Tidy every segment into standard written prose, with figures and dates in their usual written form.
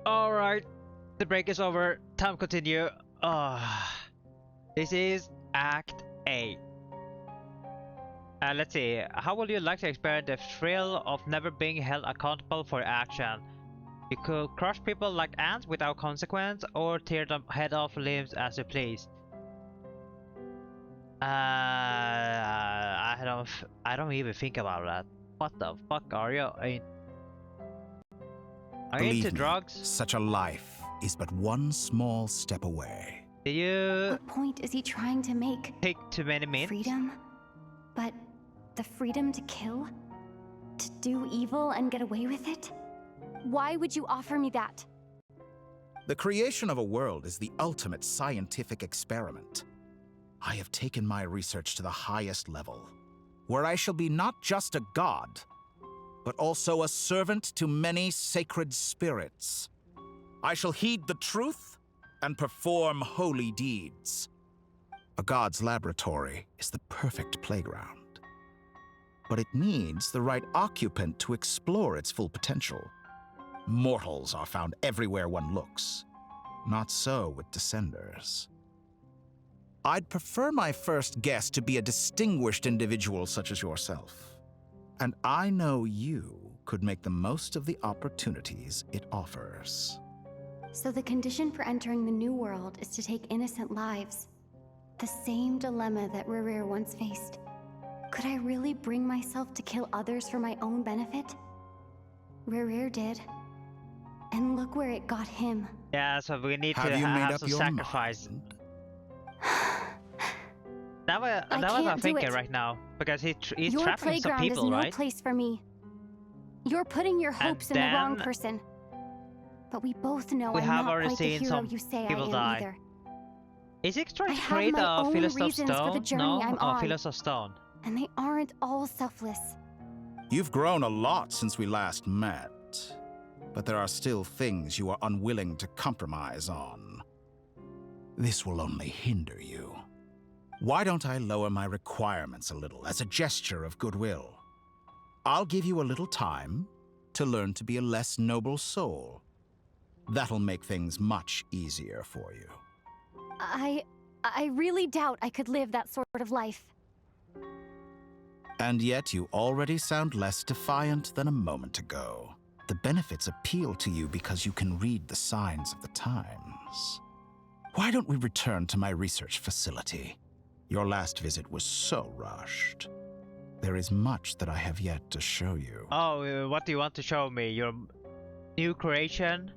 Alright, the break is over. Time to continue. This is Act A. Let's see. How would you like to experience the thrill of never being held accountable for your action? You could crush people like ants without consequence, or tear them head off limbs as you please. I don't even think about that. What the fuck are you? Are you into drugs? Such a life is but one small step away. Do you What point is he trying to make? take too many minutes? Freedom? But the freedom to kill? To do evil and get away with it? Why would you offer me that? The creation of a world is the ultimate scientific experiment. I have taken my research to the highest level, where I shall be not just a god, but also a servant to many sacred spirits. I shall heed the truth and perform holy deeds. A god's laboratory is the perfect playground, but it needs the right occupant to explore its full potential. Mortals are found everywhere one looks. Not so with Descenders. I'd prefer my first guest to be a distinguished individual such as yourself. And I know you could make the most of the opportunities it offers. So the condition for entering the new world is to take innocent lives. The same dilemma that Rerir once faced. Could I really bring myself to kill others for my own benefit? Rerir did. And look where it got him. Yeah, so we need to Have you made have up some your sacrifice. mind? That was I what I'm can't do thinking it. right now, because he's Your trapping some playground people, is no right? place for me. You're putting your hopes in the wrong then person. But we both know we I'm have not already quite the seen hero some you say I people am die. either. Is he I trying to have create my a own Philosopher's reasons for the Stone? journey No, I'm a on. Philosopher's Stone. And they aren't all selfless. You've grown a lot since we last met, but there are still things you are unwilling to compromise on. This will only hinder you. Why don't I lower my requirements a little as a gesture of goodwill? I'll give you a little time to learn to be a less noble soul. That'll make things much easier for you. I really doubt I could live that sort of life. And yet you already sound less defiant than a moment ago. The benefits appeal to you because you can read the signs of the times. Why don't we return to my research facility? Your last visit was so rushed. There is much that I have yet to show you. Oh, what do you want to show me? Your new creation?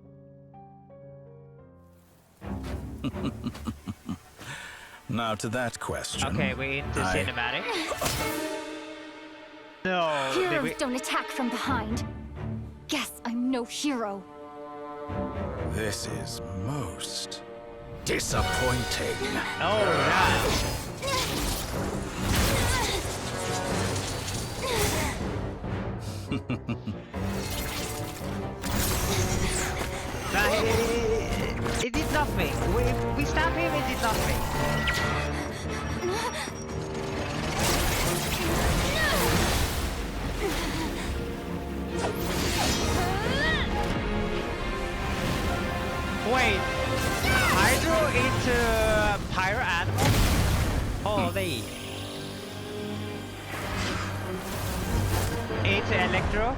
Now to that question. Okay, we into cinematic. No, Heroes don't attack from behind. Guess I'm no hero. This is most disappointing. Oh, yeah. Nah, it did nothing. We stabbed him, it did nothing. Wait, Hydro into Pyro Animal? Holy. Into Electro?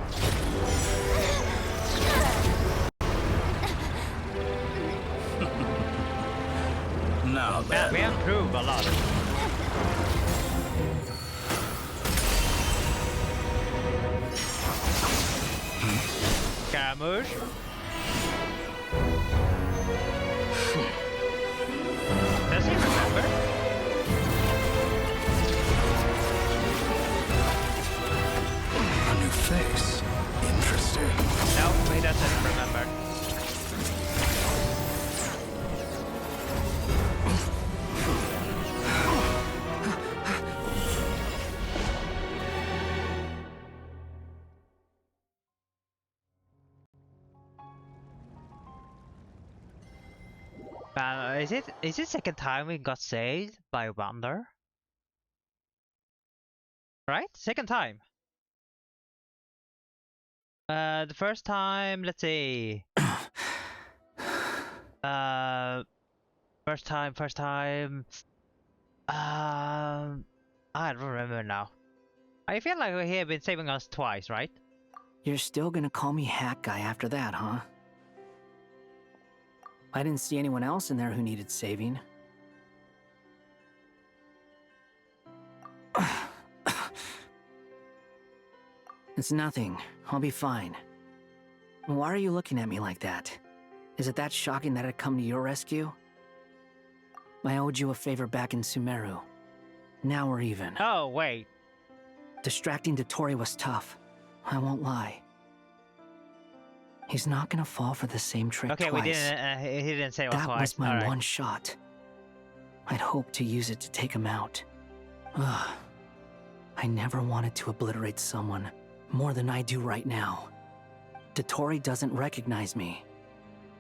Now Yeah, then. we improved a lot. Scaramouche. Does he remember? A new face. Interesting. No, he doesn't remember. Is it second time we got saved by Wander? Right? Second time. The first time, let's see. First time. I don't remember now. I feel like he had been saving us twice, right? You're still gonna call me Hack Guy after that, huh? I didn't see anyone else in there who needed saving. It's nothing. I'll be fine. Why are you looking at me like that? Is it that shocking that I'd come to your rescue? I owed you a favor back in Sumeru. Now we're even. Oh, wait. Distracting DOTTORE was tough. I won't lie. He's not gonna fall for the same trick Okay, twice. we didn't. He didn't say it That twice. was my Alright. one shot. I'd hoped to use it to take him out. Ugh. I never wanted to obliterate someone more than I do right now. DOTTORE doesn't recognize me,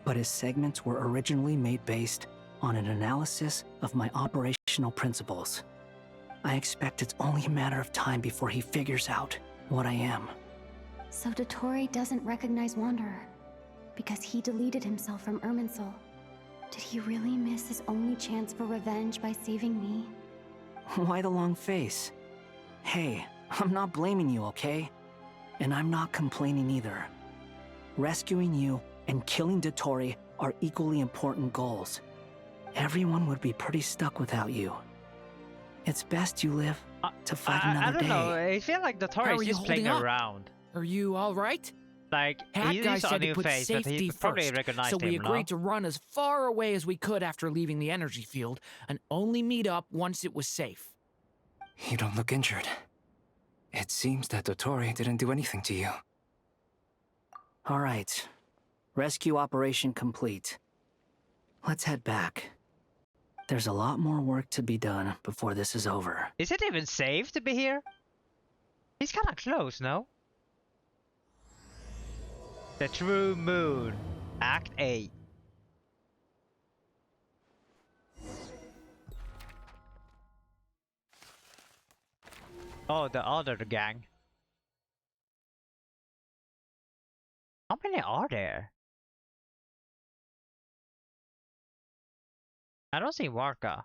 but his segments were originally made based on an analysis of my operational principles. I expect it's only a matter of time before he figures out what I am. So DOTTORE doesn't recognize Wanderer because he deleted himself from Irminsul. Did he really miss his only chance for revenge by saving me? Why the long face? Hey, I'm not blaming you, okay? And I'm not complaining either. Rescuing you and killing DOTTORE are equally important goals. Everyone would be pretty stuck without you. It's best you live to fight another I don't day. know. I feel like DOTTORE How is are you just playing holding up? around. Are you alright? Like, Hat he Guy used a said to new put face, but safety he probably first, recognized so we him, agreed no? to run as far away as we could after leaving the energy field, and only meet up once it was safe. You don't look injured. It seems that DOTTORE didn't do anything to you. All right. Rescue operation complete. Let's head back. There's a lot more work to be done before this is over. Is it even safe to be here? He's kinda close, no? The True Moon, Act 8. Oh, the other gang. How many are there? I don't see Warka.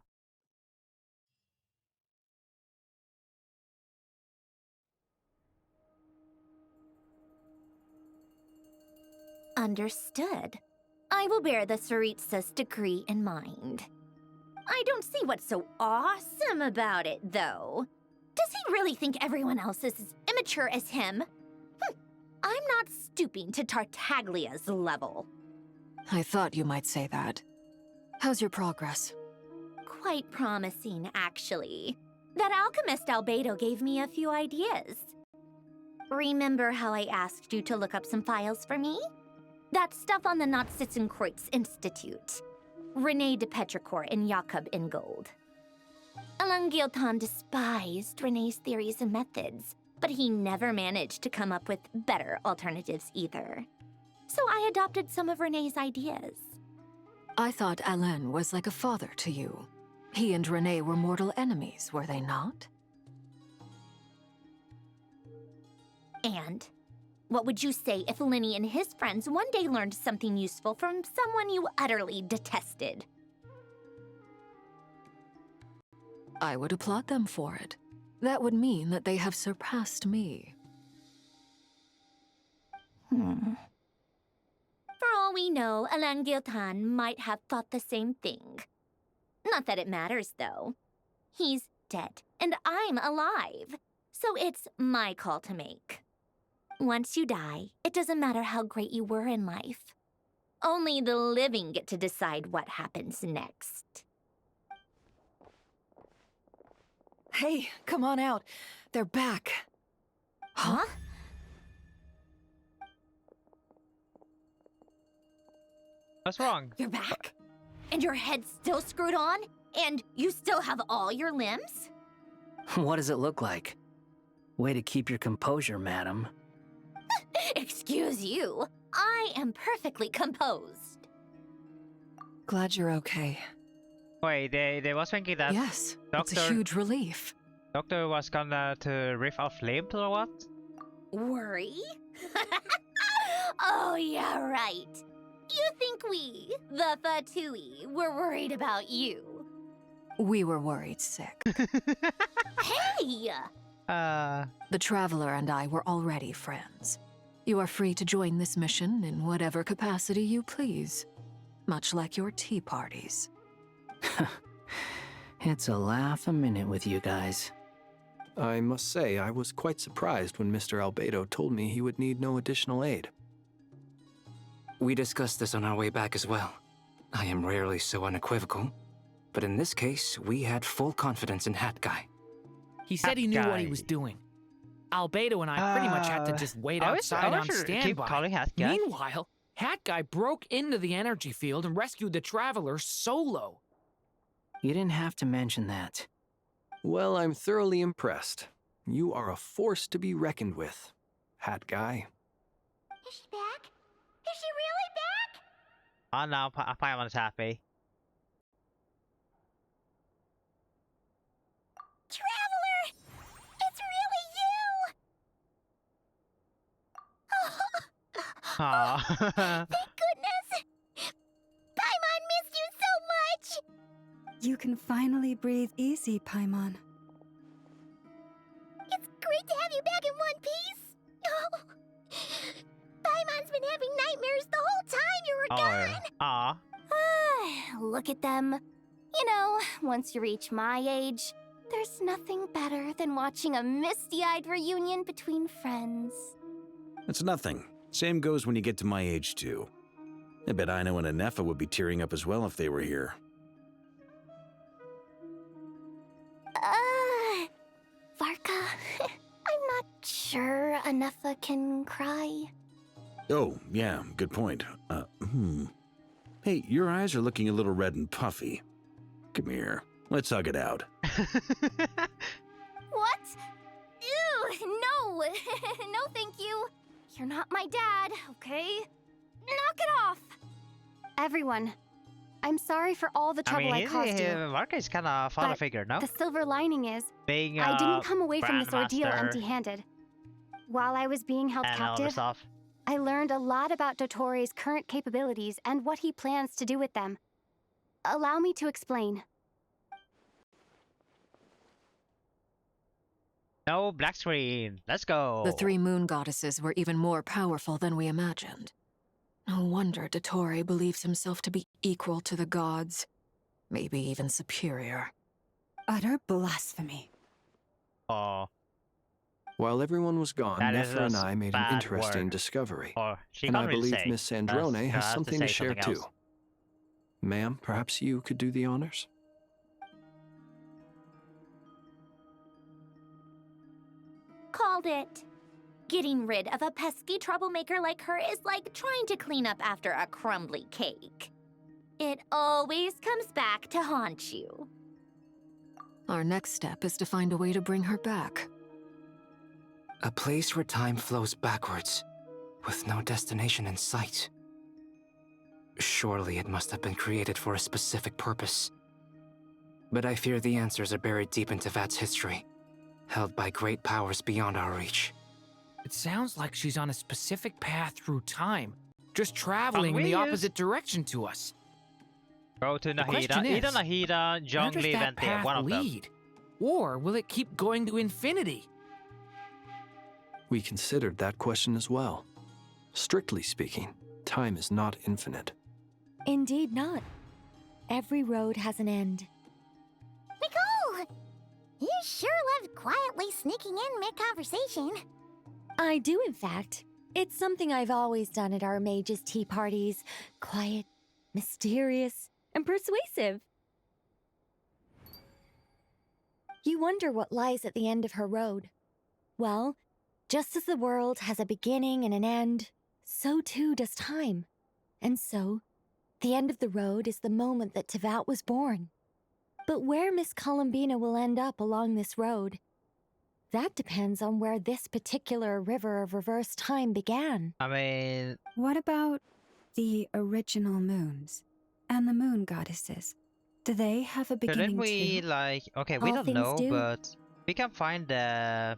Understood. I will bear the Tsaritsa's decree in mind. I don't see what's so awesome about it, though. Does he really think everyone else is as immature as him? I'm not stooping to Tartaglia's level. I thought you might say that. How's your progress? Quite promising, actually. That alchemist Albedo gave me a few ideas. Remember how I asked you to look up some files for me? That stuff on the Natzitzenkreuz Institute. René de Petrichor and Jakob Ingold. Alain Guillotin despised René's theories and methods, but he never managed to come up with better alternatives either. So I adopted some of René's ideas. I thought Alain was like a father to you. He and René were mortal enemies, were they not? And what would you say if Lenny and his friends one day learned something useful from someone you utterly detested? I would applaud them for it. That would mean that they have surpassed me. For all we know, Alain Guillotin might have thought the same thing. Not that it matters, though. He's dead, and I'm alive. So it's my call to make. Once you die, it doesn't matter how great you were in life. Only the living get to decide what happens next. Hey, come on out. They're back. Huh? What's wrong? You're back? And your head's still screwed on? And you still have all your limbs? What does it look like? Way to keep your composure, madam. Excuse you. I am perfectly composed. Glad you're okay. Wait, they was thinking that Yes, it's a Doctor- huge relief. Doctor was gonna to rip off limbs or what? Worry? Oh, yeah, right. You think we, the Fatui, were worried about you? We were worried sick. Hey! The Traveler and I were already friends. You are free to join this mission in whatever capacity you please. Much like your tea parties. It's a laugh a minute with you guys. I must say, I was quite surprised when Mr. Albedo told me he would need no additional aid. We discussed this on our way back as well. I am rarely so unequivocal, but in this case, we had full confidence in Hat Guy. He said he knew what he was doing. Albedo and I pretty much had to just wait outside on standby. Meanwhile, Hat Guy broke into the energy field and rescued the Traveler solo. You didn't have to mention that. Well, I'm thoroughly impressed. You are a force to be reckoned with, Hat Guy. Is she back? Is she really back? Oh no, Paimon's happy. Traveler! It's really you! Aww. Thank goodness! Paimon missed you so much! You can finally breathe easy, Paimon. It's great to have you back in one piece! Oh. Paimon's been having nightmares the whole time you were gone! Aw. Look at them. You know, once you reach my age, there's nothing better than watching a misty-eyed reunion between friends. It's nothing. Same goes when you get to my age, too. I bet Aino and Anefa would be tearing up as well if they were here. Varka, I'm not sure Anefa can cry. Oh, yeah, good point. Hey, your eyes are looking a little red and puffy. Come here, let's hug it out. What? Ew, no! No, thank you. You're not my dad, okay? Knock it off! Everyone, I'm sorry for all the trouble I caused you. Varka is kind of father figure, no? The silver lining is, Being I didn't come away from this ordeal grandmaster empty-handed. While I was being held and all the captive, stuff. I learned a lot about DOTTORE's current capabilities and what he plans to do with them. Allow me to explain. No black screen. Let's go. The three moon goddesses were even more powerful than we imagined. No wonder DOTTORE believes himself to be equal to the gods. Maybe even superior. Utter blasphemy. Oh. While everyone was gone, That is Nefer and a I made bad an interesting word. discovery. Or she And can't I really believe say. Miss Sandrone has Has to something say to share something too. else. Ma'am, perhaps you could do the honors? Called it. Getting rid of a pesky troublemaker like her is like trying to clean up after a crumbly cake. It always comes back to haunt you. Our next step is to find a way to bring her back. A place where time flows backwards, with no destination in sight. Surely it must have been created for a specific purpose. But I fear the answers are buried deep into Vat's history, held by great powers beyond our reach. It sounds like she's on a specific path through time, just traveling in the opposite direction to us. Go to The question Nahida. is, Either Nahida, where does Zhongli, that Ventia. path One of them. lead? Or will it keep going to infinity? We considered that question as well. Strictly speaking, time is not infinite. Indeed not. Every road has an end. Nicole! You sure love quietly sneaking in mid-conversation. I do, in fact. It's something I've always done at our mages' tea parties. Quiet, mysterious, and persuasive. You wonder what lies at the end of her road. Well, just as the world has a beginning and an end, so too does time. And so, the end of the road is the moment that Tevat was born. But where Miss Columbina will end up along this road, that depends on where this particular river of reverse time began. I mean... What about the original moons and the moon goddesses? Do they have a beginning Couldn't we, too? like... Okay, we All don't things know, do. but... We can find the...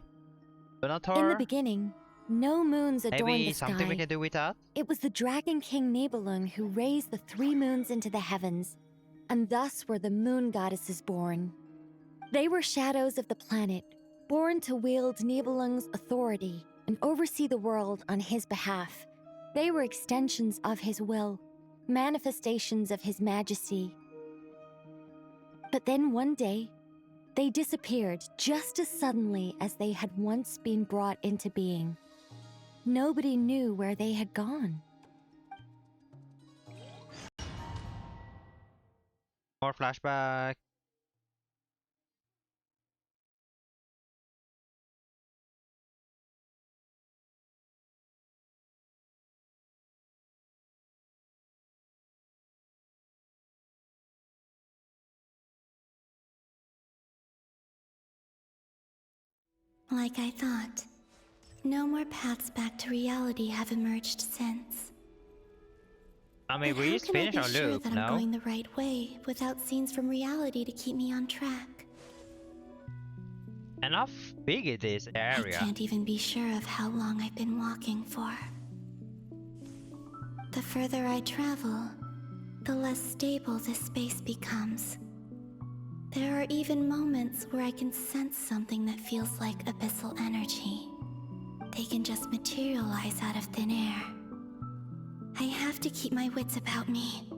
In the DOTTORE. beginning, No moons adorned Maybe the sky. something we can do with that? It was the Dragon King Nibelung who raised the 3 moons into the heavens, and thus were the moon goddesses born. They were shadows of the planet, born to wield Nibelung's authority and oversee the world on his behalf. They were extensions of his will, manifestations of his majesty. But then one day, they disappeared just as suddenly as they had once been brought into being. Nobody knew where they had gone. More flashback. Like I thought, no more paths back to reality have emerged since. I mean, we just finished our loop, that I'm going the right way without scenes from reality to keep me on track? And how big is this area? I can't even be sure of how long I've been walking for. The further I travel, the less stable this space becomes. There are even moments where I can sense something that feels like abyssal energy. They can just materialize out of thin air. I have to keep my wits about me.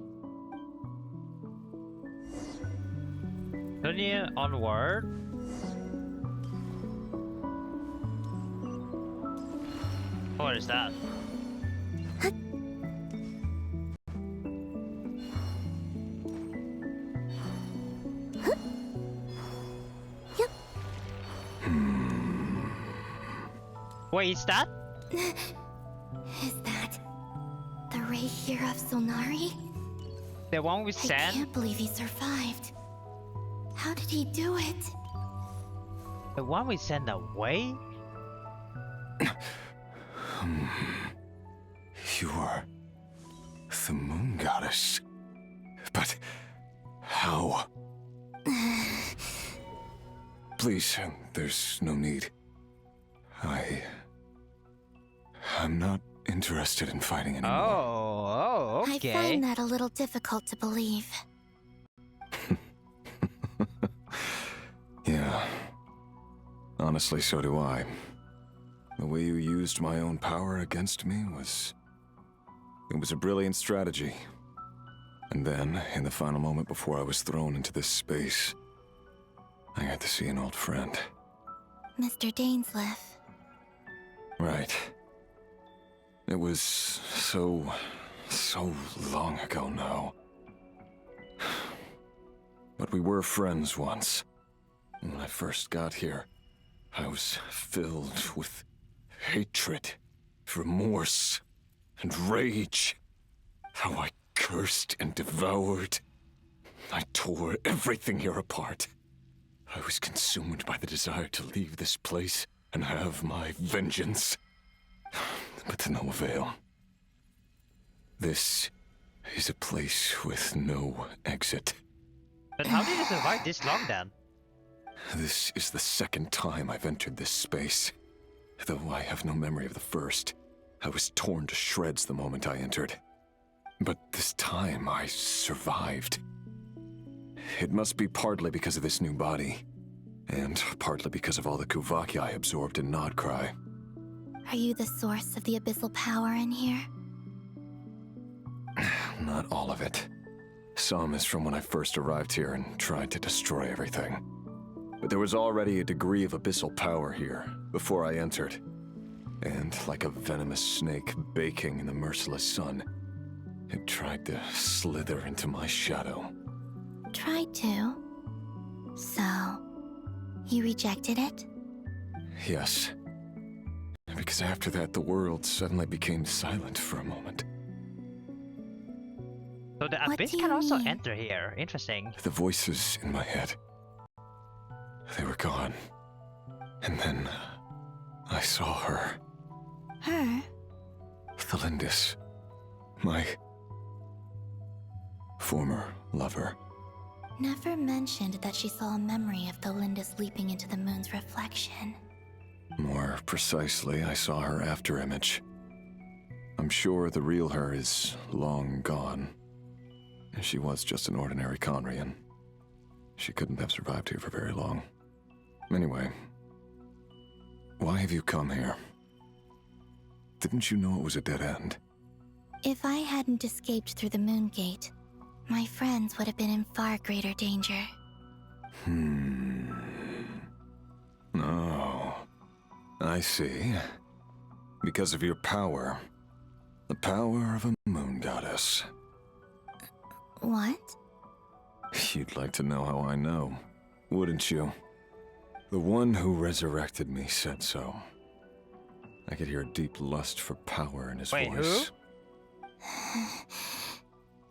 Continue onward. What is that? Wait, is that? Is that the Ray here of Solnari? The one with sand? I can't believe he survived. How did he do it? The one we sent away? You are the moon goddess. But how? Please, there's no need. I'm not interested in fighting anymore. Oh, okay. I find that a little difficult to believe. Yeah. Honestly, so do I. The way you used my own power against me was... It was a brilliant strategy. And then, in the final moment before I was thrown into this space, I got to see an old friend. Mr. Dainsleif. Right. It was so long ago now. But we were friends once. When I first got here, I was filled with hatred, remorse, and rage. How I cursed and devoured. I tore everything here apart. I was consumed by the desire to leave this place and have my vengeance. But to no avail. This is a place with no exit. But how did you survive this long then? This is the second time I've entered this space. Though I have no memory of the first. I was torn to shreds the moment I entered. But this time I survived. It must be partly because of this new body. And partly because of all the Kuvaki I absorbed in Nodcry. Are you the source of the abyssal power in here? Not all of it. Some is from when I first arrived here and tried to destroy everything. But there was already a degree of abyssal power here before I entered. And like a venomous snake baking in the merciless sun, it tried to slither into my shadow. Tried to? So, you rejected it? Yes. Because after that, the world suddenly became silent for a moment. So the abyss can also enter here. Interesting. The voices in my head, they were gone. And then I saw her. Her? Thelindis. My former lover. Never mentioned that she saw a memory of Thelindis leaping into the moon's reflection. More precisely, I saw her afterimage. I'm sure the real her is long gone. She was just an ordinary Conrian. She couldn't have survived here for very long. Anyway, why have you come here? Didn't you know it was a dead end? If I hadn't escaped through the Moon Gate, my friends would have been in far greater danger. Oh, I see. Because of your power. The power of a moon goddess. What? You'd like to know how I know, wouldn't you? The one who resurrected me said so. I could hear a deep lust for power in his voice. Who?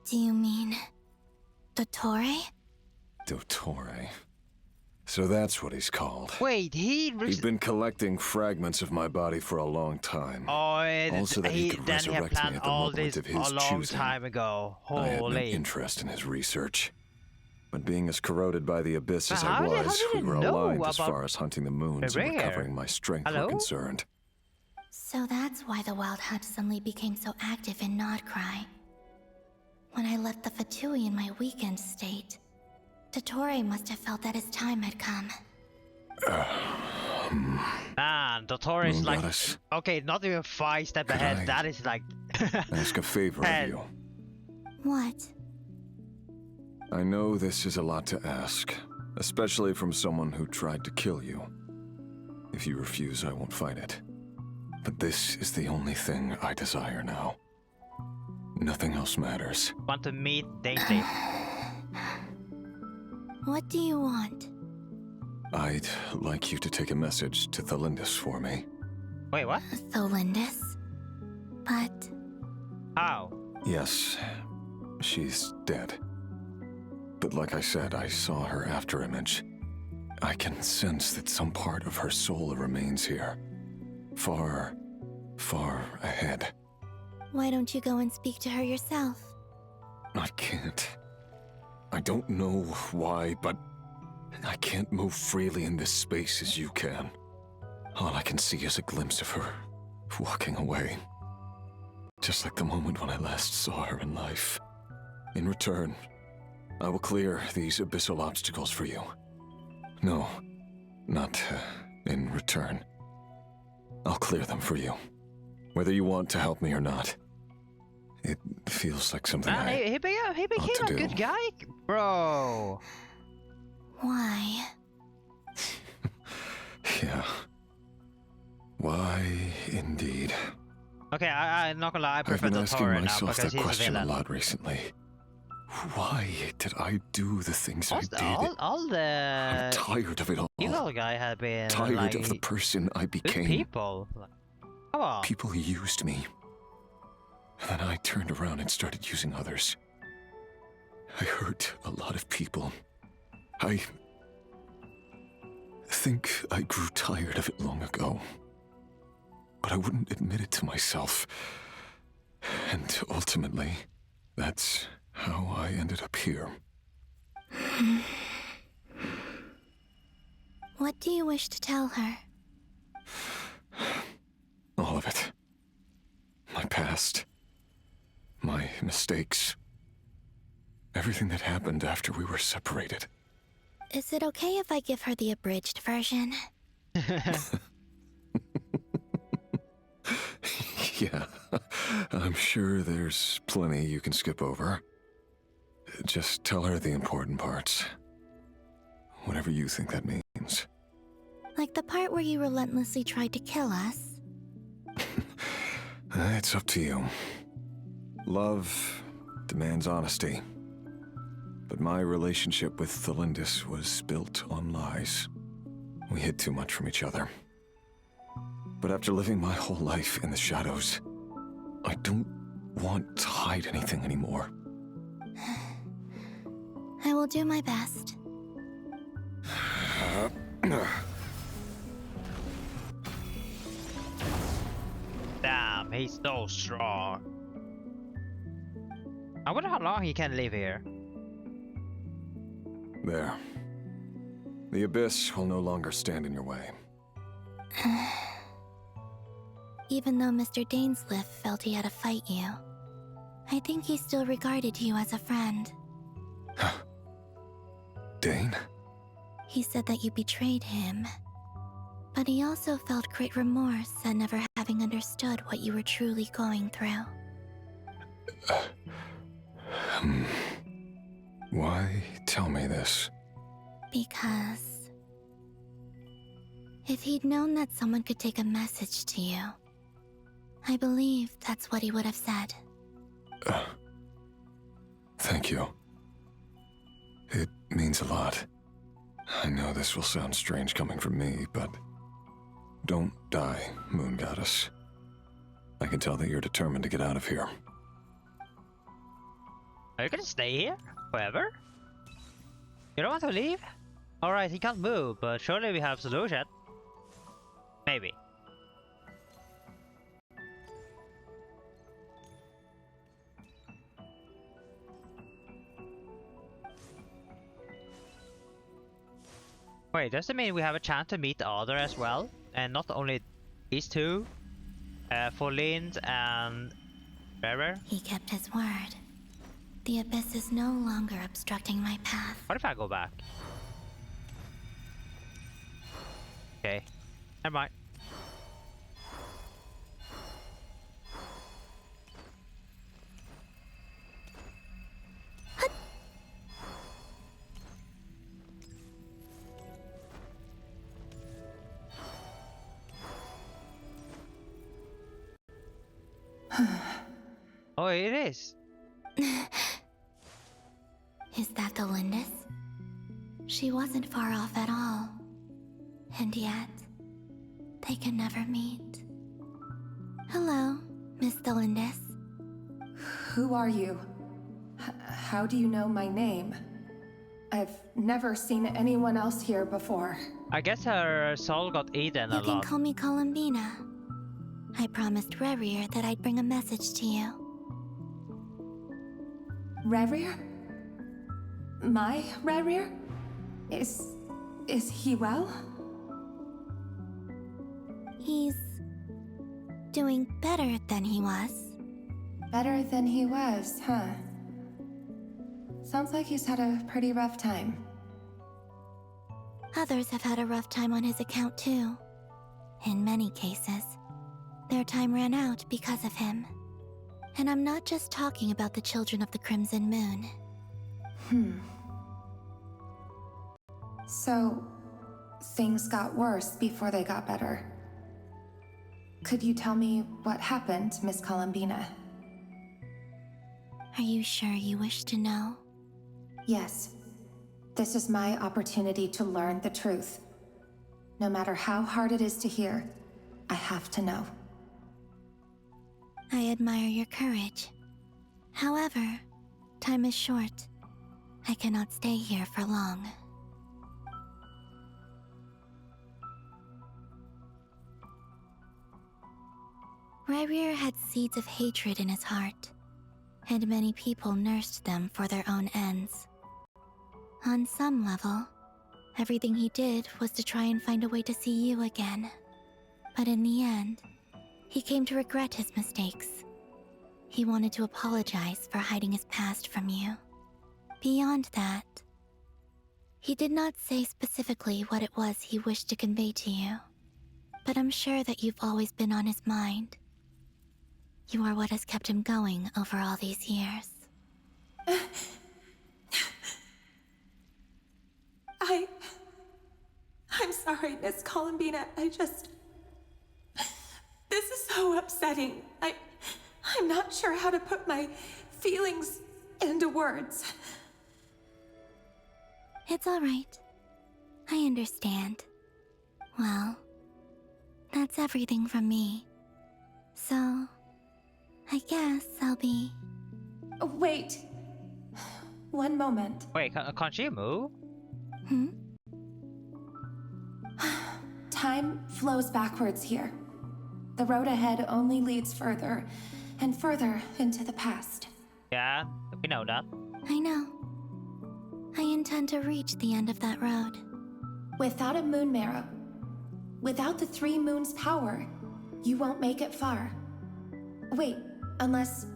Do you mean... DOTTORE? DOTTORE. So that's what he's called. Wait, he'd been collecting fragments of my body for a long time. Oh, also that he could resurrect me at the moment of his a long choosing. time ago. I had no Holy. interest in his research. But being as corroded by the abyss as I How was, we did were know aligned as about far as hunting the moons and recovering my strength were concerned. So that's why the Wild Hunt suddenly became so active in Nodcry. When I left the Fatui in my weakened state, DOTTORE must have felt that his time had come. Man, DOTTORE is like... Goddess. Okay, not even 5 steps ahead. That is like... Ask a favor of you. What? I know this is a lot to ask, especially from someone who tried to kill you. If you refuse, I won't fight it. But this is the only thing I desire now. Nothing else matters. Want to meet Dainty. What do you want? I'd like you to take a message to Thelindis for me. Wait, what? Thelindis? But... How? Yes, she's dead. But like I said, I saw her afterimage. I can sense that some part of her soul remains here. Far, far ahead. Why don't you go and speak to her yourself? I can't. I don't know why, but I can't move freely in this space as you can. All I can see is a glimpse of her, walking away. Just like the moment when I last saw her in life. In return, I will clear these abyssal obstacles for you. No, not in return. I'll clear them for you. Whether you want to help me or not. It feels like something he became a good guy? Bro. Why? Yeah. Why, indeed. Okay, I'm not gonna lie, I prefer I've been asking DOTTORE now myself because that he's a question a villain. lot recently. Why did I do the things I did? All the... I'm tired of it all. Evil guy had been Tired like, of the person I became. People. Come on. People used me. And then I turned around and started using others. I hurt a lot of people. I think I grew tired of it long ago. But I wouldn't admit it to myself. And ultimately, that's how I ended up here. What do you wish to tell her? All of it. My past. My mistakes. Everything that happened after we were separated. Is it okay if I give her the abridged version? Yeah, I'm sure there's plenty you can skip over. Just tell her the important parts. Whatever you think that means. Like the part where you relentlessly tried to kill us? It's up to you. Love demands honesty. But my relationship with Thelindis was built on lies. We hid too much from each other. But after living my whole life in the shadows, I don't want to hide anything anymore. I will do my best. Damn, he's so strong. I wonder how long he can live here. There. The abyss will no longer stand in your way. Even though Mr. Dainsleif felt he had to fight you, I think he still regarded you as a friend. Dane? He said that you betrayed him, but he also felt great remorse at never having understood what you were truly going through. Why tell me this? Because if he'd known that someone could take a message to you, I believe that's what he would have said. Thank you. It means a lot. I know this will sound strange coming from me, but don't die, Moon Goddess. I can tell that you're determined to get out of here. Are you gonna stay here? Forever? You don't want to leave? Alright, he can't move, but surely we have a solution. Maybe. Wait, does it mean we have a chance to meet the other as well? And not only these two? Folin and Rere? He kept his word. The abyss is no longer obstructing my path. What if I go back? Okay, never mind. Oh, it is. Is that the Lindis? She wasn't far off at all. And yet, they can never meet. Hello, Miss Thelindis. Who are you? How do you know my name? I've never seen anyone else here before. I guess her soul got eaten a lot. You can call me Columbina. I promised Rerir that I'd bring a message to you. Rerir? My Rerir? Is he well? He's doing better than he was. Better than he was, huh? Sounds like he's had a pretty rough time. Others have had a rough time on his account too. In many cases, their time ran out because of him. And I'm not just talking about the children of the Crimson Moon. So, things got worse before they got better. Could you tell me what happened, Miss Columbina? Are you sure you wish to know? Yes. This is my opportunity to learn the truth. No matter how hard it is to hear, I have to know. I admire your courage. However, time is short. I cannot stay here for long. Rerir had seeds of hatred in his heart, and many people nursed them for their own ends. On some level, everything he did was to try and find a way to see you again. But in the end, he came to regret his mistakes. He wanted to apologize for hiding his past from you. Beyond that, he did not say specifically what it was he wished to convey to you, but I'm sure that you've always been on his mind. You are what has kept him going over all these years. I'm sorry, Miss Columbina. This is so upsetting. I'm not sure how to put my feelings into words. It's all right. I understand. Well, that's everything from me. So, I guess I'll be... Wait. One moment. Wait, can't she move? Time flows backwards here. The road ahead only leads further and further into the past. Yeah, we know that. I know. I intend to reach the end of that road. Without a moon marrow, Without the 3 moons' power, you won't make it far. Wait, unless...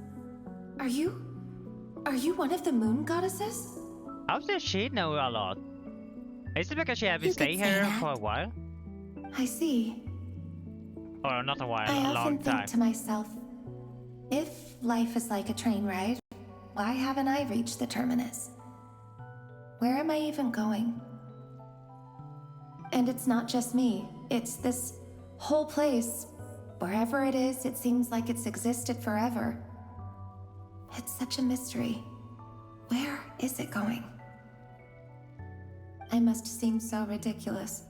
Are you one of the moon goddesses? How does she know a lot? Is it because she has been staying here for a while? I see. Or not a while, I a long often time. think to myself, if life is like a train ride, why haven't I reached the terminus? Where am I even going? And it's not just me, it's this whole place. Wherever it is, it seems like it's existed forever. It's such a mystery. Where is it going? I must seem so ridiculous.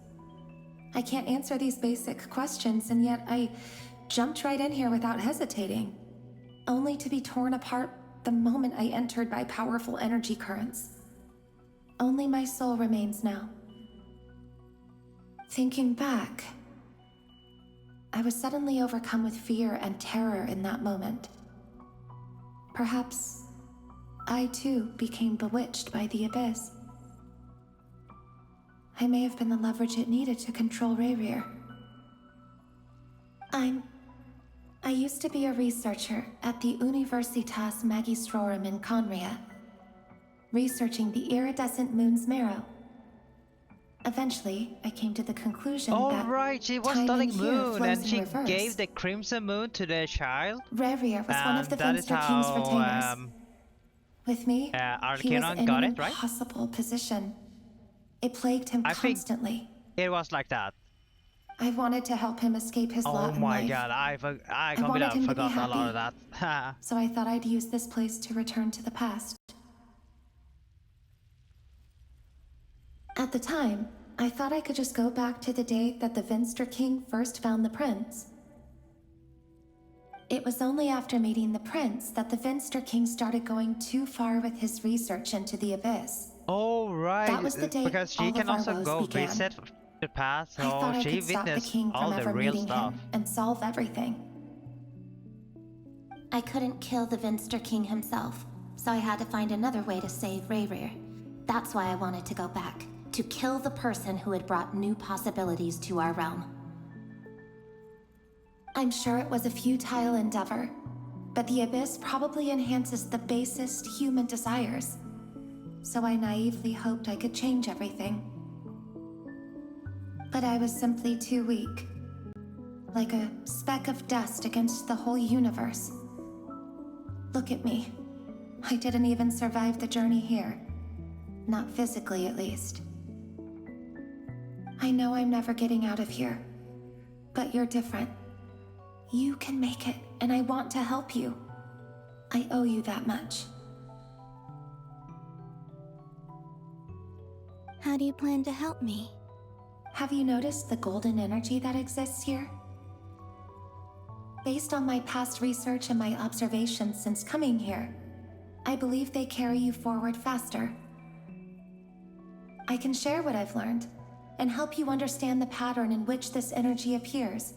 I can't answer these basic questions, and yet I jumped right in here without hesitating, only to be torn apart the moment I entered by powerful energy currents. Only my soul remains now. Thinking back, I was suddenly overcome with fear and terror in that moment. Perhaps I too became bewitched by the abyss. I may have been the leverage it needed to control Rayrir. I used to be a researcher at the Universitas Magistrorum in Conria, researching the iridescent moon's marrow. Eventually, I came to the conclusion that right, she was studying moon and she gave the crimson moon to the child. Rayrir was one of the Finster King's retainers. With me, he was in an impossible position. It plagued him constantly. It was like that. I wanted to help him escape his lot in life. Oh my god, I can't believe I forgot a lot of that. So I thought I'd use this place to return to the past. At the time, I thought I could just go back to the day that the Finster King first found the prince. It was only after meeting the prince that the Finster King started going too far with his research into the abyss. Oh right, that was the day because she can also go visit the past, so she witnessed all the real stuff. And solve everything. I couldn't kill the Finster King himself, so I had to find another way to save Rayrir. That's why I wanted to go back, to kill the person who had brought new possibilities to our realm. I'm sure it was a futile endeavor, but the abyss probably enhances the basest human desires. So I naively hoped I could change everything. But I was simply too weak. Like a speck of dust against the whole universe. Look at me. I didn't even survive the journey here. Not physically, at least. I know I'm never getting out of here. But you're different. You can make it, and I want to help you. I owe you that much. How do you plan to help me? Have you noticed the golden energy that exists here? Based on my past research and my observations since coming here, I believe they carry you forward faster. I can share what I've learned and help you understand the pattern in which this energy appears.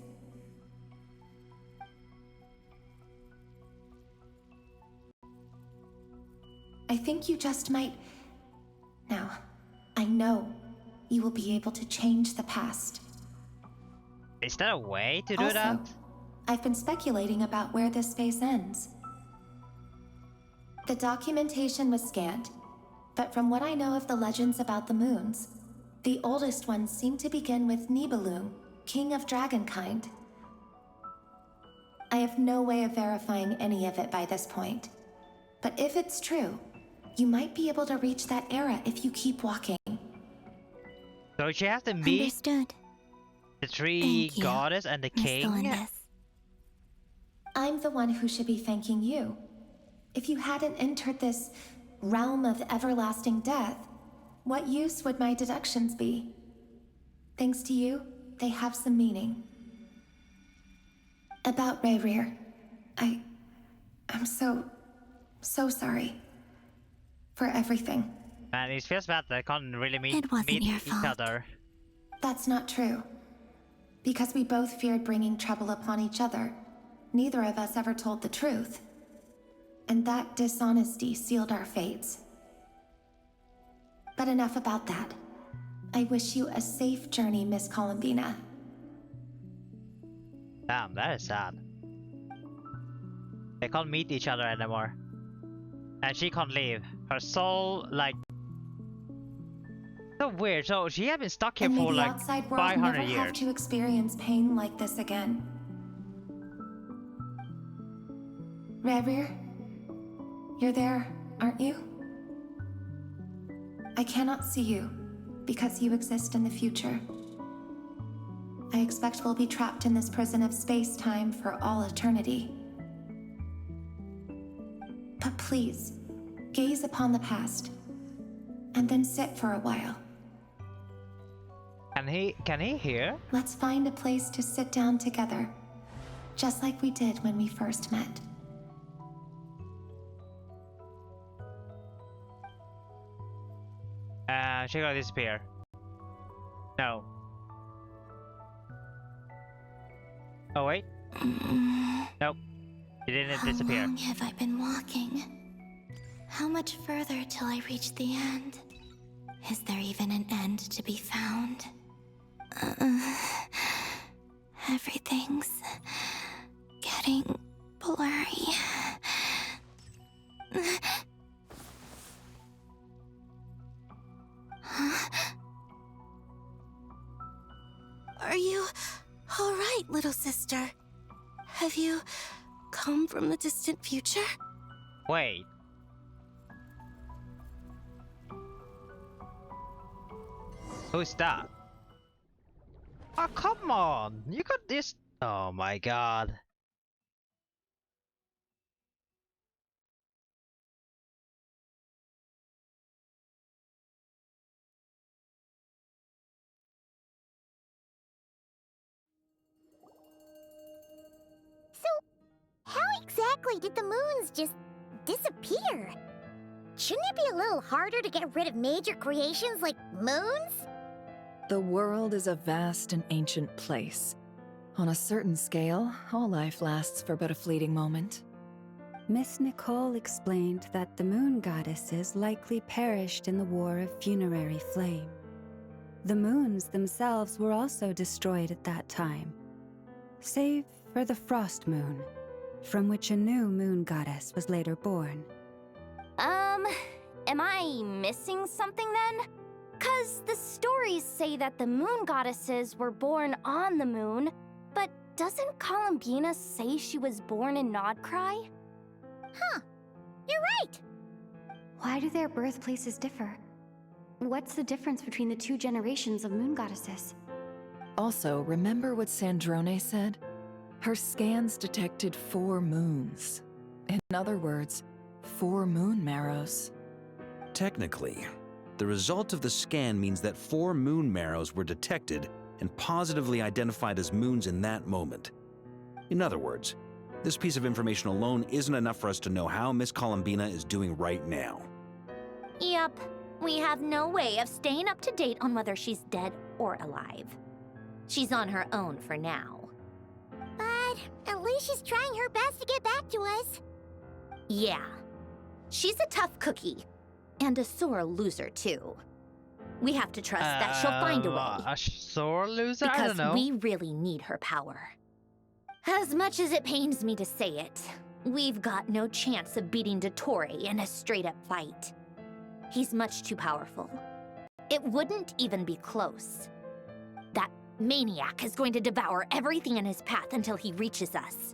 I think you just might... Now, I know you will be able to change the past. Is there a way to do that? I've been speculating about where this space ends. The documentation was scanned, but from what I know of the legends about the moons, the oldest ones seem to begin with Nibelung, king of dragonkind. I have no way of verifying any of it by this point, but if it's true, you might be able to reach that era if you keep walking. So you have to meet Understood. the 3 goddess and the king? I'm the one who should be thanking you. If you hadn't entered this realm of everlasting death, what use would my deductions be? Thanks to you, they have some meaning. About Rayrir, I'm so sorry. For everything. And it feels bad they can't really meet each other. That's not true. Because we both feared bringing trouble upon each other, neither of us ever told the truth. And that dishonesty sealed our fates. But enough about that. I wish you a safe journey, Miss Columbina. Damn, that is sad. They can't meet each other anymore. And she can't leave. Her soul, like... So weird. So she has been stuck here for like 500 years. Never have to experience pain like this again. Rerir, you're there, aren't you? I cannot see you because you exist in the future. I expect we'll be trapped in this prison of space-time for all eternity. But please, gaze upon the past, and then sit for a while. Can he hear? Let's find a place to sit down together, just like we did when we first met. She's gonna disappear. No. Oh wait. Nope. She didn't disappear. How long have I been walking? How much further till I reach the end? Is there even an end to be found? Everything's getting blurry. Are you all right, little sister? Have you come from the distant future? Wait. Who's that? Oh, come on! You got this. Oh my god. How exactly did the moons just disappear? Shouldn't it be a little harder to get rid of major creations like moons? The world is a vast and ancient place. On a certain scale, all life lasts for but a fleeting moment. Miss Nicole explained that the moon goddesses likely perished in the War of Funerary Flame. The moons themselves were also destroyed at that time, save for the Frost Moon, from which a new moon goddess was later born. Am I missing something then? 'Cause the stories say that the moon goddesses were born on the moon, but doesn't Columbina say she was born in Nodcry? Huh, you're right! Why do their birthplaces differ? What's the difference between the two generations of moon goddesses? Also, remember what Sandrone said? Her scans detected 4 moons. In other words, 4 moon marrows. Technically, the result of the scan means that 4 moon marrows were detected and positively identified as moons in that moment. In other words, this piece of information alone isn't enough for us to know how Miss Columbina is doing right now. Yep, we have no way of staying up to date on whether she's dead or alive. She's on her own for now. But at least she's trying her best to get back to us. Yeah, she's a tough cookie. And a sore loser, too. We have to trust that she'll find a way. A sore loser? Because I don't know. we really need her power. As much as it pains me to say it, we've got no chance of beating DOTTORE in a straight-up fight. He's much too powerful. It wouldn't even be close. That maniac is going to devour everything in his path until he reaches us.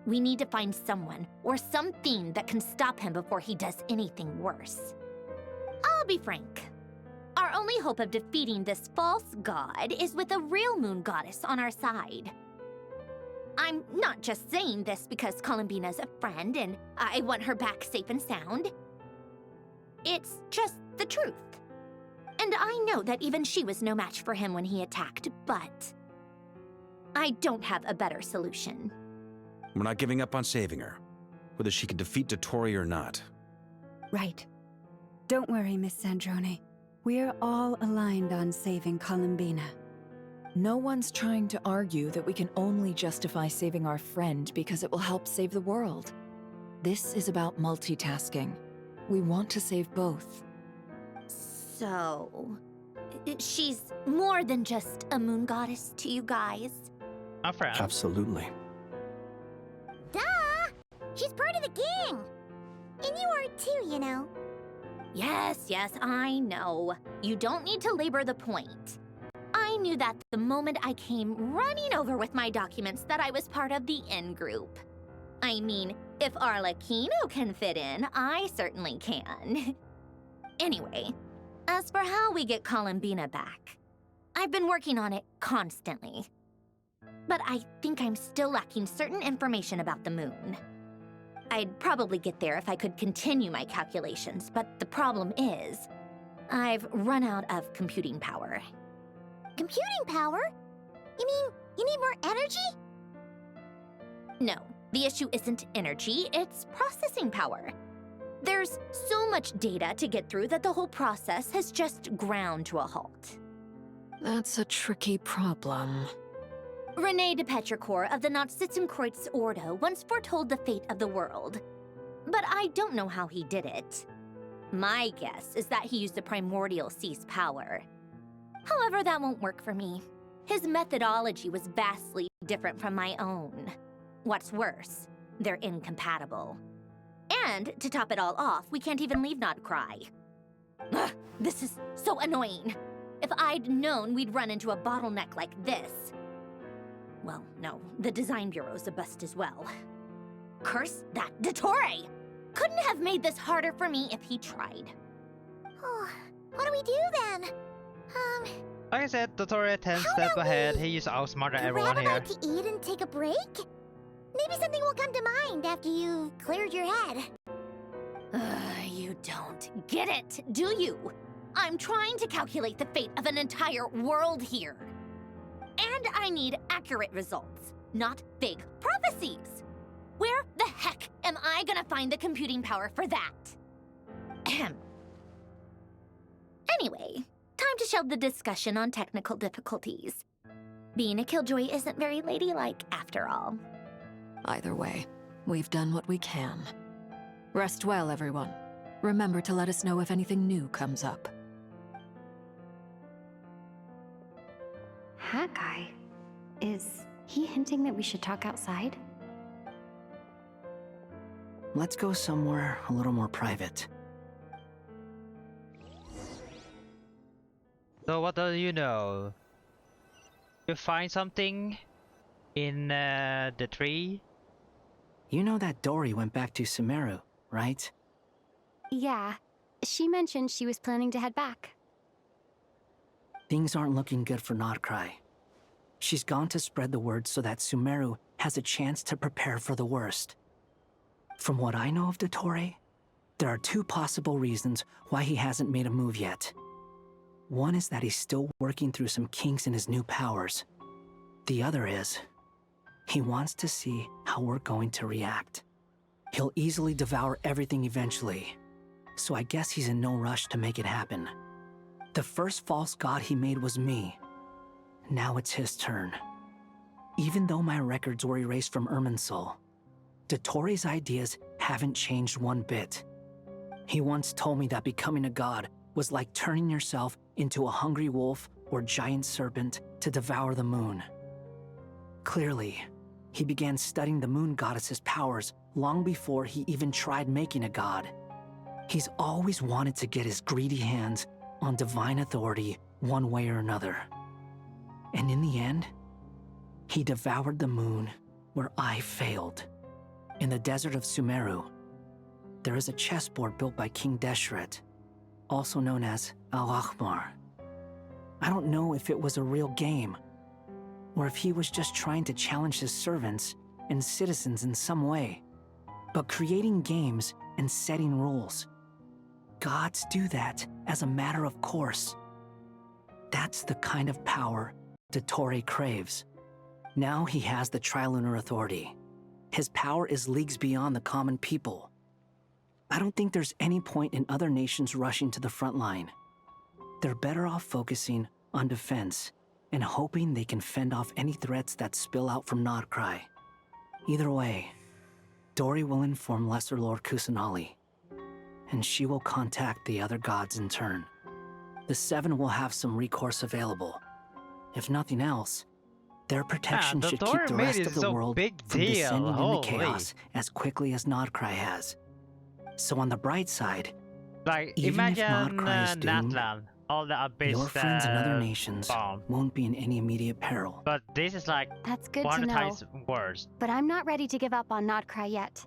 We need to find someone or something that can stop him before he does anything worse. I'll be frank. Our only hope of defeating this false god is with a real moon goddess on our side. I'm not just saying this because Columbina's a friend and I want her back safe and sound. It's just the truth. And I know that even she was no match for him when he attacked, but I don't have a better solution. We're not giving up on saving her, whether she can defeat DOTTORE or not. Right. Don't worry, Miss Sandrone. We're all aligned on saving Columbina. No one's trying to argue that we can only justify saving our friend because it will help save the world. This is about multitasking. We want to save both. So, she's more than just a moon goddess to you guys? A friend. Absolutely. Duh! She's part of the gang! And you are too, you know. Yes, I know. You don't need to labor the point. I knew that the moment I came running over with my documents that I was part of the in-group. I mean, if Arlecchino can fit in, I certainly can. Anyway, as for how we get Columbina back, I've been working on it constantly. But I think I'm still lacking certain information about the moon. I'd probably get there if I could continue my calculations, but the problem is, I've run out of computing power. Computing power? You mean you need more energy? No, the issue isn't energy, it's processing power. There's so much data to get through that the whole process has just ground to a halt. That's a tricky problem. René de Petrichor of the Nazissenkreuz Ordo once foretold the fate of the world. But I don't know how he did it. My guess is that he used the primordial sea's power. However, that won't work for me. His methodology was vastly different from my own. What's worse, they're incompatible. And to top it all off, we can't even leave Nodcry. Ugh, this is so annoying. If I'd known we'd run into a bottleneck like this. Well, no, the design bureau's a bust as well. Curse that DOTTORE! Couldn't have made this harder for me if he tried. Oh, what do we do then? Like I said, DOTTORE 10 steps ahead. He is outsmarter everyone here. Grab a bite to eat and take a break? Maybe something will come to mind after you've cleared your head. You don't get it, do you? I'm trying to calculate the fate of an entire world here. And I need accurate results, not big prophecies. Where the heck am I gonna find the computing power for that? Ahem. Anyway, time to shelve the discussion on technical difficulties. Being a killjoy isn't very ladylike after all. Either way, we've done what we can. Rest well, everyone. Remember to let us know if anything new comes up. That guy, is he hinting that we should talk outside? Let's go somewhere a little more private. So what do you know? You find something in the tree? You know that Dory went back to Sumeru, right? Yeah, she mentioned she was planning to head back. Things aren't looking good for Nodcry. She's gone to spread the word so that Sumeru has a chance to prepare for the worst. From what I know of DOTTORE, there are two possible reasons why he hasn't made a move yet. One is that he's still working through some kinks in his new powers. The other is, he wants to see how we're going to react. He'll easily devour everything eventually, so I guess he's in no rush to make it happen. The first false god he made was me. Now it's his turn. Even though my records were erased from Irminsul, DOTTORE's ideas haven't changed one bit. He once told me that becoming a god was like turning yourself into a hungry wolf or giant serpent to devour the moon. Clearly, he began studying the moon goddess's powers long before he even tried making a god. He's always wanted to get his greedy hands on divine authority one way or another. And in the end, he devoured the moon where I failed. In the desert of Sumeru, there is a chessboard built by King Deshret, also known as Al-Ahmar. I don't know if it was a real game, or if he was just trying to challenge his servants and citizens in some way. But creating games and setting rules, gods do that as a matter of course. That's the kind of power DOTTORE craves. Now he has the Trilunar Authority. His power is leagues beyond the common people. I don't think there's any point in other nations rushing to the front line. They're better off focusing on defense and hoping they can fend off any threats that spill out from Nodcry. Either way, Dory will inform Lesser Lord Kusanali, and she will contact the other gods in turn. The Seven will have some recourse available. If nothing else, Their protection should keep the rest of the world from descending into chaos as quickly as Nodcry has. So on the bright side, like even imagine if Nodcry is doomed, Natlan, all the abyss, your friends in other nations won't be in any immediate peril. But this is like that's good to 100 know. times worse. But I'm not ready to give up on Nodcry yet.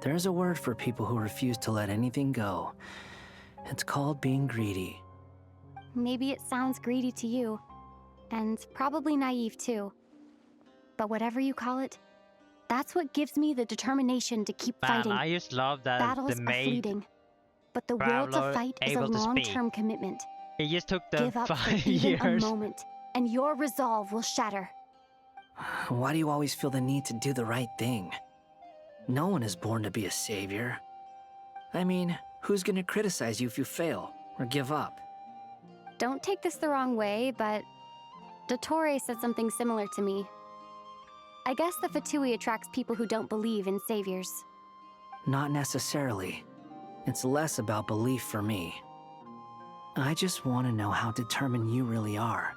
There's a word for people who refuse to let anything go. It's called being greedy. Maybe it sounds greedy to you, and probably naive too. But whatever you call it, that's what gives me the determination to keep fighting. I just love that battles are fleeting, but the will to fight is a long-term commitment. It just took them Give up 5 for years. even a moment, and your resolve will shatter. Why do you always feel the need to do the right thing? No one is born to be a savior. I mean, who's gonna criticize you if you fail or give up? Don't take this the wrong way, but DOTTORE said something similar to me. I guess the Fatui attracts people who don't believe in saviors. Not necessarily. It's less about belief for me. I just want to know how determined you really are.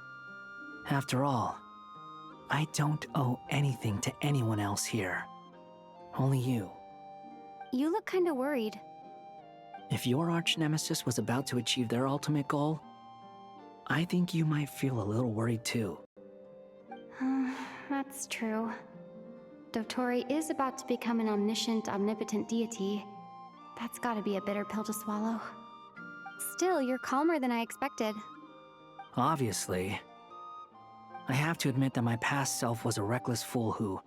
After all, I don't owe anything to anyone else here. Only you. You look kinda worried. If your arch-nemesis was about to achieve their ultimate goal, I think you might feel a little worried too. That's true. DOTTORE is about to become an omniscient, omnipotent deity. That's gotta be a bitter pill to swallow. Still, you're calmer than I expected. Obviously. I have to admit that my past self was a reckless fool who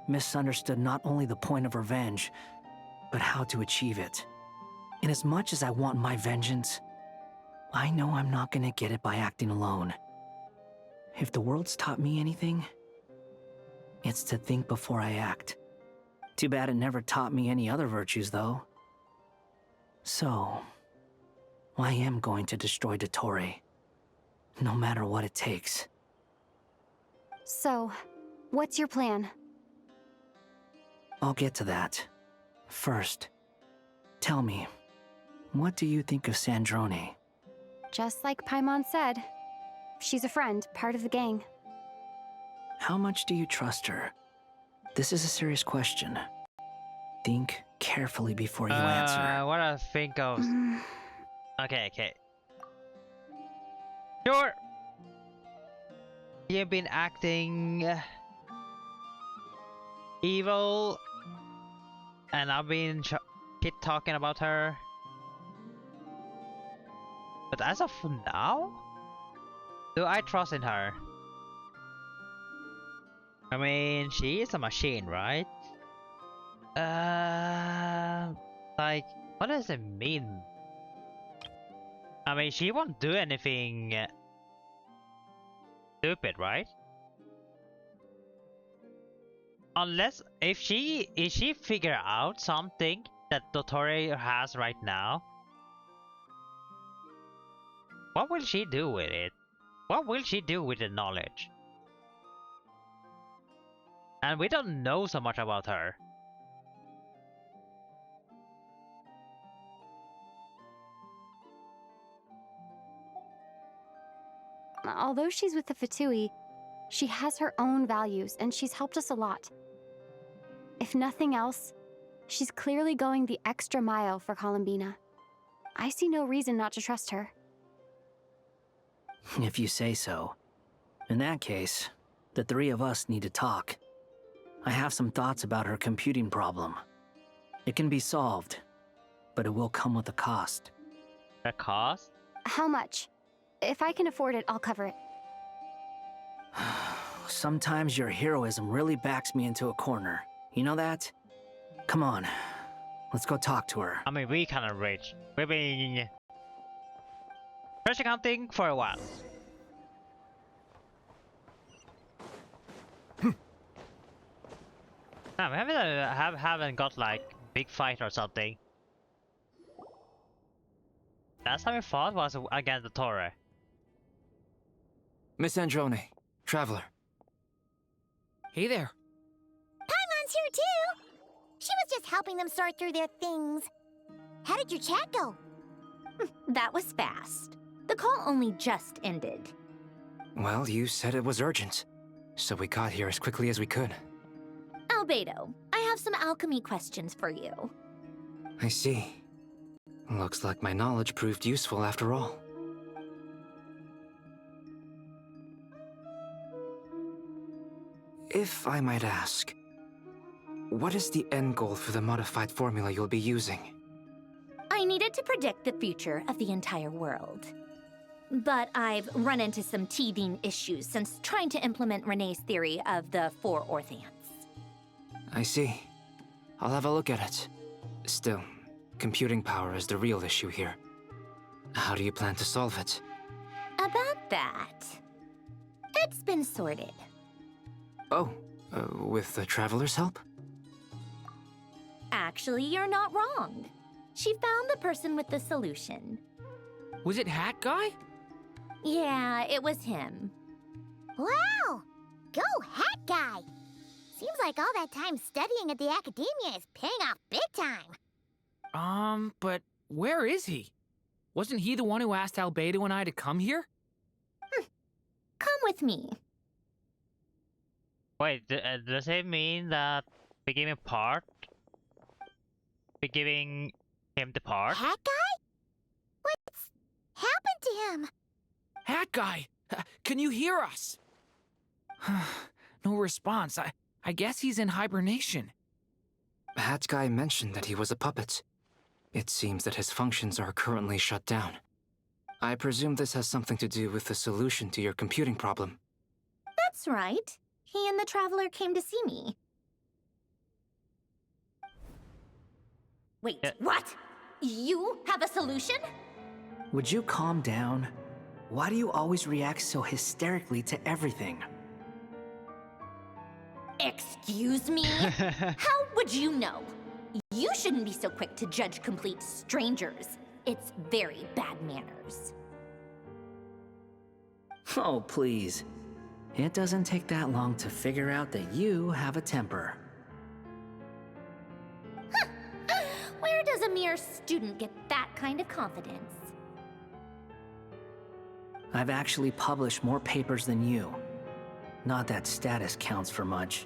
misunderstood not only the point of revenge, but how to achieve it. And as much as I want my vengeance, I know I'm not gonna get it by acting alone. If the world's taught me anything, it's to think before I act. Too bad it never taught me any other virtues, though. So, I am going to destroy DOTTORE, no matter what it takes. So, what's your plan? I'll get to that. First, tell me, what do you think of Sandrone? Just like Paimon said, she's a friend, part of the gang. How much do you trust her? This is a serious question. Think carefully before you answer. What I think of... Okay. Sure! You've been acting... evil, and I've been shit-talking about her. But as of now, do I trust in her? I mean, she is a machine, right? Like, what does it mean? I mean, she won't do anything stupid, right? Unless if she figure out something that DOTTORE has right now, what will she do with it? What will she do with the knowledge? And we don't know so much about her. Although she's with the Fatui, she has her own values and she's helped us a lot. If nothing else, she's clearly going the extra mile for Columbina. I see no reason not to trust her. If you say so. In that case, the three of us need to talk. I have some thoughts about her computing problem. It can be solved, but it will come with a cost. A cost? How much? If I can afford it, I'll cover it. Sometimes your heroism really backs me into a corner. You know that? Come on, let's go talk to her. I mean, we kinda rich. We've been treasure hunting for a while. Nah, we haven't got like big fight or something. Last time we fought was against DOTTORE. Miss Androne, Traveler. Hey there. Paimon's here too! She was just helping them sort through their things. How did your chat go? That was fast. The call only just ended. Well, you said it was urgent, so we got here as quickly as we could. Albedo, I have some alchemy questions for you. I see. Looks like my knowledge proved useful after all. If I might ask, what is the end goal for the modified formula you'll be using? I needed to predict the future of the entire world. But I've run into some teething issues since trying to implement Renee's theory of the 4 Orthants. I see. I'll have a look at it. Still, computing power is the real issue here. How do you plan to solve it? About that, it's been sorted. Oh, with the Traveler's help? Actually, you're not wrong. She found the person with the solution. Was it Hat Guy? Yeah, it was him. Wow! Go Hat Guy! Seems like all that time studying at the academia is paying off big time. But where is he? Wasn't he the one who asked Albedo and I to come here? Come with me. Wait, does it mean that we're giving him the part? Hat Guy? What's happened to him? Hat Guy! Can you hear us? No response. I guess he's in hibernation. Hat Guy mentioned that he was a puppet. It seems that his functions are currently shut down. I presume this has something to do with the solution to your computing problem. That's right. He and the Traveler came to see me. Wait, what? You have a solution? Would you calm down? Why do you always react so hysterically to everything? Excuse me? How would you know? You shouldn't be so quick to judge complete strangers. It's very bad manners. Oh, please. It doesn't take that long to figure out that you have a temper. Where does a mere student get that kind of confidence? I've actually published more papers than you. Not that status counts for much.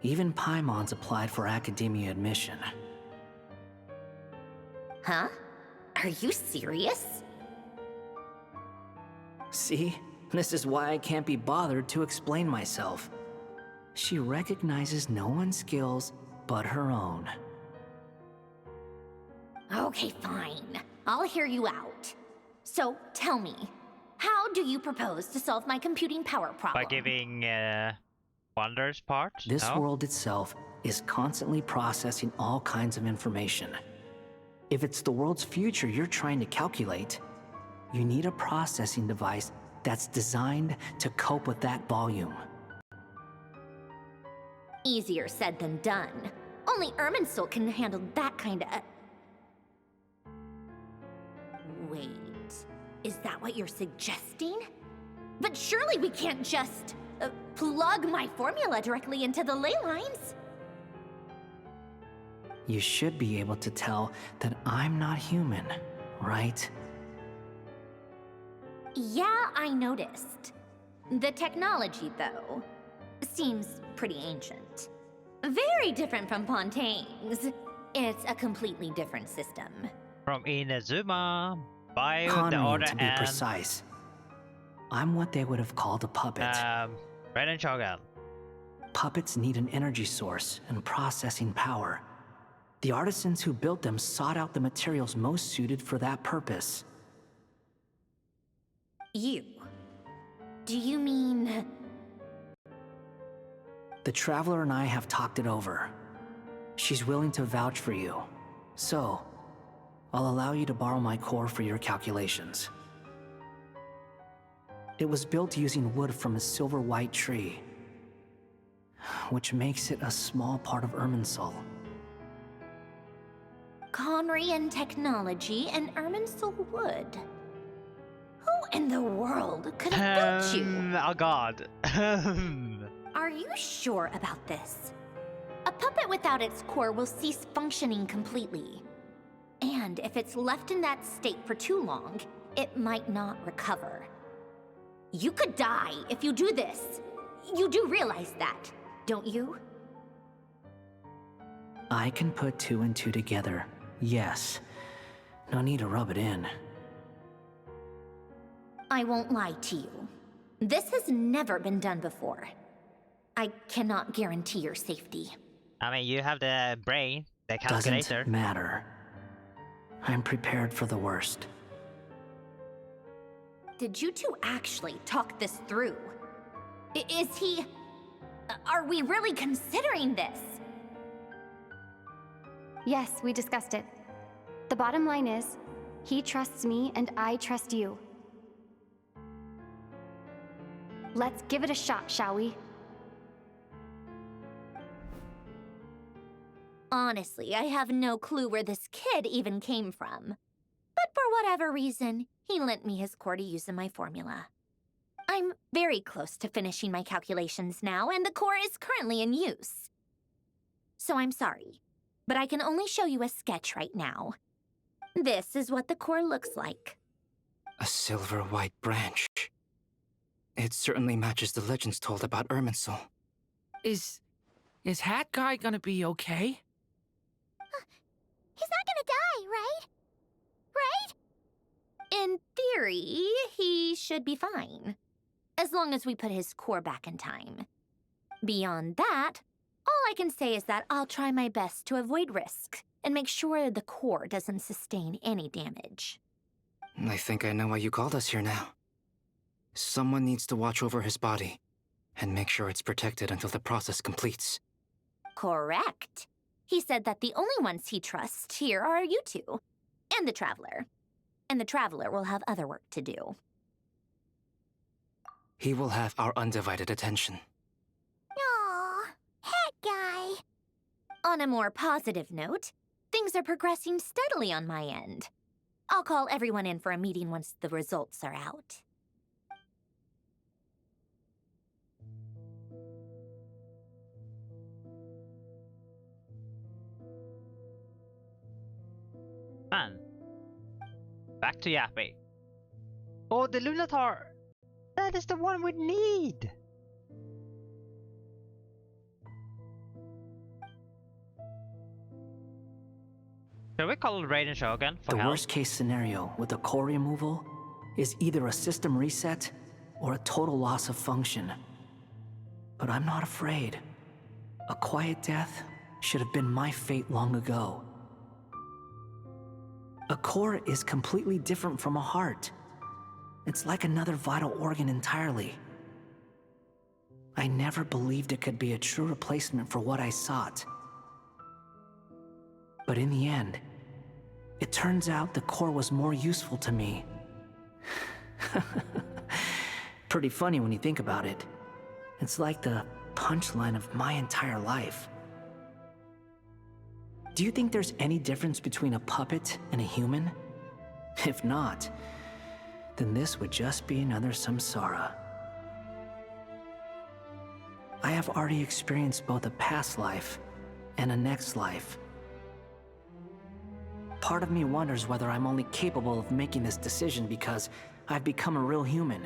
Even Paimon's applied for academia admission. Huh? Are you serious? See? This is why I can't be bothered to explain myself. She recognizes no one's skills but her own. Okay, fine. I'll hear you out. So, tell me, how do you propose to solve my computing power problem? By giving Wander's part? This world itself is constantly processing all kinds of information. If it's the world's future you're trying to calculate, you need a processing device that's designed to cope with that volume. Easier said than done. Only Irminsul can handle that kind of... Wait, is that what you're suggesting? But surely we can't just plug my formula directly into the ley lines. You should be able to tell that I'm not human, right? Yeah, I noticed. The technology, though, seems pretty ancient. Very different from Pontaine's. It's a completely different system. From Inazuma, Bio, Conrad, the Order, to be and... precise. I'm what they would have called a puppet. Red and Shogun. Puppets need an energy source and processing power. The artisans who built them sought out the materials most suited for that purpose. You? Do you mean... The Traveler and I have talked it over. She's willing to vouch for you. So, I'll allow you to borrow my core for your calculations. It was built using wood from a silver-white tree, which makes it a small part of Irminsul. Conrian technology and Irminsul wood. Who in the world could have built you? Oh god. Are you sure about this? A puppet without its core will cease functioning completely. And if it's left in that state for too long, it might not recover. You could die if you do this. You do realize that, don't you? I can put 2 and 2 together, yes. No need to rub it in. I won't lie to you. This has never been done before. I cannot guarantee your safety. I mean, you have the brain, the calculator. Doesn't matter. I'm prepared for the worst. Did you two actually talk this through? Is he... Are we really considering this? Yes, we discussed it. The bottom line is, he trusts me and I trust you. Let's give it a shot, shall we? Honestly, I have no clue where this kid even came from. But for whatever reason, he lent me his core to use in my formula. I'm very close to finishing my calculations now, and the core is currently in use. So I'm sorry, but I can only show you a sketch right now. This is what the core looks like. A silver-white branch. It certainly matches the legends told about Irminsul. Is Hat Guy gonna be okay? He's not gonna die, right? Right? In theory, he should be fine. As long as we put his core back in time. Beyond that, all I can say is that I'll try my best to avoid risk and make sure the core doesn't sustain any damage. I think I know why you called us here now. Someone needs to watch over his body and make sure it's protected until the process completes. Correct. He said that the only ones he trusts here are you two, and the Traveler. And the Traveler will have other work to do. He will have our undivided attention. Aww, Hat Guy. On a more positive note, things are progressing steadily on my end. I'll call everyone in for a meeting once the results are out. Man. Back to Yappy. Oh, the Lunatar! That is the one we need! Shall we call Raiden Shogun for help? The worst case scenario with the core removal is either a system reset or a total loss of function. But I'm not afraid. A quiet death should have been my fate long ago. A core is completely different from a heart. It's like another vital organ entirely. I never believed it could be a true replacement for what I sought. But in the end, it turns out the core was more useful to me. Pretty funny when you think about it. It's like the punchline of my entire life. Do you think there's any difference between a puppet and a human? If not, then this would just be another samsara. I have already experienced both a past life and a next life. Part of me wonders whether I'm only capable of making this decision because I've become a real human.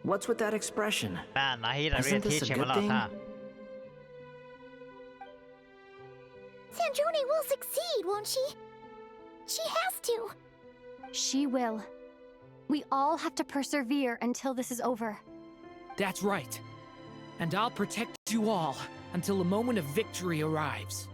What's with that expression? Man, Nahida really Isn't this teach a him a good lot, thing? huh? Sanjuni will succeed, won't she? She has to. She will. We all have to persevere until this is over. That's right. And I'll protect you all until the moment of victory arrives.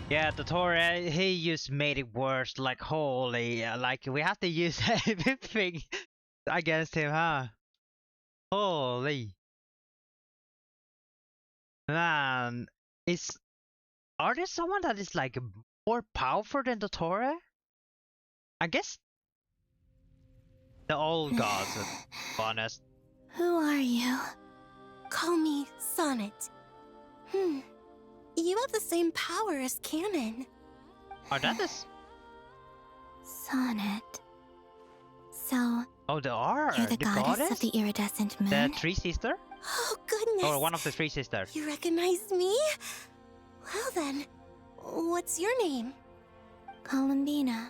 Yeah, DOTTORE, he just made it worse, like holy, like we have to use everything against him, huh? Holy. Man, are there someone that is like more powerful than DOTTORE? I guess the old gods, to be honest. Who are you? Call me Sonnet. You have the same power as Canon. Oh, that is... Sonnet. So... Oh, they are. You're the goddess of the iridescent moon? The three sister? Oh, goodness. Or one of the three sisters. You recognize me? Well then, what's your name? Columbina.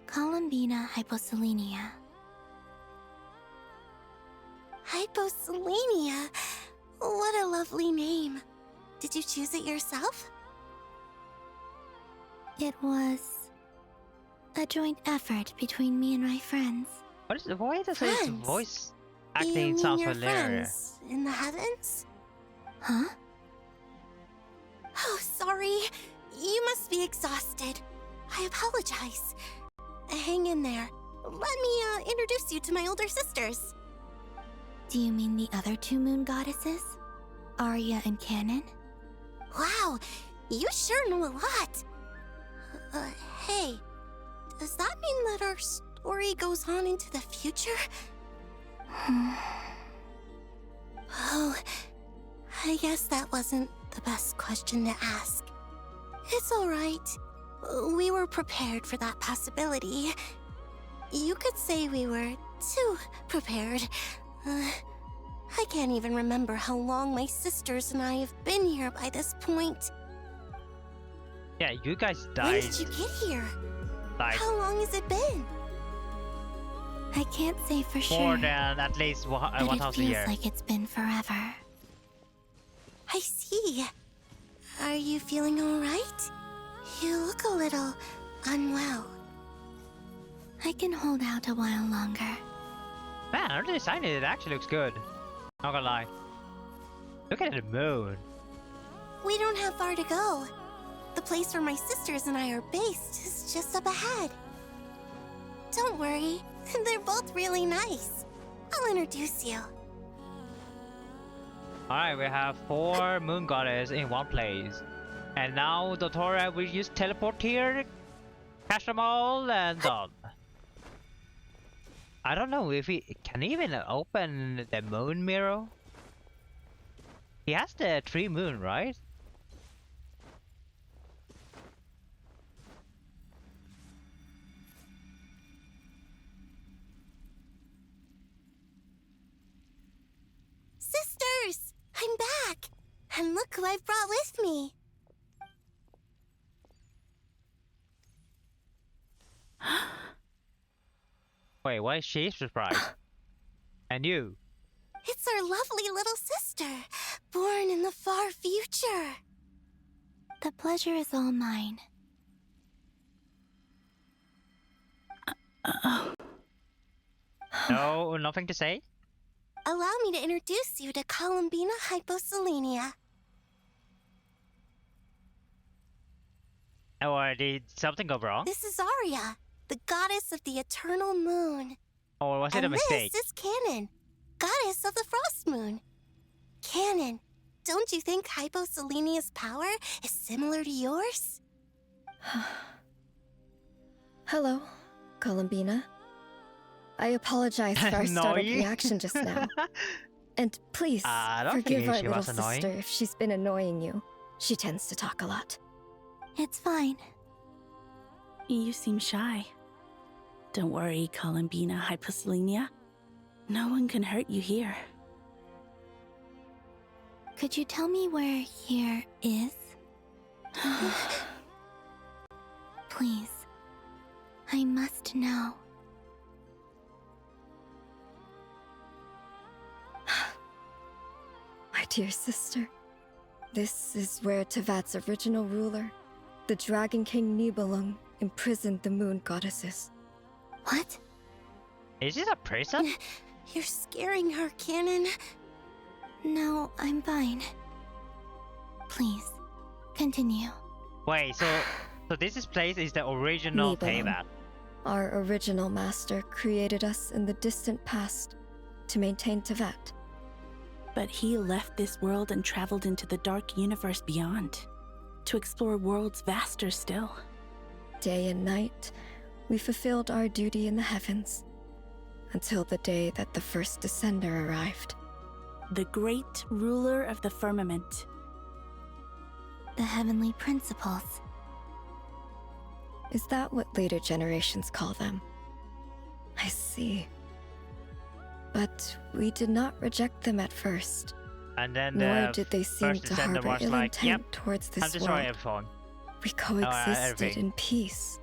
Columbina Hyposelenia. Hyposelenia? What a lovely name. Did you choose it yourself? It was a joint effort between me and my friends. What is the why does his voice acting sounds familiar? Friends in the heavens? Huh? Oh, sorry. You must be exhausted. I apologize. Hang in there. Let me introduce you to my older sisters. Do you mean the other two moon goddesses? Arya and Canon? Wow, you sure know a lot. Hey, does that mean that our story goes on into the future? Oh, I guess that wasn't the best question to ask. It's alright. We were prepared for that possibility. You could say we were too prepared. I can't even remember how long my sisters and I have been here by this point. Yeah, you guys died. When did you get here? How long has it been? I can't say for sure. More than at least 1,000 years. It feels like it's been forever. I see. Are you feeling alright? You look a little unwell. I can hold out a while longer. Man, I really designed it. It actually looks good. Not gonna lie. Look at the moon. We don't have far to go. The place where my sisters and I are based is just up ahead. Don't worry, they're both really nice. I'll introduce you. Alright, we have 4 moon goddesses in one place. And now DOTTORE will use teleport here, catch them all, and done. I don't know if he can even open the moon mirror. He has the 3 moon, right? Sisters! I'm back! And look who I've brought with me! Wait, why is she surprised? And you? It's our lovely little sister, born in the far future. The pleasure is all mine. No, nothing to say? Allow me to introduce you to Columbina Hyposelenia. Or did something go wrong? This is Arya, the goddess of the eternal moon. Or was it a mistake? This is Canon, goddess of the frost moon. Canon, don't you think Hyposelenia's power is similar to yours? Hello, Columbina. I apologize for our startled reaction just now. And please, forgive our little sister if she's been annoying you. She tends to talk a lot. It's fine. You seem shy. Don't worry, Columbina Hyposelenia. No one can hurt you here. Could you tell me where here is? Please. I must know. My dear sister, this is where Tevat's original ruler, the Dragon King Nibelung, imprisoned the moon goddesses. What? Is it a prison? You're scaring her, Canon. No, I'm fine. Please, continue. Wait, so this place is the original Tevat. Our original master created us in the distant past to maintain Tevat. But he left this world and traveled into the dark universe beyond, to explore worlds vaster still. Day and night, we fulfilled our duty in the heavens, until the day that the first Descender arrived. The great ruler of the firmament. The heavenly principles. Is that what later generations call them? I see. But we did not reject them at first. And then nor did they seem to harbor ill intent yep, towards this time to world. everyone. We coexisted in peace.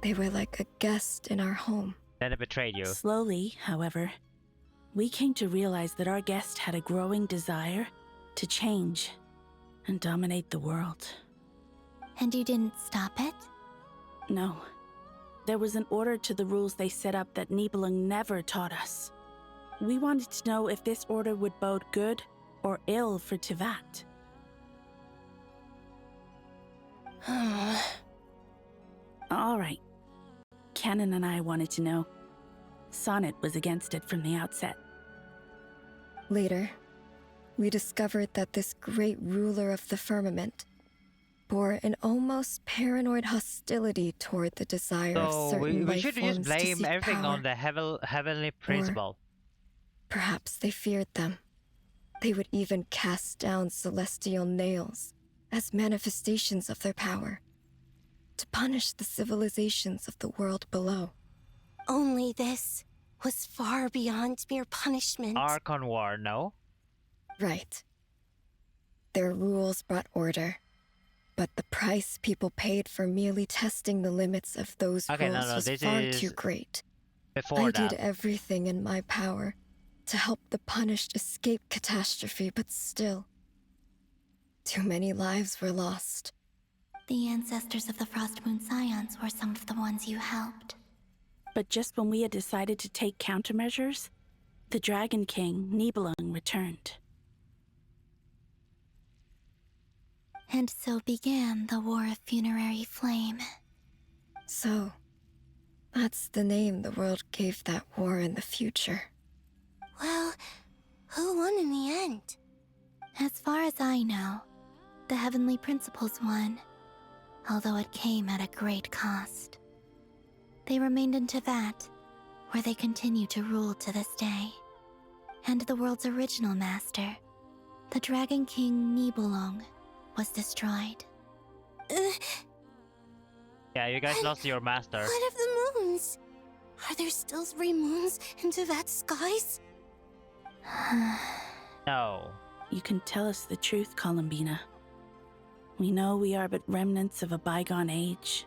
They were like a guest in our home. Then they betrayed you. Slowly, however, we came to realize that our guest had a growing desire to change and dominate the world. And you didn't stop it? No. There was an order to the rules they set up that Nibelung never taught us. We wanted to know if this order would bode good or ill for Teyvat. All right. Canon and I wanted to know. Sonnet was against it from the outset. Later, we discovered that this great ruler of the firmament bore an almost paranoid hostility toward the desire of certain we should just blame everything power. on the heavenly principle. Perhaps they feared them. They would even cast down celestial nails as manifestations of their power, to punish the civilizations of the world below. Only this was far beyond mere punishment. Archon War, no? Right. Their rules brought order, but the price people paid for merely testing the limits of those rules was far too great. I did everything in my power to help the punished escape catastrophe, but still, too many lives were lost. The ancestors of the Frost Moon Scions were some of the ones you helped. But just when we had decided to take countermeasures, the Dragon King, Nibelung, returned. And so began the War of Funerary Flame. So, that's the name the world gave that war in the future. Well, who won in the end? As far as I know, the Heavenly Principles won, although it came at a great cost. They remained in Teyvat, where they continue to rule to this day. And the world's original master, the Dragon King Nibelung, was destroyed. Yeah, you guys lost your master. What of the moons? Are there still 3 moons in Teyvat's skies? No. You can tell us the truth, Columbina. We know we are but remnants of a bygone age.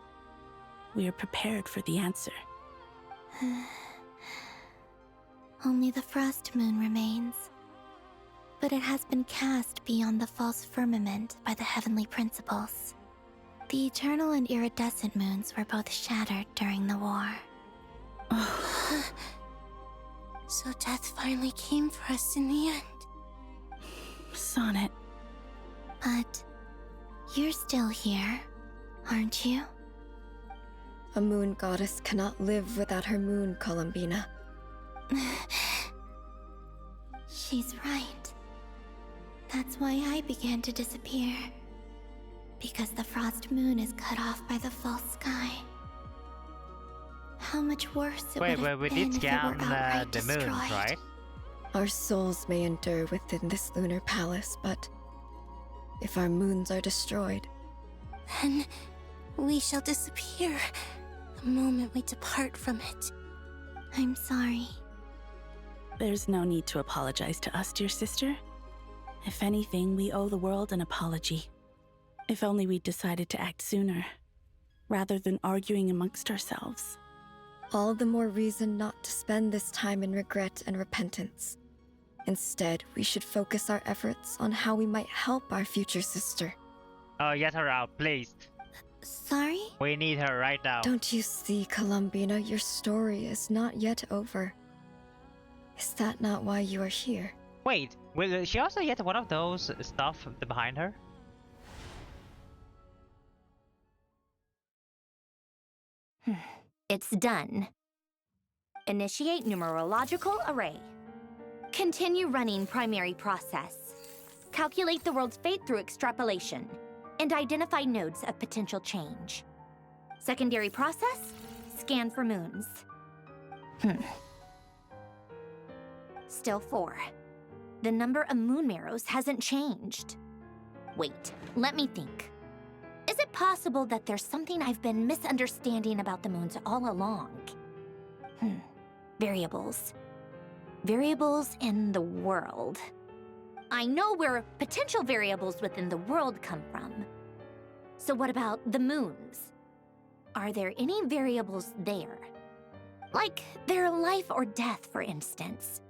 We are prepared for the answer. Only the Frost Moon remains. But it has been cast beyond the false firmament by the Heavenly Principles. The eternal and iridescent moons were both shattered during the war. So death finally came for us in the end. Sonnet. But you're still here, aren't you? A moon goddess cannot live without her moon, Columbina. She's right. That's why I began to disappear. Because the Frost Moon is cut off by the false sky. How much worse it would have we been did if it were scan outright the destroyed. moons, right? Our souls may endure within this lunar palace, but if our moons are destroyed, then we shall disappear the moment we depart from it. I'm sorry. There's no need to apologize to us, dear sister. If anything, we owe the world an apology. If only we'd decided to act sooner, rather than arguing amongst ourselves. all the more reason not to spend this time in regret and repentance. Instead, we should focus our efforts on how we might help our future sister. Get her out, please. Sorry? We need her right now. Don't you see, Columbina, your story is not yet over. Is that not why you are here? Wait, will she also get one of those stuff behind her? It's done. Initiate numerological array. Continue running primary process. Calculate the world's fate through extrapolation. And identify nodes of potential change. Secondary process, scan for moons. Still 4. The number of moon marrows hasn't changed. Wait, let me think. Is it possible that there's something I've been misunderstanding about the moons all along? Variables. Variables in the world. I know where potential variables within the world come from. So what about the moons? Are there any variables there? Like their life or death, for instance.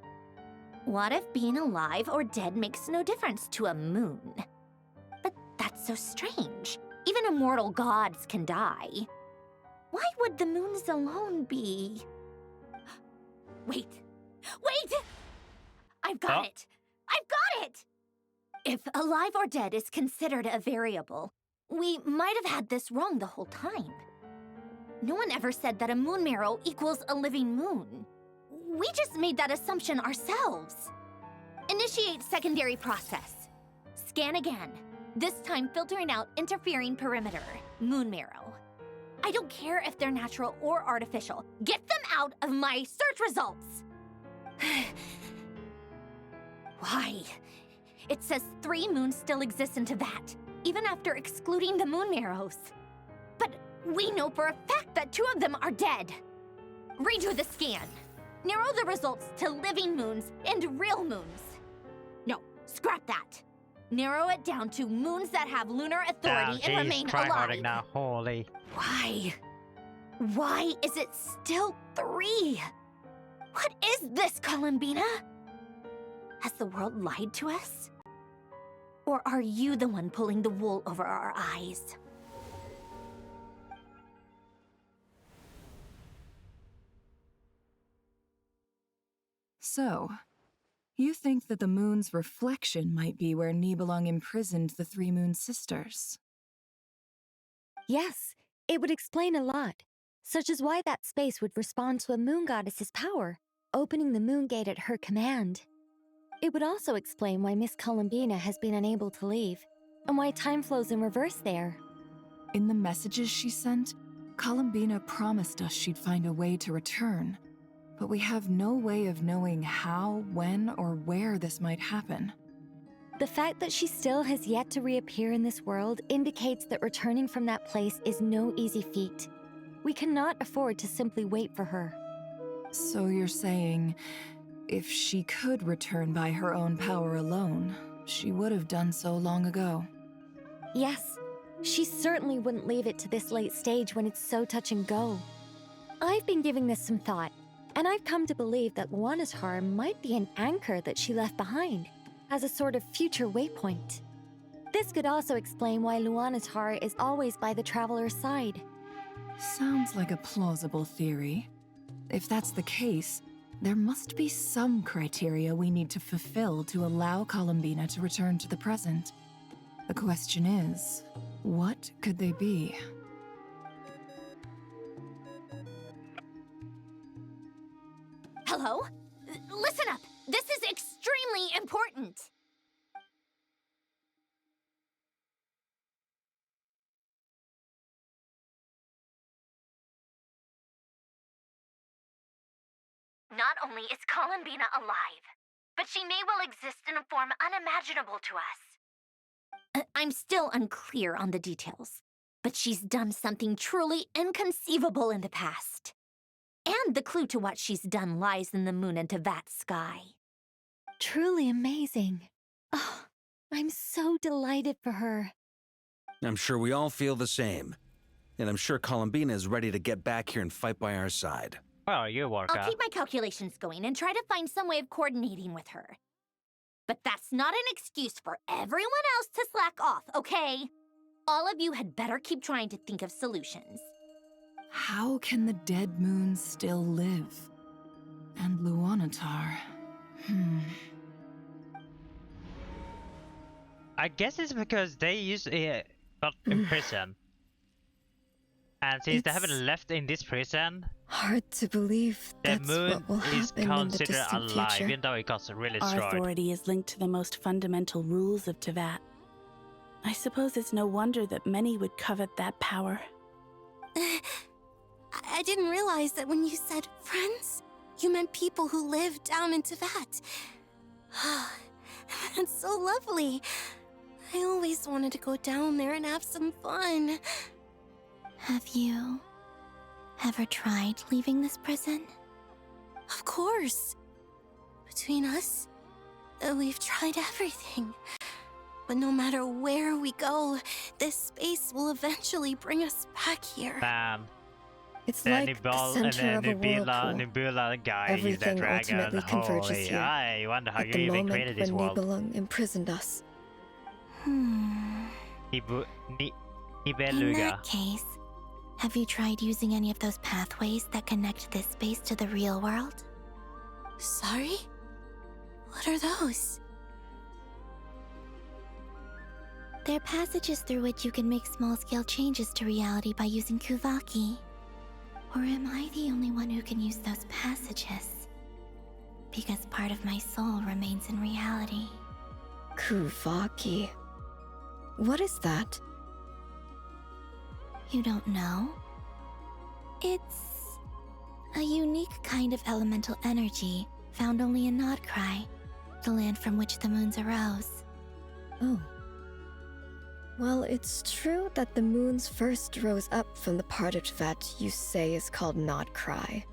What if being alive or dead makes no difference to a moon? But that's so strange. Even immortal gods can die. Why would the moons alone be... Wait! I've got it! I've got it! If alive or dead is considered a variable, we might have had this wrong the whole time. No one ever said that a moon marrow equals a living moon. We just made that assumption ourselves. Initiate secondary process. Scan again. This time filtering out interfering perimeter, moon marrow. I don't care if they're natural or artificial. Get them out of my search results! Why? It says 3 moons still exist in Teyvat, even after excluding the moon marrows. But we know for a fact that 2 of them are dead. Redo the scan. Narrow the results to living moons and real moons. No, scrap that. Narrow it down to moons that have lunar authority and remain alive. Now. Holy. Why? Why is it still 3? What is this, Columbina? Has the world lied to us? Or are you the one pulling the wool over our eyes? So, you think that the moon's reflection might be where Nibelung imprisoned the 3 moon sisters? Yes, it would explain a lot, such as why that space would respond to a moon goddess's power, opening the moon gate at her command. It would also explain why Miss Columbina has been unable to leave, and why time flows in reverse there. In the messages she sent, Columbina promised us she'd find a way to return, but we have no way of knowing how, when, or where this might happen. The fact that she still has yet to reappear in this world indicates that returning from that place is no easy feat. We cannot afford to simply wait for her. So you're saying, if she could return by her own power alone, she would have done so long ago? Yes, she certainly wouldn't leave it to this late stage when it's so touch and go. I've been giving this some thought, and I've come to believe that Luanatar might be an anchor that she left behind, as a sort of future waypoint. This could also explain why Luanatar is always by the Traveler's side. Sounds like a plausible theory. If that's the case, there must be some criteria we need to fulfill to allow Columbina to return to the present. The question is, what could they be? Hello? Listen up! This is extremely important! Not only is Columbina alive, but she may well exist in a form unimaginable to us. I'm still unclear on the details, but she's done something truly inconceivable in the past. And the clue to what she's done lies in the moon and Teyvat sky. Truly amazing. Oh, I'm so delighted for her. I'm sure we all feel the same. And I'm sure Columbina is ready to get back here and fight by our side. Well, you work out. I'll keep my calculations going and try to find some way of coordinating with her. But that's not an excuse for everyone else to slack off, okay? All of you had better keep trying to think of solutions. How can the dead moons still live? And Luanatar... I guess it's because they usually got in prison. And since they haven't left in this prison... Hard to believe that's what will happen in the distant alive, future. even though it got really destroyed. Our authority is linked to the most fundamental rules of Teyvat. I suppose it's no wonder that many would covet that power. I didn't realize that when you said friends, you meant people who live down in Teyvat. That's so lovely. I always wanted to go down there and have some fun. Have you ever tried leaving this prison? Of course. Between us, we've tried everything. But no matter where we go, this space will eventually bring us back here. Bam. It's the like the center of a whirlpool. Nebula guy, Everything he's the dragon. ultimately converges Holy, here. I wonder how at you the even moment created this when world. Nibelung imprisoned us. In Nibeluga. that case, have you tried using any of those pathways that connect this space to the real world? Sorry? What are those? They're passages through which you can make small-scale changes to reality by using Kuvaki. Or am I the only one who can use those passages? Because part of my soul remains in reality. Kuvaki. What is that? You don't know? It's a unique kind of elemental energy found only in Nodcry, the land from which the moons arose. Oh. Well, it's true that the moons first rose up from the part that you say is called Nodcry.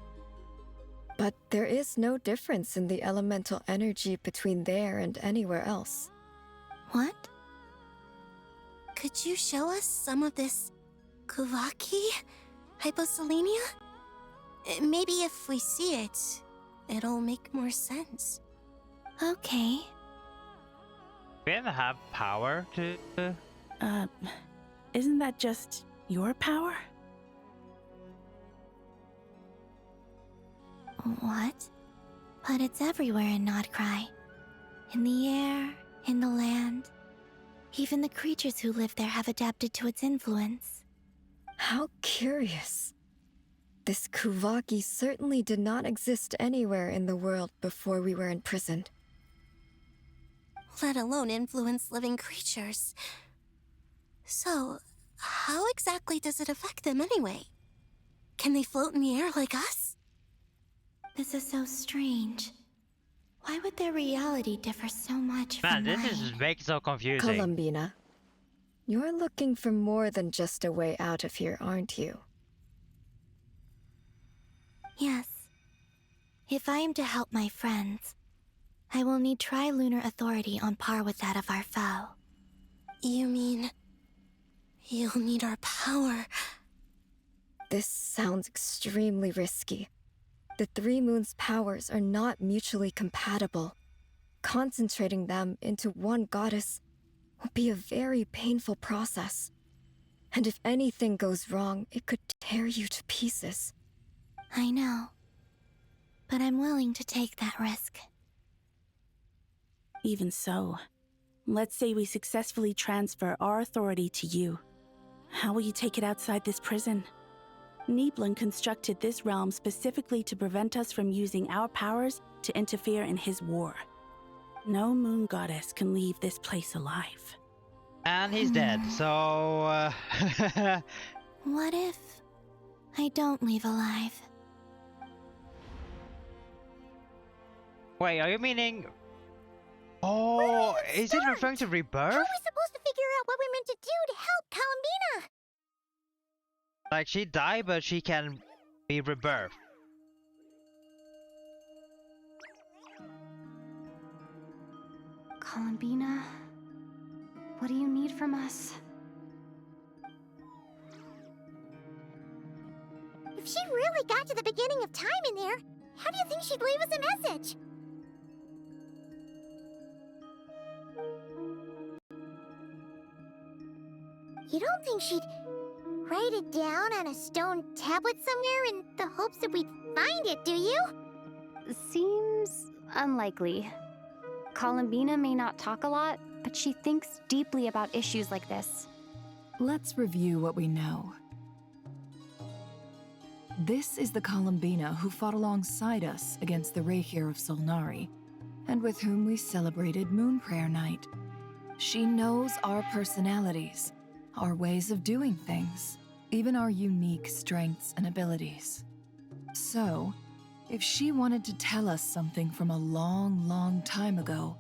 But there is no difference in the elemental energy between there and anywhere else. What? Could you show us some of this Kuvaki? Hyposelenia? Maybe if we see it, it'll make more sense. Okay. We even have power to... Isn't that just your power? What? But it's everywhere in Nodcry. In the air, in the land. Even the creatures who live there have adapted to its influence. How curious. This Kuvaki certainly did not exist anywhere in the world before we were imprisoned. Let alone influence living creatures. So, how exactly does it affect them anyway? Can they float in the air like us? This is so strange. Why would their reality differ so much Man, from this mine? is making so confusing. Columbina, you're looking for more than just a way out of here, aren't you? Yes. If I am to help my friends, I will need tri-lunar authority on par with that of our foe. You mean... you'll need our power? This sounds extremely risky. The three moons' powers are not mutually compatible. Concentrating them into one goddess will be a very painful process. And if anything goes wrong, it could tear you to pieces. I know. But I'm willing to take that risk. Even so, let's say we successfully transfer our authority to you. How will you take it outside this prison? Nibelung constructed this realm specifically to prevent us from using our powers to interfere in his war. No moon goddess can leave this place alive. And he's dead, so... What if I don't leave alive? Wait, are you meaning... Oh, is it referring to rebirth? How are we supposed to figure out what we're meant to do to help Columbina? Like, she died, but she can be rebirthed. Columbina, what do you need from us? If she really got to the beginning of time in there, how do you think she'd leave us a message? You don't think she'd write it down on a stone tablet somewhere in the hopes that we'd find it, do you? Seems unlikely. Columbina may not talk a lot, but she thinks deeply about issues like this. Let's review what we know. This is the Columbina who fought alongside us against the Reikir of Solnari, and with whom we celebrated Moon Prayer Night. She knows our personalities, our ways of doing things, even our unique strengths and abilities. So, if she wanted to tell us something from a long, long time ago,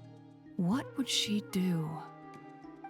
what would she do?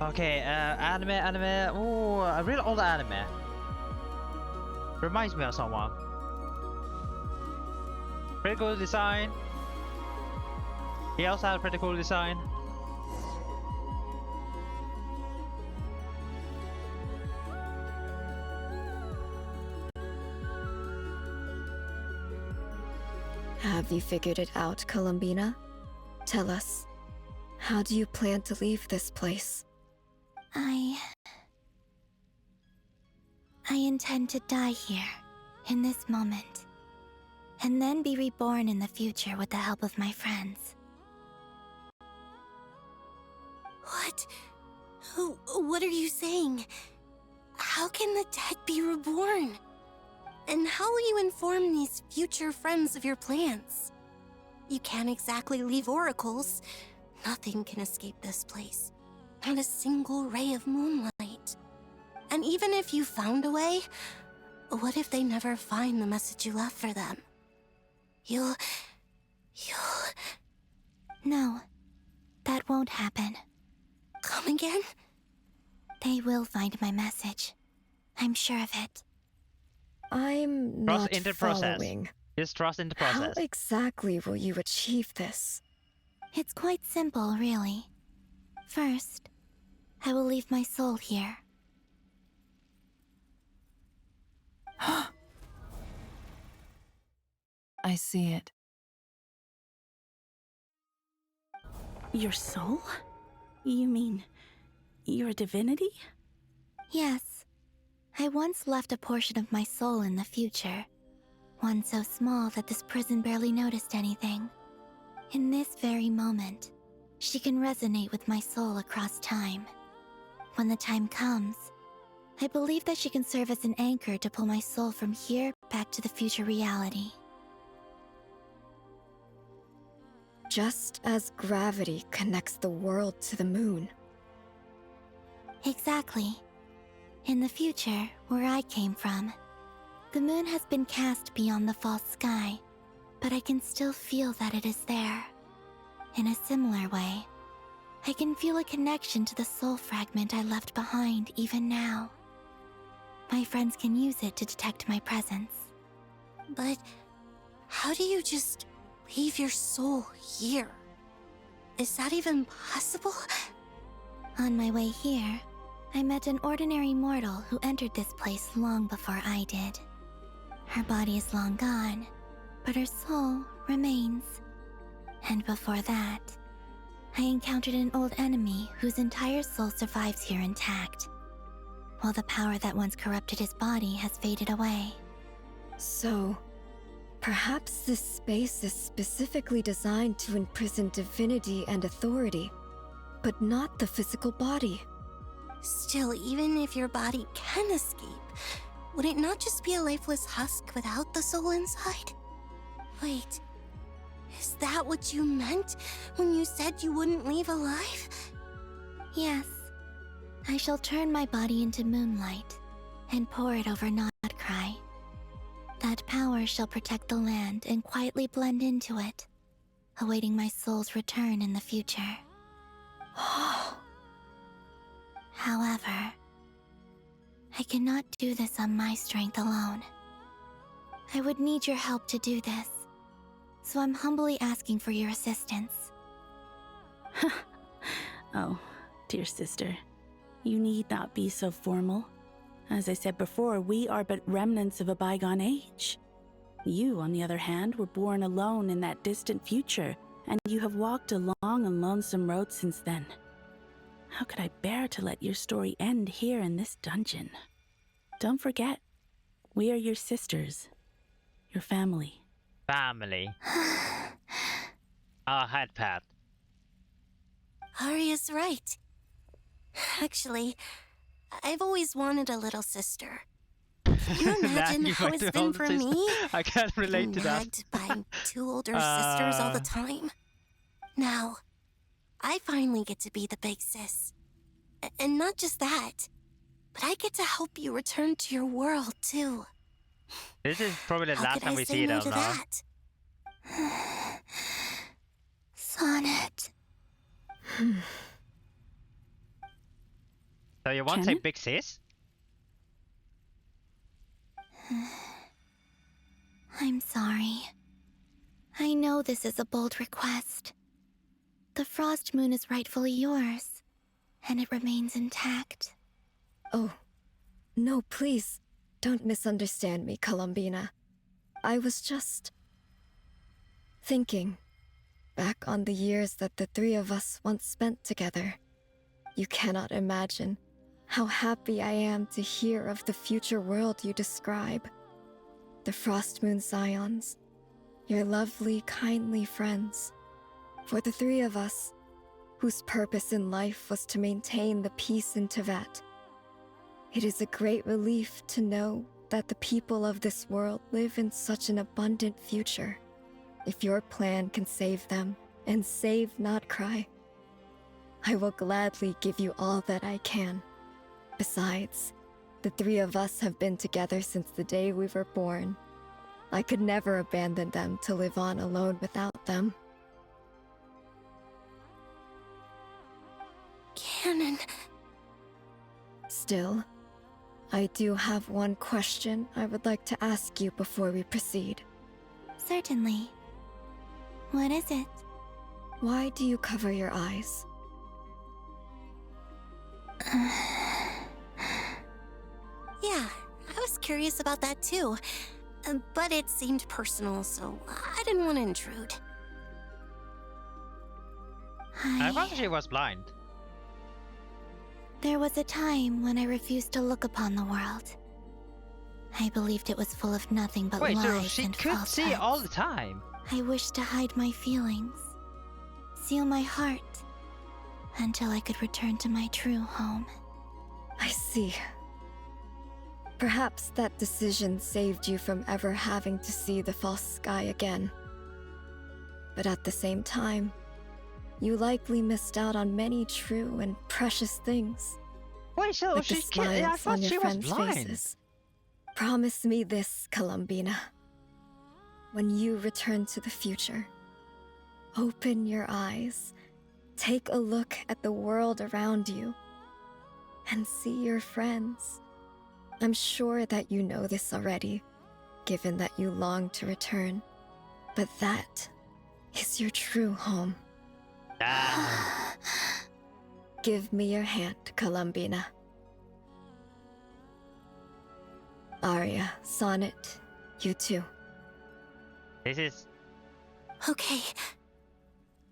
Okay, anime. Oh, a real old anime. Reminds me of someone. Pretty cool design. He also had pretty cool design. Have you figured it out, Columbina? Tell us, how do you plan to leave this place? I intend to die here, in this moment, and then be reborn in the future with the help of my friends. What? What are you saying? How can the dead be reborn? And how will you inform these future friends of your plans? You can't exactly leave oracles. Nothing can escape this place. Not a single ray of moonlight. And even if you found a way, what if they never find the message you left for them? You'll... No, that won't happen. Come again? They will find my message. I'm sure of it. I'm not following. Just trust in the process. How exactly will you achieve this? It's quite simple, really. First, I will leave my soul here. I see it. Your soul? You mean you're a divinity? Yes. I once left a portion of my soul in the future. One so small that this prison barely noticed anything. In this very moment, she can resonate with my soul across time. When the time comes, I believe that she can serve as an anchor to pull my soul from here back to the future reality. Just as gravity connects the world to the moon. Exactly. In the future, where I came from, the moon has been cast beyond the false sky, but I can still feel that it is there. In a similar way, I can feel a connection to the soul fragment I left behind even now. My friends can use it to detect my presence. But how do you just leave your soul here? Is that even possible? On my way here, I met an ordinary mortal who entered this place long before I did. Her body is long gone, but her soul remains. And before that, I encountered an old enemy whose entire soul survives here intact, while the power that once corrupted his body has faded away. So, perhaps this space is specifically designed to imprison divinity and authority, but not the physical body. Still, even if your body can escape, would it not just be a lifeless husk without the soul inside? Wait, is that what you meant when you said you wouldn't leave alive? Yes. I shall turn my body into moonlight and pour it over Nodcry. That power shall protect the land and quietly blend into it, awaiting my soul's return in the future. However, I cannot do this on my strength alone. I would need your help to do this, so I'm humbly asking for your assistance. Oh, dear sister, you need not be so formal. As I said before, we are but remnants of a bygone age. You, on the other hand, were born alone in that distant future, and you have walked a long and lonesome road since then. How could I bear to let your story end here in this dungeon? Don't forget, we are your sisters, your family. Family. Head pat. Arya's right. Actually, I've always wanted a little sister. Can you imagine how it's been for me? I can't relate to that. Nagged by two older sisters all the time. Now, I finally get to be the big sis. And not just that, but I get to help you return to your world, too. This is probably the last time we see them, though. Sonnet. So you want to say big sis? I'm sorry. I know this is a bold request. The Frost Moon is rightfully yours, and it remains intact. Oh, no, please. Don't misunderstand me, Columbina. I was just thinking back on the years that the three of us once spent together. You cannot imagine how happy I am to hear of the future world you describe. The Frost Moon Scions, your lovely, kindly friends. For the three of us, whose purpose in life was to maintain the peace in Teyvat, it is a great relief to know that the people of this world live in such an abundant future. If your plan can save them, and save Notcry, I will gladly give you all that I can. Besides, the three of us have been together since the day we were born. I could never abandon them to live on alone without them. Canon. Still, I do have one question I would like to ask you before we proceed. Certainly. What is it? Why do you cover your eyes? Yeah, I was curious about that too. But it seemed personal, so I didn't want to intrude. I thought she was blind. There was a time when I refused to look upon the world. I believed it was full of nothing but lies and so she could see all the time. I wished to hide my feelings, seal my heart, until I could return to my true home. I see. Perhaps that decision saved you from ever having to see the false sky again. But at the same time, you likely missed out on many true and precious things. Wait, so like she the smiles I thought on your she was friends' blind. faces. Promise me this, Columbina. When you return to the future, open your eyes, take a look at the world around you, and see your friends. I'm sure that you know this already, given that you long to return. But that is your true home. Give me your hand, Columbina. Arya, Sonnet, you too. This is... Okay.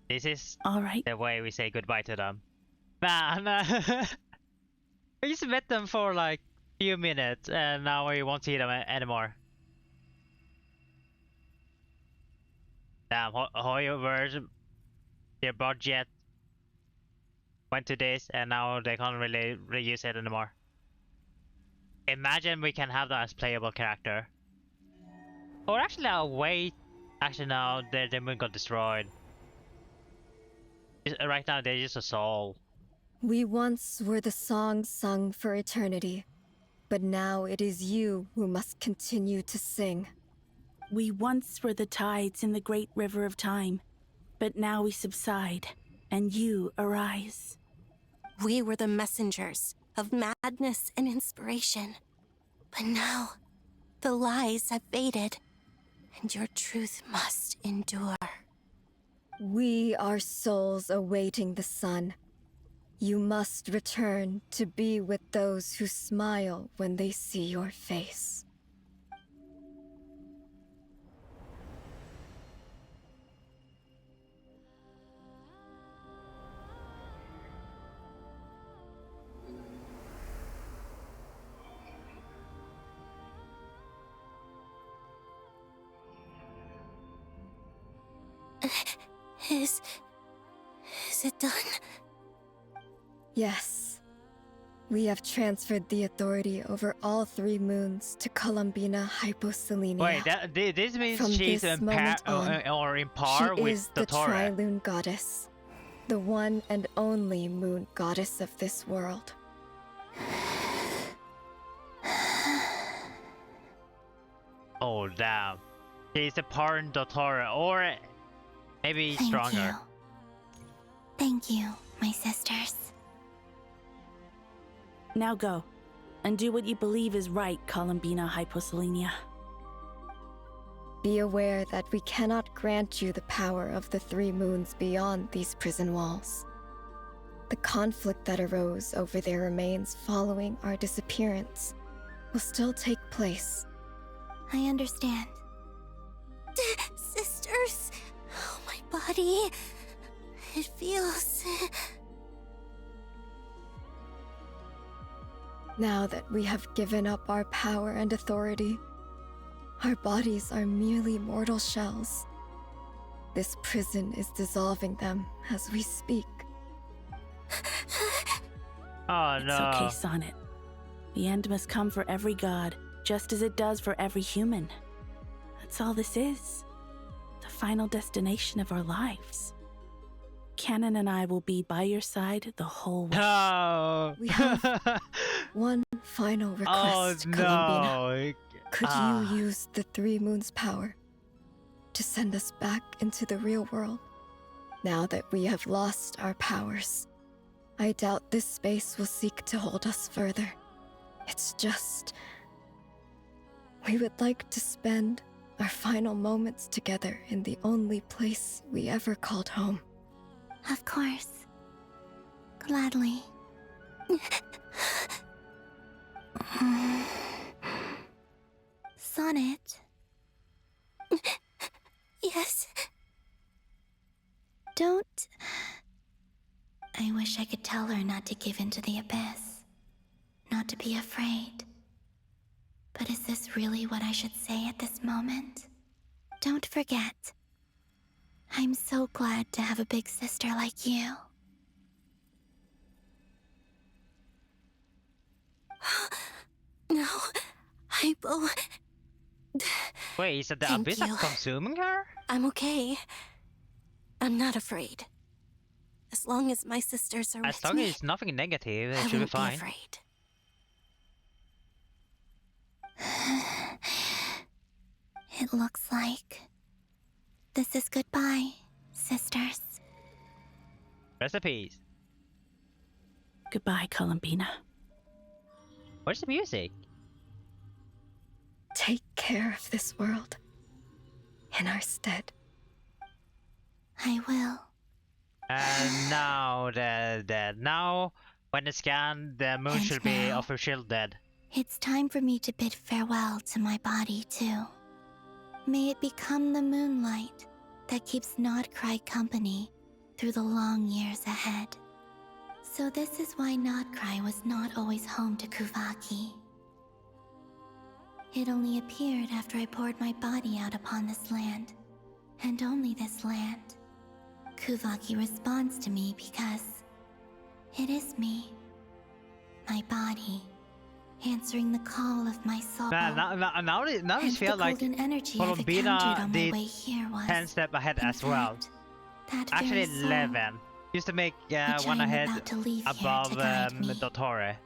This is all right. The way we say goodbye to them. Man, I just met them for like a few minutes and now we won't see them anymore. Damn, hoyoverse, their budget went to this and now they can't really reuse it anymore. Imagine we can have that as playable character. Or actually, I'll wait. Actually, no, the moon got destroyed. Right now, they're just a soul. We once were the songs sung for eternity, but now it is you who must continue to sing. We once were the tides in the great river of time, but now we subside, and you arise. We were the messengers of madness and inspiration. But now, the lies have faded, and your truth must endure. We are souls awaiting the sun. You must return to be with those who smile when they see your face. Is it done? Yes. We have transferred the authority over all 3 moons to Columbina Hyposelenia. Wait, this means From she's this in moment on, or in par she with is the DOTTORE. Tri-Lune Goddess, the one and only moon goddess of this world. Oh damn. She's a par in DOTTORE, or maybe stronger. Thank you, my sisters. Now go, and do what you believe is right, Columbina Hyposelenia. Be aware that we cannot grant you the power of the three moons beyond these prison walls. The conflict that arose over their remains following our disappearance will still take place. I understand. Sisters, oh, my body, it feels... Now that we have given up our power and authority, our bodies are merely mortal shells. This prison is dissolving them as we speak. Oh no. It's okay, Sonnet. The end must come for every god, just as it does for every human. That's all this is. The final destination of our lives. Canon and I will be by your side the whole way. No. We have one final request, Columbina. Could you use the three moons' power to send us back into the real world? Now that we have lost our powers, I doubt this space will seek to hold us further. It's just... we would like to spend our final moments together in the only place we ever called home. Of course. Gladly. Sonnet? Yes? Don't... I wish I could tell her not to give in to the abyss. Not to be afraid. But is this really what I should say at this moment? Don't forget. I'm so glad to have a big sister like you. No, Hypo... Wait, is it the abyss that's consuming her? I'm okay. I'm not afraid. As long as my sisters are with me, as long as it's nothing negative, it should be fine. Afraid. It looks like this is goodbye, sisters. Recipes. Goodbye, Columbina. Where's the music? Take care of this world in our stead. I will. And now they're dead. Now, when it's scanned, the moon should be officially dead. It's time for me to bid farewell to my body, too. May it become the moonlight that keeps Nodcry company through the long years ahead. So this is why Nodcry was not always home to Kuvaki. It only appeared after I poured my body out upon this land, and only this land. Kuvaki responds to me because it is me, my body, answering the call of my soul. Now it feels like Columbina did 10 steps ahead as well. Actually 11. Used to make one ahead above DOTTORE.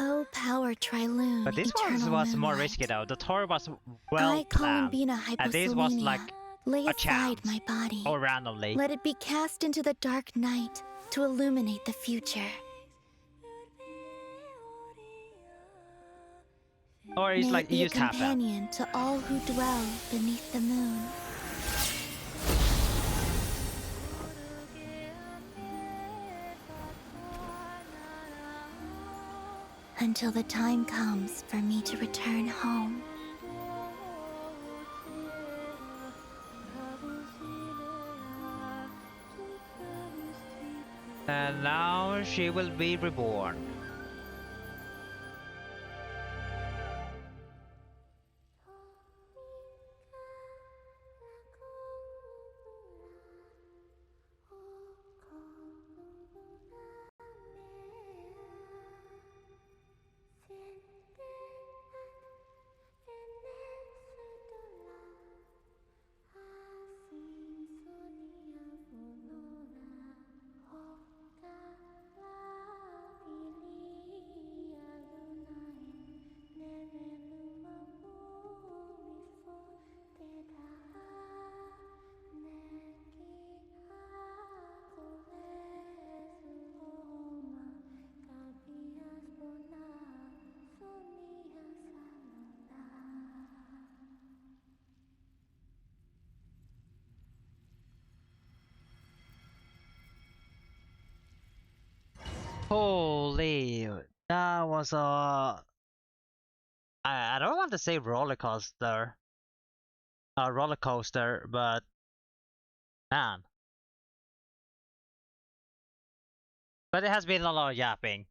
Oh, power Triloon. But this one was more risky though. DOTTORE was well planned. And this was like a chance. My body. Or randomly. Let it be cast into the dark night to illuminate the future. Or it's like it just be a companion to all who dwell beneath the moon. Until the time comes for me to return home. And now she will be reborn. was a... I don't want to say roller coaster, but man. But it has been a lot of yapping.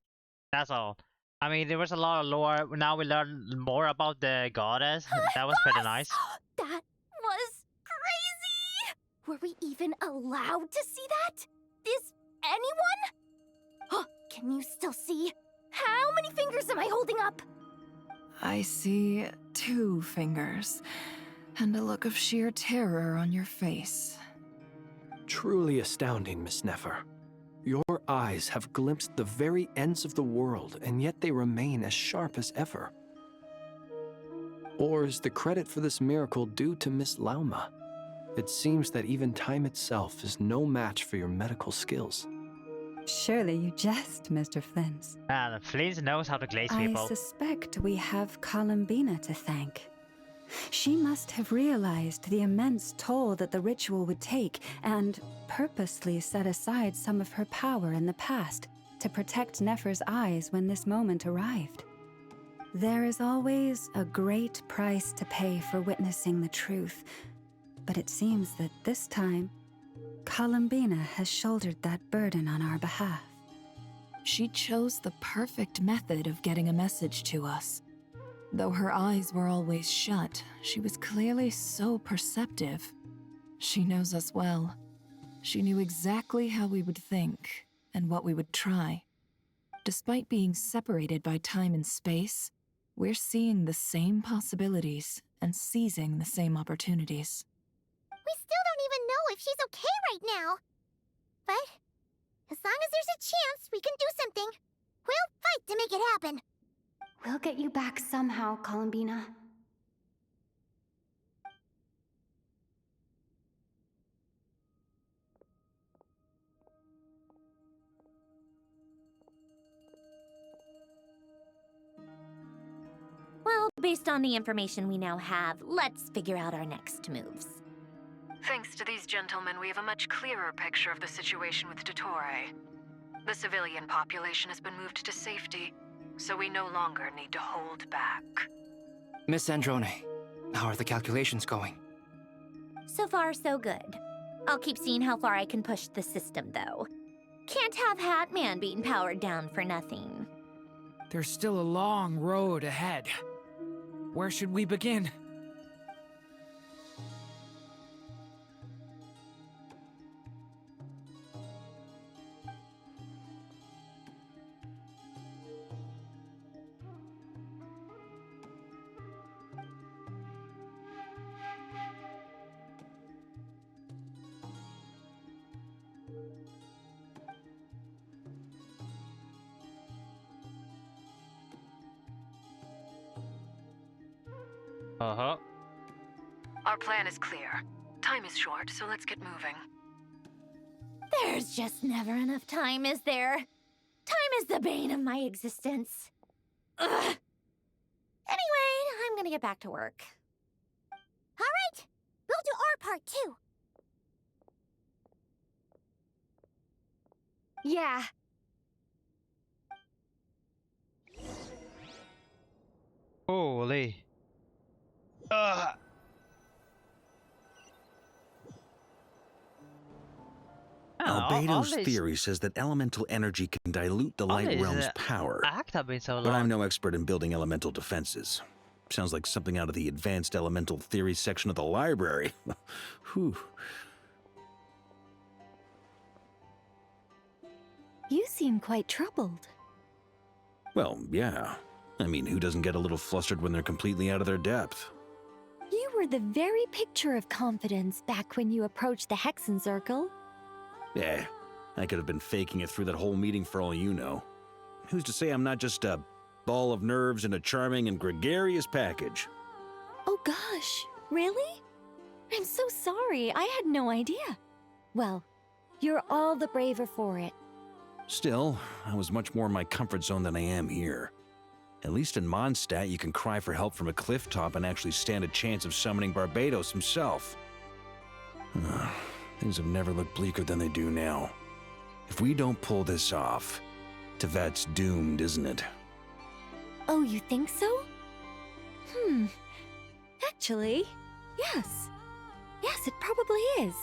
That's all. I mean, there was a lot of lore. Now we learn more about the goddess. That was pretty nice. That was crazy! Were we even allowed to see that? Is anyone? Oh, can you still see? How many fingers am I holding up? I see 2 fingers, and a look of sheer terror on your face. Truly astounding, Miss Nefer. Your eyes have glimpsed the very ends of the world, and yet they remain as sharp as ever. Or is the credit for this miracle due to Miss Lauma? It seems that even time itself is no match for your medical skills. Surely you jest, Mr. Flins. Flins knows how to glaze people. I suspect we have Columbina to thank. She must have realized the immense toll that the ritual would take and purposely set aside some of her power in the past to protect Nefer's eyes when this moment arrived. There is always a great price to pay for witnessing the truth, but it seems that this time, Columbina has shouldered that burden on our behalf. She chose the perfect method of getting a message to us. Though her eyes were always shut, she was clearly so perceptive. She knows us well. She knew exactly how we would think and what we would try. Despite being separated by time and space, we're seeing the same possibilities and seizing the same opportunities. We still don't even know if she's okay right now. But as long as there's a chance we can do something, we'll fight to make it happen. We'll get you back somehow, Columbina. Well, based on the information we now have, let's figure out our next moves. Thanks to these gentlemen, we have a much clearer picture of the situation with DOTTORE. The civilian population has been moved to safety, so we no longer need to hold back. Miss Androne, how are the calculations going? So far, so good. I'll keep seeing how far I can push the system, though. Can't have Hatman being powered down for nothing. There's still a long road ahead. Where should we begin? Our plan is clear. Time is short, so let's get moving. There's just never enough time, is there? Time is the bane of my existence. Ugh. Anyway, I'm gonna get back to work. All right, we'll do our part too. Yeah. Holy. Albedo's theory says that elemental energy can dilute the light realm's power. But I'm no expert in building elemental defenses. Sounds like something out of the advanced elemental theory section of the library. Whew. You seem quite troubled. Well, yeah. I mean, who doesn't get a little flustered when they're completely out of their depth? You were the very picture of confidence back when you approached the Hexen Circle. Eh, I could have been faking it through that whole meeting for all you know. Who's to say I'm not just a ball of nerves in a charming and gregarious package? Oh gosh, really? I'm so sorry, I had no idea. Well, you're all the braver for it. Still, I was much more in my comfort zone than I am here. At least in Mondstadt, you can cry for help from a cliff top and actually stand a chance of summoning Barbados himself. Things have never looked bleaker than they do now. If we don't pull this off, Tevat's doomed, isn't it? Oh, you think so? Actually, yes. Yes, it probably is.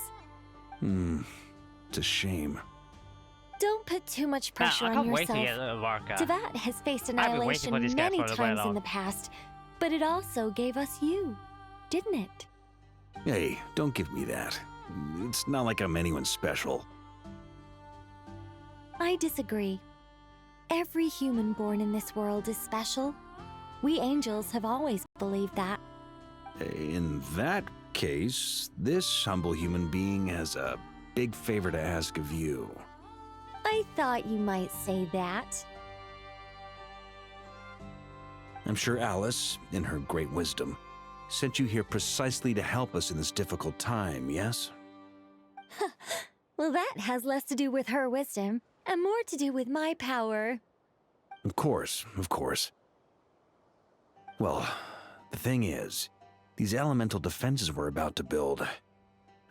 It's a shame. Don't put too much pressure on yourself. Devat has faced annihilation many times in the past, but it also gave us you, didn't it? Hey, don't give me that. It's not like I'm anyone special. I disagree. Every human born in this world is special. We angels have always believed that. In that case, this humble human being has a big favor to ask of you. I thought you might say that. I'm sure Alice, in her great wisdom, sent you here precisely to help us in this difficult time, yes? Well, that has less to do with her wisdom and more to do with my power. Of course, of course. Well, the thing is, these elemental defenses we're about to build,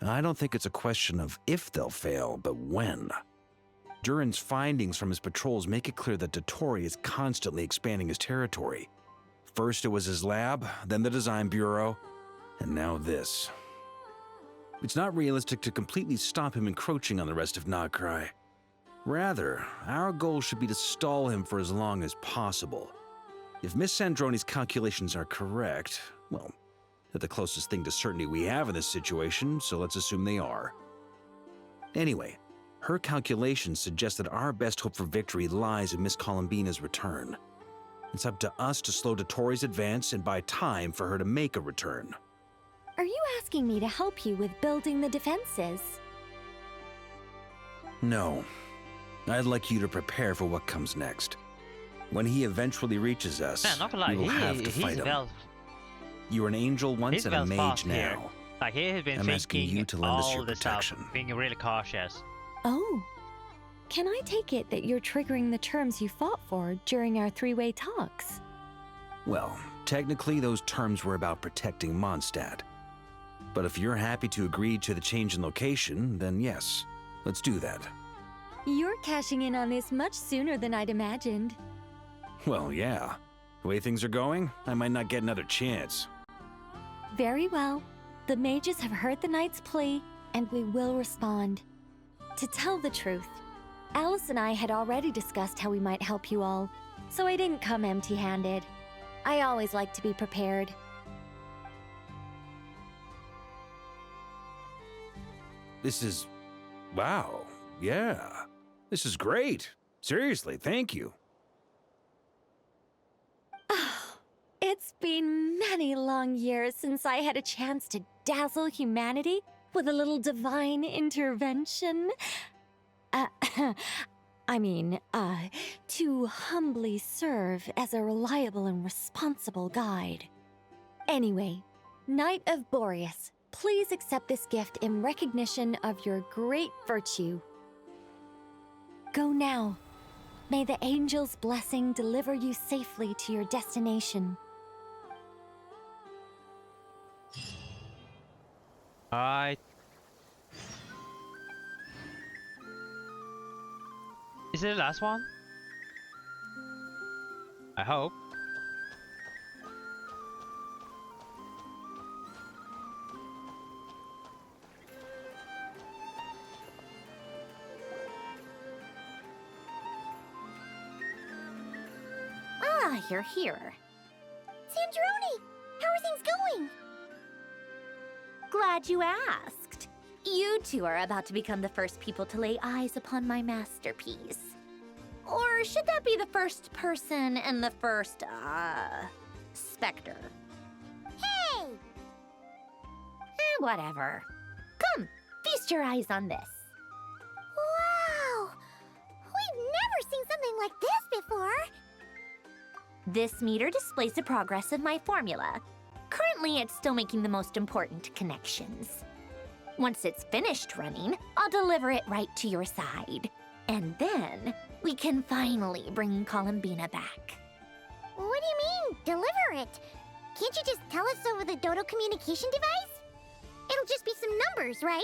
I don't think it's a question of if they'll fail, but when. Durin's findings from his patrols make it clear that DOTTORE is constantly expanding his territory. First it was his lab, then the design bureau, and now this. It's not realistic to completely stop him encroaching on the rest of Nagcry. Rather, our goal should be to stall him for as long as possible. If Miss Sandroni's calculations are correct, well, they're the closest thing to certainty we have in this situation, so let's assume they are. Anyway, her calculations suggest that our best hope for victory lies in Miss Columbina's return. It's up to us to slow DOTTORE's advance and buy time for her to make a return. Are you asking me to help you with building the defenses? No. I'd like you to prepare for what comes next. When he eventually reaches us, we will have to fight him. You were an angel once and a mage now. Here. Like, he has been I'm asking you to lend us your protection. Being really cautious. Oh. Can I take it that you're triggering the terms you fought for during our three-way talks? Well, technically those terms were about protecting Mondstadt. But if you're happy to agree to the change in location, then yes, let's do that. You're cashing in on this much sooner than I'd imagined. Well, yeah. The way things are going, I might not get another chance. Very well. The mages have heard the knight's plea, and we will respond. To tell the truth, Alice and I had already discussed how we might help you all, so I didn't come empty-handed. I always like to be prepared. This is... wow. Yeah. This is great. Seriously, thank you. It's been many long years since I had a chance to dazzle humanity with a little divine intervention. To humbly serve as a reliable and responsible guide. Anyway, Knight of Boreas, please accept this gift in recognition of your great virtue. Go now. May the angel's blessing deliver you safely to your destination. Alright. Is it the last one? I hope. Ah, you're here. Sandroni, how are things going? Glad you asked. You two are about to become the first people to lay eyes upon my masterpiece. Or should that be the first person and the first, specter? Hey! Whatever. Come, feast your eyes on this. Wow! We've never seen something like this before! This meter displays the progress of my formula. Currently, it's still making the most important connections. Once it's finished running, I'll deliver it right to your side. And then, we can finally bring Columbina back. What do you mean, deliver it? Can't you just tell us over the Dodo communication device? It'll just be some numbers, right?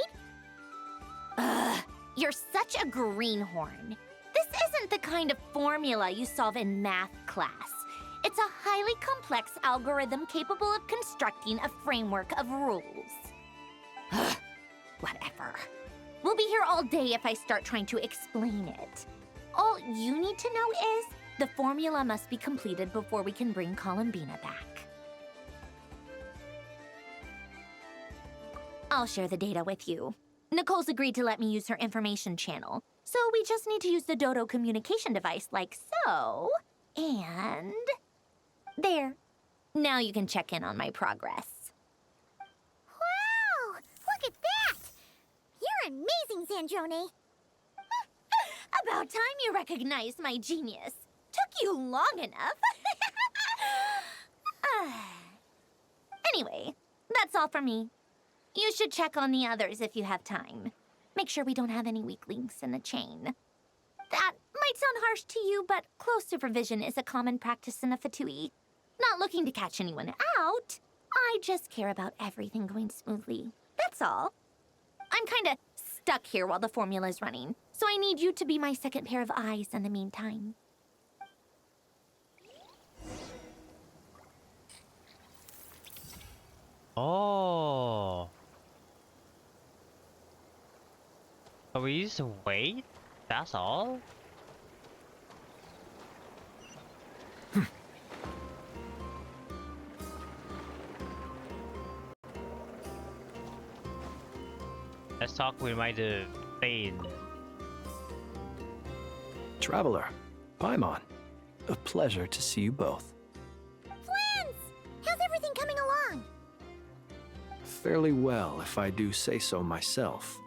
Ugh, you're such a greenhorn. This isn't the kind of formula you solve in math class. It's a highly complex algorithm capable of constructing a framework of rules. Whatever. We'll be here all day if I start trying to explain it. All you need to know is the formula must be completed before we can bring Columbina back. I'll share the data with you. Nicole's agreed to let me use her information channel, so we just need to use the Dodo communication device like so. And... there. Now you can check in on my progress. Wow! Look at that! You're amazing, Zandrone! About time you recognized my genius. Took you long enough. Anyway, that's all for me. You should check on the others if you have time. Make sure we don't have any weak links in the chain. That might sound harsh to you, but close supervision is a common practice in the Fatui. Not looking to catch anyone out. I just care about everything going smoothly. That's all. I'm kinda stuck here while the formula's running, so I need you to be my second pair of eyes in the meantime. Oh. So we used to wait? That's all? Let's talk with my Bane. Traveler, Paimon, a pleasure to see you both. Flans! How's everything coming along? Fairly well, if I do say so myself.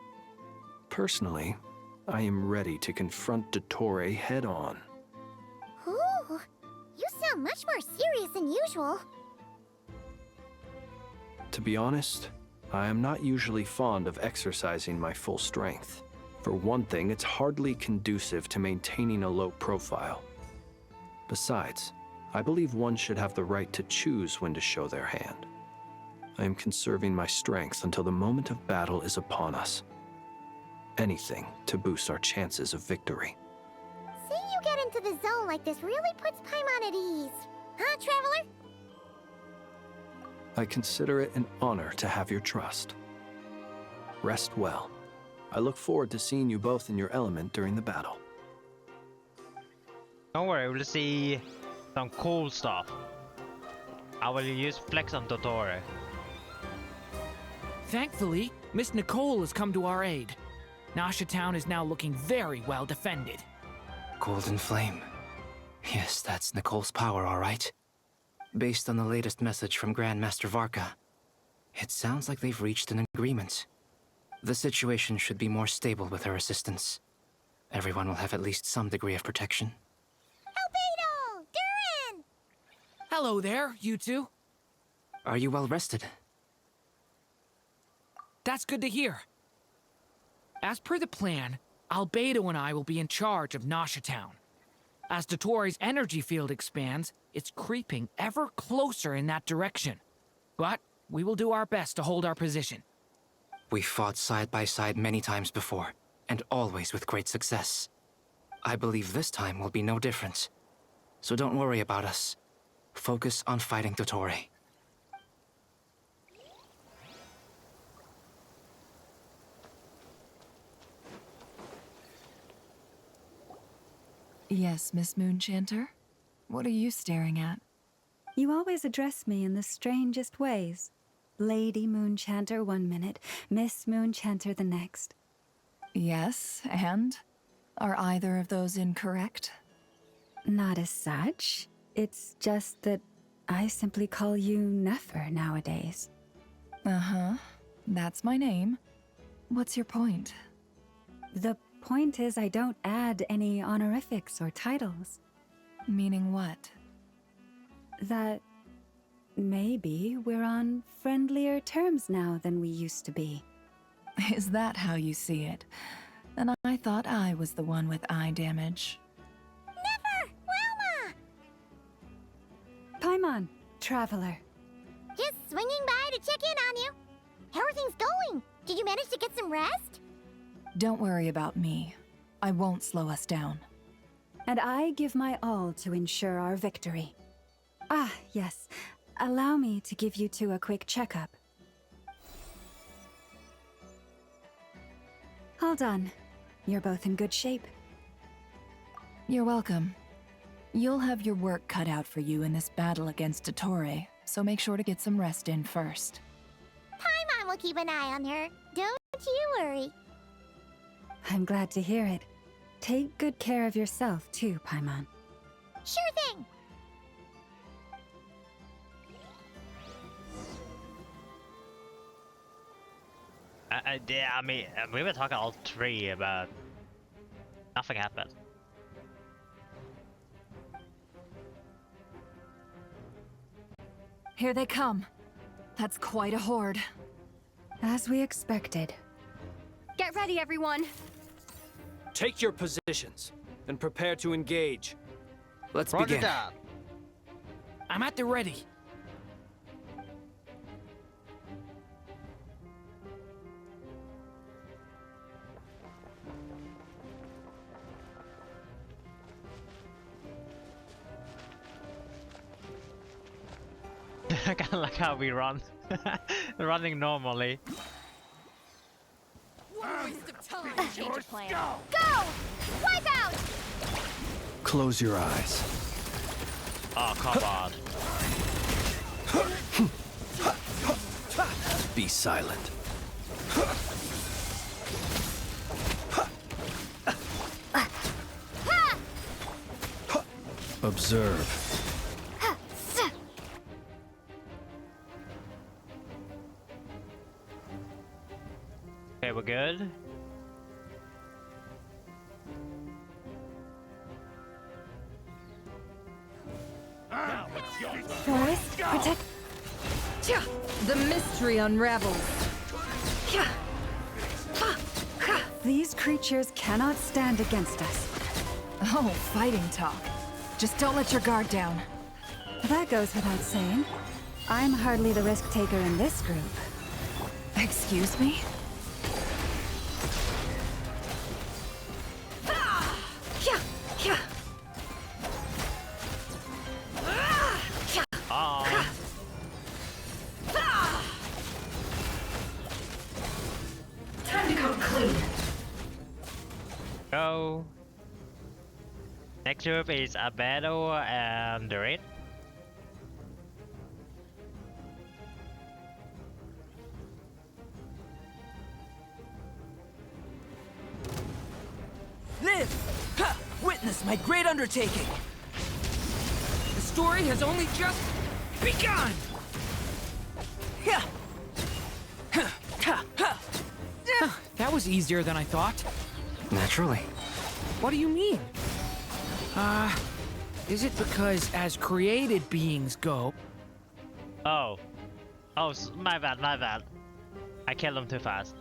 Personally, I am ready to confront DOTTORE head-on. Ooh, you sound much more serious than usual. To be honest, I am not usually fond of exercising my full strength. For one thing, it's hardly conducive to maintaining a low profile. Besides, I believe one should have the right to choose when to show their hand. I am conserving my strength until the moment of battle is upon us. Anything to boost our chances of victory. Seeing you get into the zone like this really puts Paimon at ease. Huh, Traveler? I consider it an honor to have your trust. Rest well. I look forward to seeing you both in your element during the battle. Don't worry, we'll see some cool stuff. I will use Flex on DOTTORE. Thankfully, Miss Nicole has come to our aid. Nasha Town is now looking very well defended. Golden Flame. Yes, that's Nicole's power, all right. Based on the latest message from Grandmaster Varka, it sounds like they've reached an agreement. The situation should be more stable with her assistance. Everyone will have at least some degree of protection. Albedo! Duran! Hello there, you two. Are you well rested? That's good to hear. As per the plan, Albedo and I will be in charge of Nasha Town. As DOTTORE's energy field expands, it's creeping ever closer in that direction. But we will do our best to hold our position. We fought side by side many times before, and always with great success. I believe this time will be no different. So don't worry about us. Focus on fighting DOTTORE. Yes, Miss Moonchanter? What are you staring at? You always address me in the strangest ways. Lady Moonchanter 1 minute, Miss Moonchanter the next. Yes, and? Are either of those incorrect? Not as such. It's just that I simply call you Nefer nowadays. Uh-huh. That's my name. What's your point? The point is I don't add any honorifics or titles. Meaning what? That maybe we're on friendlier terms now than we used to be. Is that how you see it? And I thought I was the one with eye damage. Never! Wilma! Paimon, Traveler. Just swinging by to check in on you. How are things going? Did you manage to get some rest? Don't worry about me. I won't slow us down. And I give my all to ensure our victory. Ah, yes. Allow me to give you two a quick checkup. All done. You're both in good shape. You're welcome. You'll have your work cut out for you in this battle against DOTTORE, so make sure to get some rest in first. Paimon will keep an eye on her. Don't you worry. I'm glad to hear it. Take good care of yourself, too, Paimon. Sure thing! Yeah, I mean, we were talking all three, but nothing happened. Here they come. That's quite a horde. As we expected. Get ready, everyone! Take your positions and prepare to engage. Let's Roger begin. that. I'm at the ready. I kinda like how we run. Running normally. What waste of time! Change of plan. Go! Wipe out! Close your eyes. Oh, come on. Be silent. Observe. Okay, we're good. Forest, protect. The mystery unravels. These creatures cannot stand against us. Oh, fighting talk. Just don't let your guard down. That goes without saying. I'm hardly the risk taker in this group. Excuse me? Time to come clean. Go. Next group is Albedo and Dorit. Live! Ha! Witness my great undertaking! The story has only just begun! That was easier than I thought. Naturally. What do you mean? Is it because as created beings go... Oh. Oh, my bad, my bad. I killed him too fast.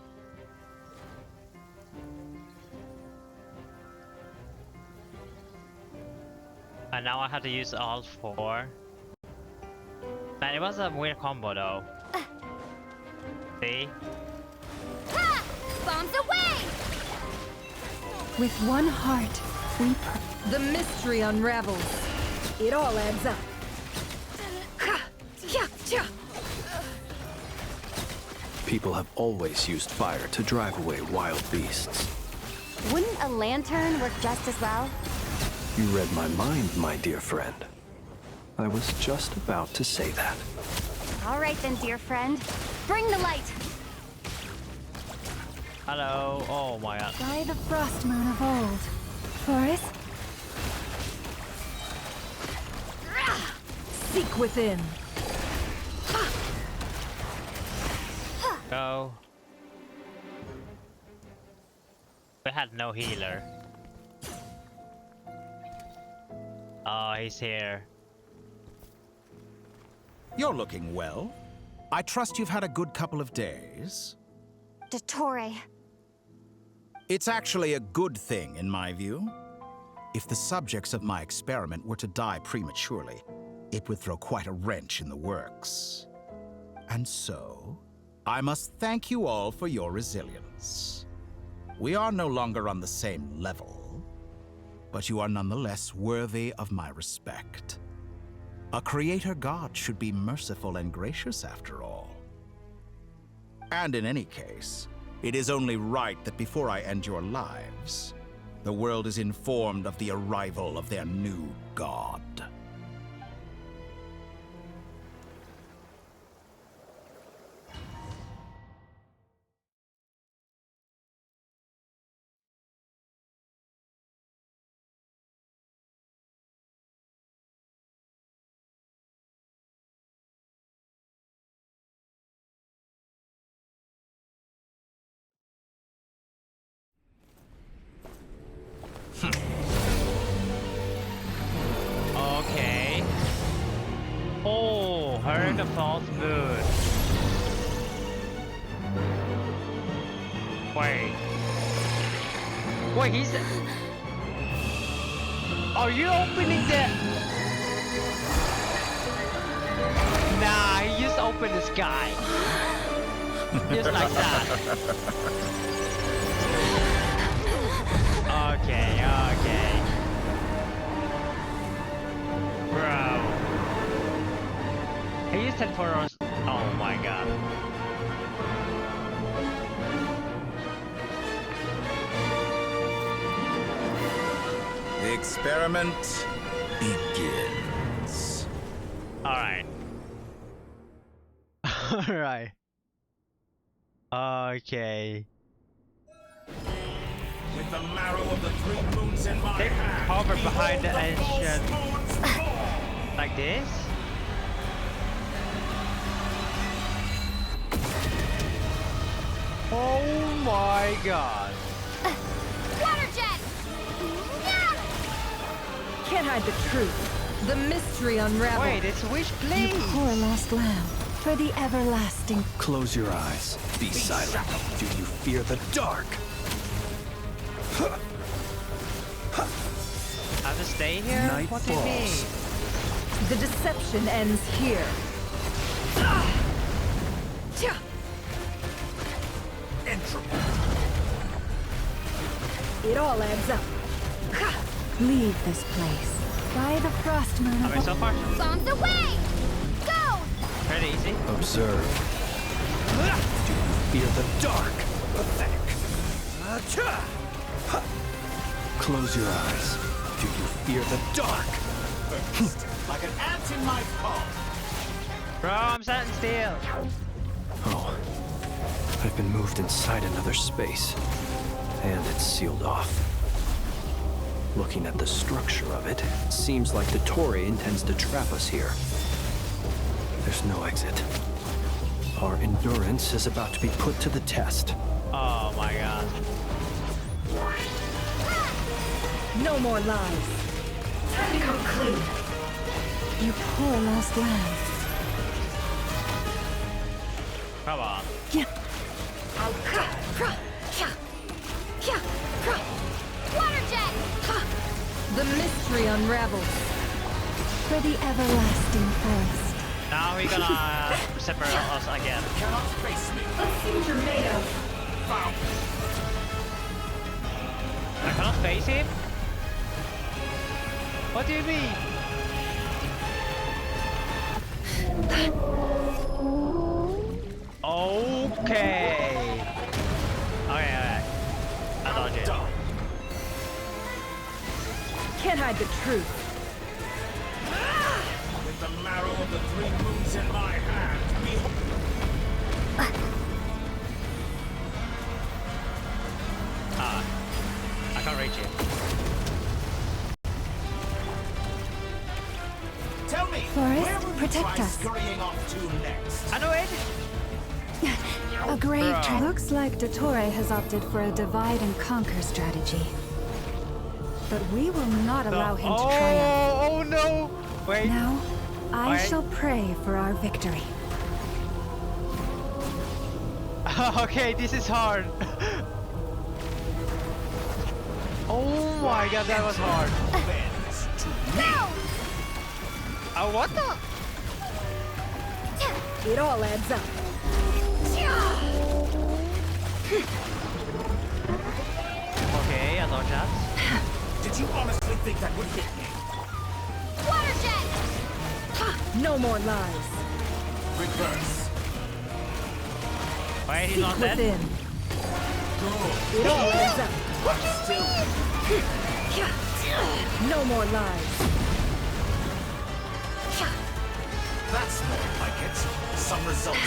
And now I have to use all four. Man, it was a weird combo though. See? Ha! Bombs away! With one heart, we The mystery unravels. It all adds up. People have always used fire to drive away wild beasts. Wouldn't a lantern work just as well? You read my mind, my dear friend. I was just about to say that. All right then, dear friend. Bring the light! Hello. Oh my god. by the frost moon of old. Forest, Seek within. Go. We had no healer. Oh, he's here. You're looking well. I trust you've had a good couple of days. DOTTORE. It's actually a good thing, in my view. If the subjects of my experiment were to die prematurely, it would throw quite a wrench in the works. And so, I must thank you all for your resilience. We are no longer on the same level, but you are nonetheless worthy of my respect. A creator god should be merciful and gracious after all. And in any case, it is only right that before I end your lives, the world is informed of the arrival of their new god. Okay. Oh, her the false moon. Wait. Wait, he's... Are you opening the... Nah, he just opened the sky. Just like that. Okay, okay. Bro. He used it for us. Oh my god. The experiment begins. Alright. Alright. Okay. With the marrow of the 3 moons in my hand. Cover behind the ancient. Like this? Oh my god. Water jet! Can't hide the truth. The mystery unravels. Wait, it's wish, please. You poor lost lamb, for the everlasting. Close your eyes. Be silent. Do you fear the dark? I have to stay here? Night What do you mean? falls. The deception ends here. It all adds up. Leave this place. By the frost moon. Okay, so far. Bombs away! Go! Pretty easy. Observe. Do you fear the dark? Pathetic. Close your eyes. Do you fear the dark? Like an ant in my palm. Bro, I'm standing still. Oh. I've been moved inside another space. And it's sealed off. Looking at the structure of it, it seems like DOTTORE intends to trap us here. There's no exit. Our endurance is about to be put to the test. Oh my god. No more lies. Time to come clean. You poor lost lamb. Come on. Water jet! The mystery unravels. For the everlasting forest. Now we're gonna separate us again. Cannot face me. Let's see what you're made of. Found. I cannot face him? What do you mean? Okay. Okay. I dodged it. Can't hide the truth. With the marrow of the 3 moons in my hand, behold. I can't reach it. Tell me, Forest, where will protect you try us. scurrying off to next? I know it. A grave Bro. looks like DOTTORE has opted for a divide and conquer strategy. But we will not allow him to triumph. Oh no! Wait. Now, I Wait. shall pray for our victory. Okay, this is hard. Oh my god, that was hard. No! Oh, what the? It all adds up. Okay, I dodged that. Did you honestly think that would hit me? Water jet! No more lies. Reverse. Why he's not dead? It all ends up. No more lies. That's more like it. Some results.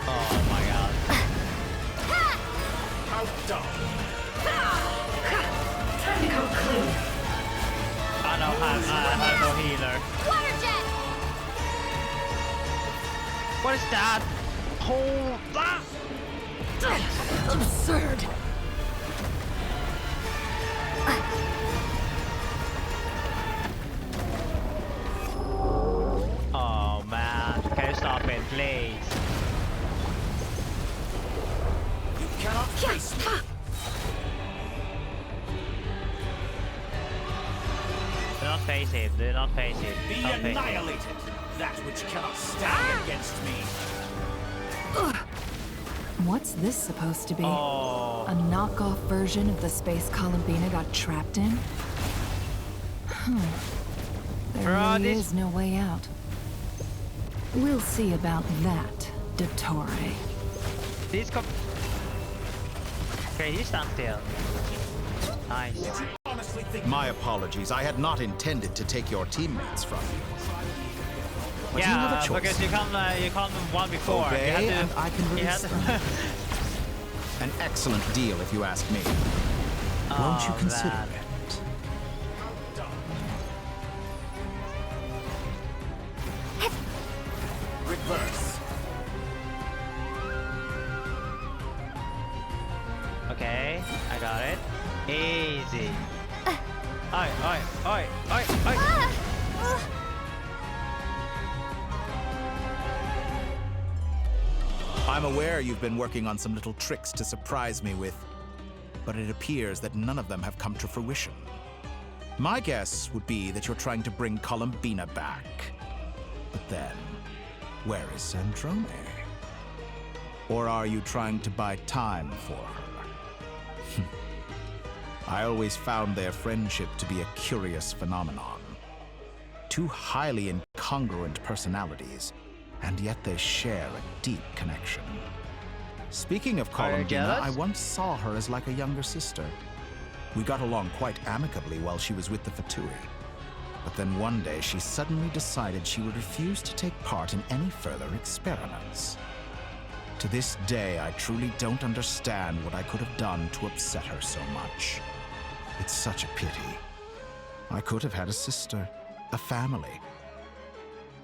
Oh my god. Outdone. Time to come clean. I don't have no healer. Water jet! What is that? Hold that! Absurd. Oh man, can you stop it, please? You cannot face me. Do not face it, do not face it. Be annihilated. That which cannot stand against me. What's this supposed to be? Oh. A knockoff version of the space Columbina got trapped in? There really is no way out. We'll see about that, DOTTORE. These come. Okay, you stand still. Nice. My apologies. I had not intended to take your teammates from you. But yeah, you have a choice. because you come one before. Okay, you had to, and I can release an excellent deal, if you ask me. Won't you consider it? Reverse. Okay, I got it. Easy. Oi, oi, oi, oi, oi. I'm aware you've been working on some little tricks to surprise me with, but it appears that none of them have come to fruition. My guess would be that you're trying to bring Columbina back. But then, where is Sandrone? Or are you trying to buy time for her? I always found their friendship to be a curious phenomenon. Two highly incongruent personalities, and yet they share a deep connection. Speaking of Columbina, I once saw her as like a younger sister. We got along quite amicably while she was with the Fatui. But then one day she suddenly decided she would refuse to take part in any further experiments. To this day, I truly don't understand what I could have done to upset her so much. It's such a pity. I could have had a sister, a family.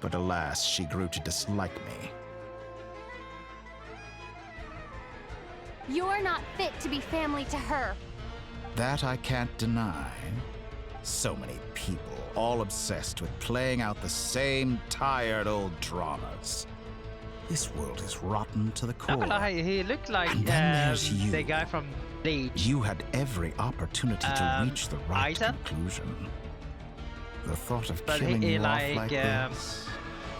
But alas, she grew to dislike me. You're not fit to be family to her. That I can't deny. So many people, all obsessed with playing out the same tired old dramas. This world is rotten to the core. He looked like the guy from Bleach. You had every opportunity to reach the right conclusion. The thought of killing you off like this.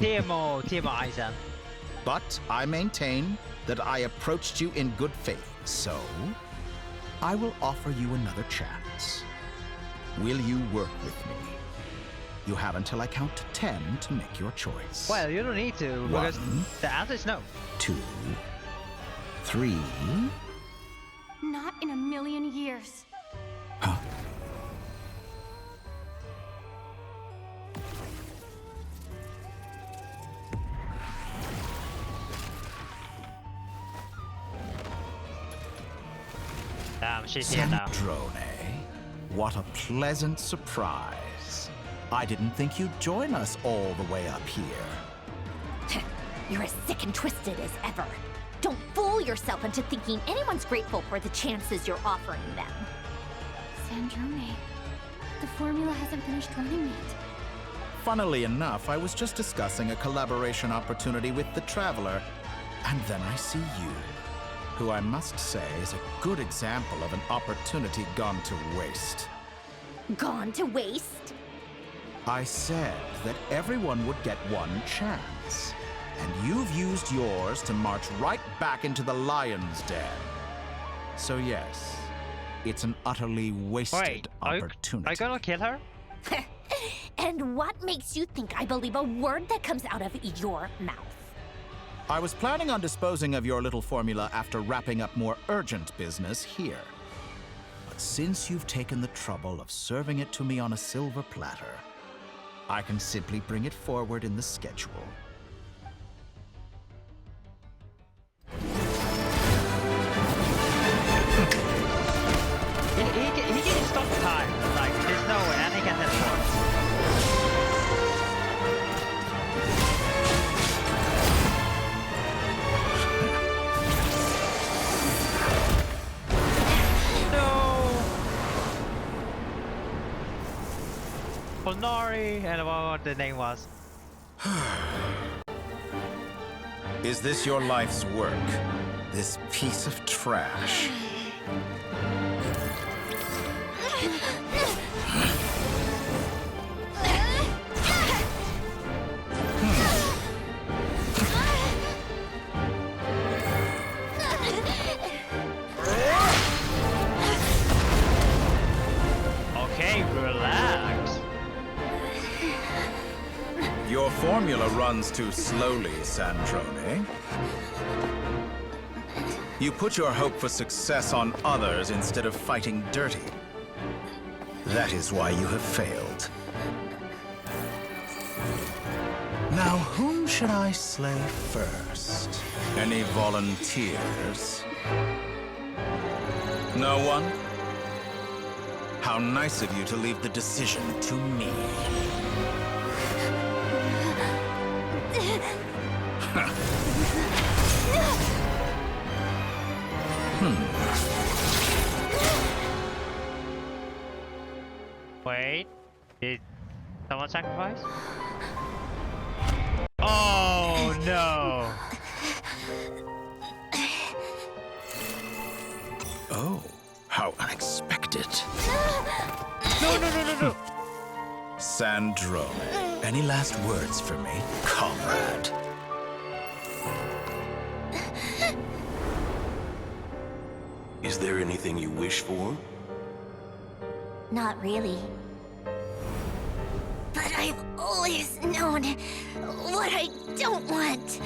Timo Aizen. But I maintain that I approached you in good faith, so I will offer you another chance. Will you work with me? You have until I count to 10 to make your choice. Well, you don't need to, because the answer is no. 2, 3. Not in a million years. Huh? She's here now. Sandrone, what a pleasant surprise. I didn't think you'd join us all the way up here. You're as sick and twisted as ever. Don't fool yourself into thinking anyone's grateful for the chances you're offering them. Sandrone, the formula hasn't finished running yet. Funnily enough, I was just discussing a collaboration opportunity with the Traveler, and then I see you, who I must say is a good example of an opportunity gone to waste. Gone to waste? I said that everyone would get one chance, and you've used yours to march right back into the lion's den. So yes, it's an utterly wasted opportunity. Are you gonna kill her? And what makes you think I believe a word that comes out of your mouth? I was planning on disposing of your little formula after wrapping up more urgent business here. But since you've taken the trouble of serving it to me on a silver platter, I can simply bring it forward in the schedule. He can stop time. Like, there's no way, and he can teleport. Polnari, and what the name was. Is this your life's work? This piece of trash? Okay, relax. Your formula runs too slowly, Sandrone. You put your hope for success on others instead of fighting dirty. That is why you have failed. Now, whom should I slay first? Any volunteers? No one? How nice of you to leave the decision to me. Wait, did someone sacrifice? Oh no! Oh, how unexpected. No. Sandrone, any last words for me, comrade? Is there anything you wish for? Not really. But I've always known what I don't want.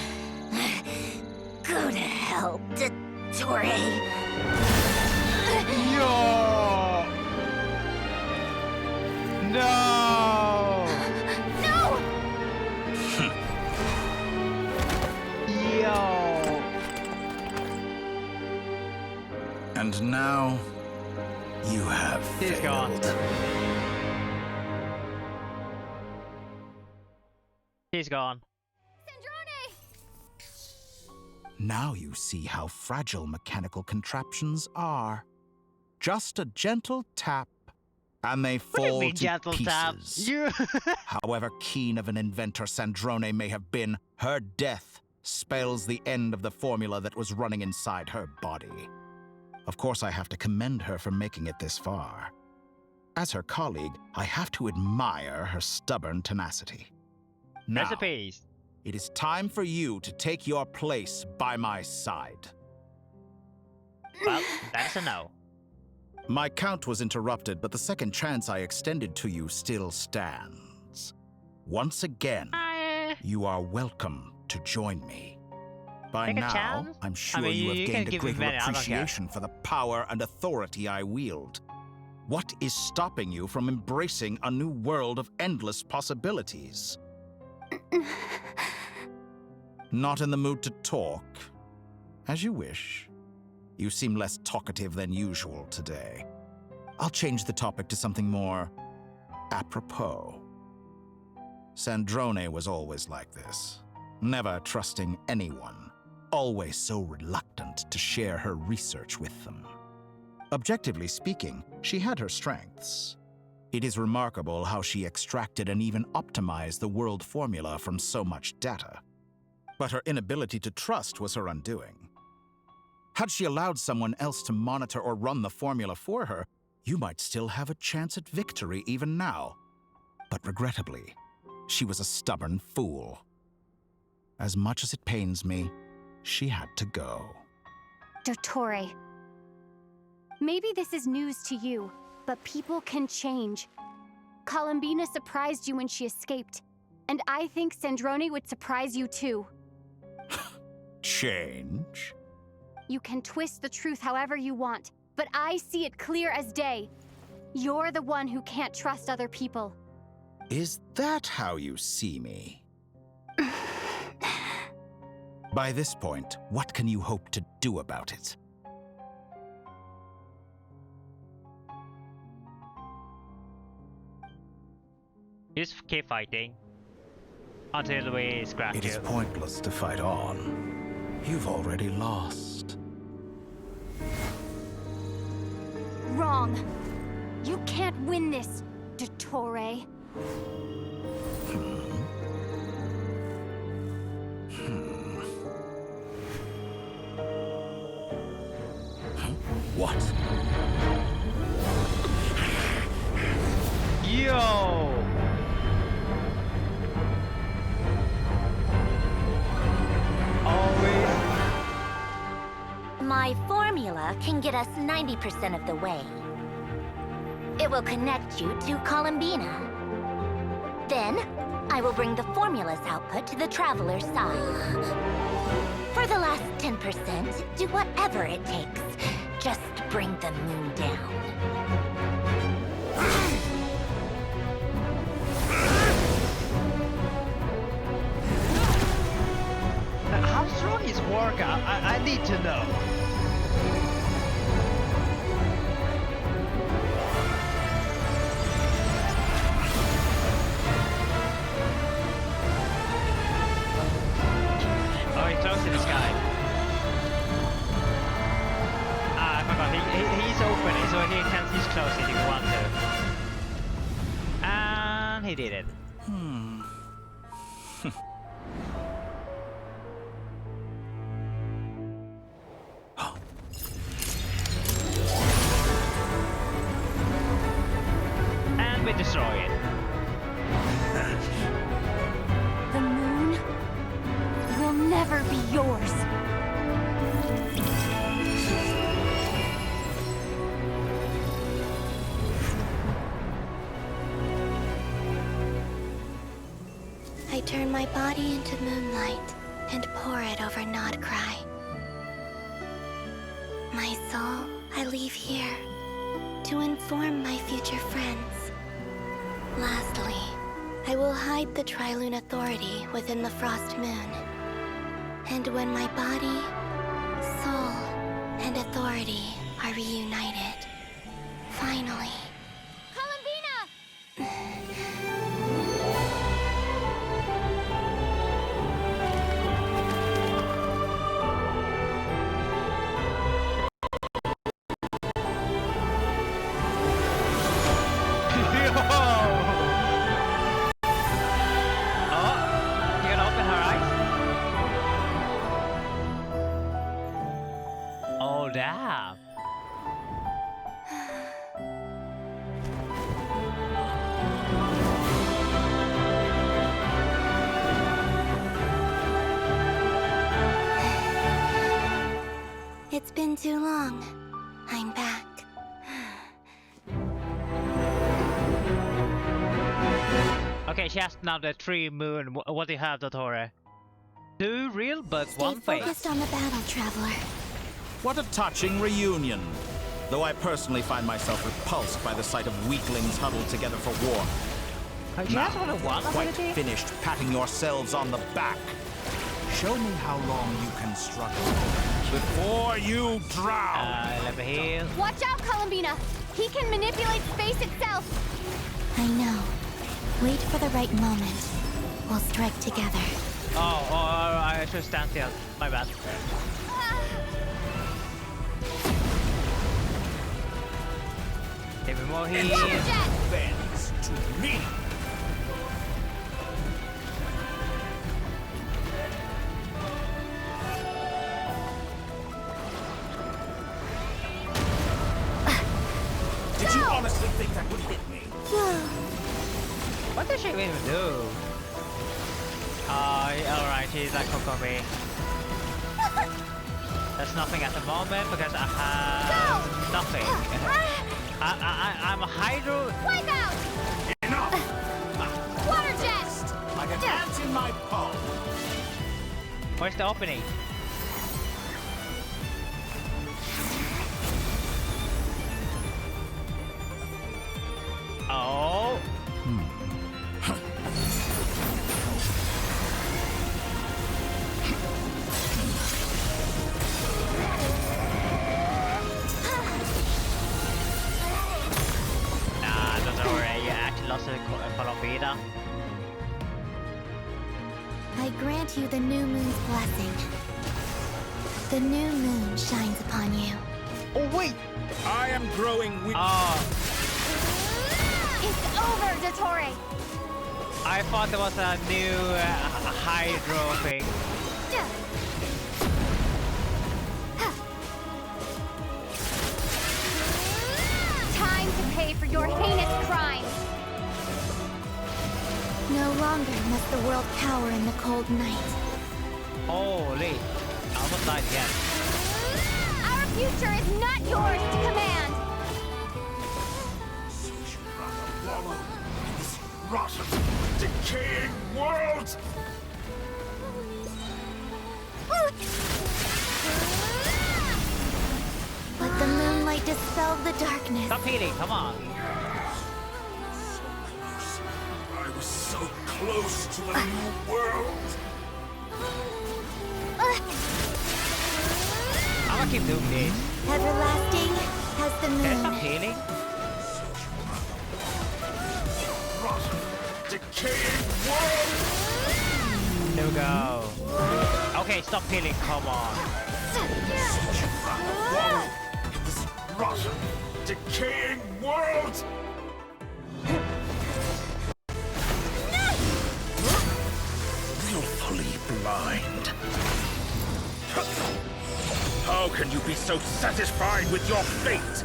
Go to hell, DOTTORE. No! No! No! Yo! And now, you have He's gone. He's gone. Now you see how fragile mechanical contraptions are. Just a gentle tap, and they fall to pieces. However keen of an inventor Sandrone may have been, her death spells the end of the formula that was running inside her body. Of course, I have to commend her for making it this far. As her colleague, I have to admire her stubborn tenacity. Now, Recipes. It is time for you to take your place by my side. Well, that's a no. My count was interrupted, but the second chance I extended to you still stands. Once again, you are welcome to join me. By now, I'm sure you have gained a greater appreciation for the power and authority I wield. What is stopping you from embracing a new world of endless possibilities? Not in the mood to talk? As you wish. You seem less talkative than usual today. I'll change the topic to something more apropos. Sandrone was always like this, never trusting anyone, always so reluctant to share her research with them. Objectively speaking, she had her strengths. It is remarkable how she extracted and even optimized the world formula from so much data. But her inability to trust was her undoing. Had she allowed someone else to monitor or run the formula for her, you might still have a chance at victory even now. But regrettably, she was a stubborn fool. As much as it pains me, she had to go. Columbina surprised you when she escaped. And I think Sandrone would surprise you too. Change? You can twist the truth however you want, but I see it clear as day. You're the one who can't trust other people. Is that how you see me? By this point, what can you hope to do about it? Just keep fighting until we scratch It is pointless to fight on. You've already lost. Wrong. You can't win this, DOTTORE. What? Yo! My formula can get us 90% of the way. It will connect you to Columbina. Then, I will bring the formula's output to the Traveler's side. For the last 10%, do whatever it takes. Just bring the moon down. How strong is Warga? I need to know. Oh, he's close to this guy. Ah, I forgot. He's open, so he can use close if he wants to. And he did it. And we destroy it. The moon will never be yours. I turn my body into moonlight and pour it over Nodcry. My soul, I leave here to inform my future friends. Lastly, I will hide the Trilune Authority within the Frost Moon. And when my body, soul, and authority are reunited, finally... Damn. It's been too long. I'm back. Okay, she has now the 3 moon. What do you have, DOTTORE? 2 real, but Stay 1 fake. focused on the battle, Traveler. What a touching reunion. Though I personally find myself repulsed by the sight of weaklings huddled together for war. Now, quite finished patting yourselves on the back. Show me how long you can struggle before you drown. Let me heal. Watch out, Columbina! He can manipulate space itself! I know. Wait for the right moment. We'll strike together. Oh, I should stand still. My bad. Give me more heal. Bends to me. Did you honestly think that would hit me? What does she even do? Alright, she's like Kokomi. There's nothing at the moment because I have nothing. I'm a Hydro. Wipe out! Enough! in my palm. Where's the opening? Oh. Nah, don't worry. You actually lost to Colombina. I grant you the new moon's blessing. The new moon shines upon you. Oh wait! I am growing weak. It's over, DOTTORE! I thought there was a new hydro thing. Time to pay for your heinous crimes! No longer must the world cower in the cold night. Holy. I almost died again. Our future is not yours to command! Wallow in this rotten, decaying world! Let the moonlight dispel the darkness. Stop healing, come on. I was so close to the new world. I'm gonna keep doing this. Everlasting as the moon. Can I stop healing? Rotten, decaying world! There we go. Okay, stop healing, come on. Wallow in this rotten, decaying world! Willfully blind. How can you be so satisfied with your fate?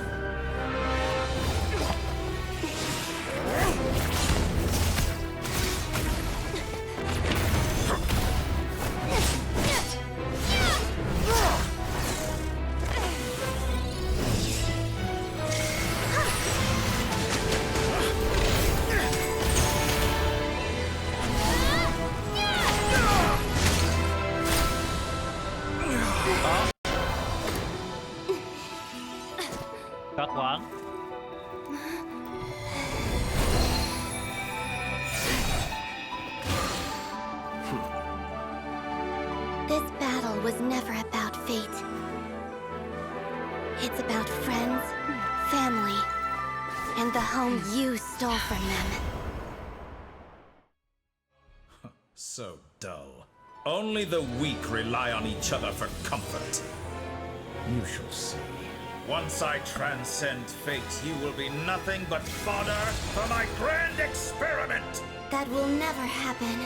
Got one. This battle was never about fate. It's about friends, family, and the home you stole from them. So dull. Only the weak rely on each other for comfort. You shall see. Once I transcend fate, you will be nothing but fodder for my grand experiment! That will never happen.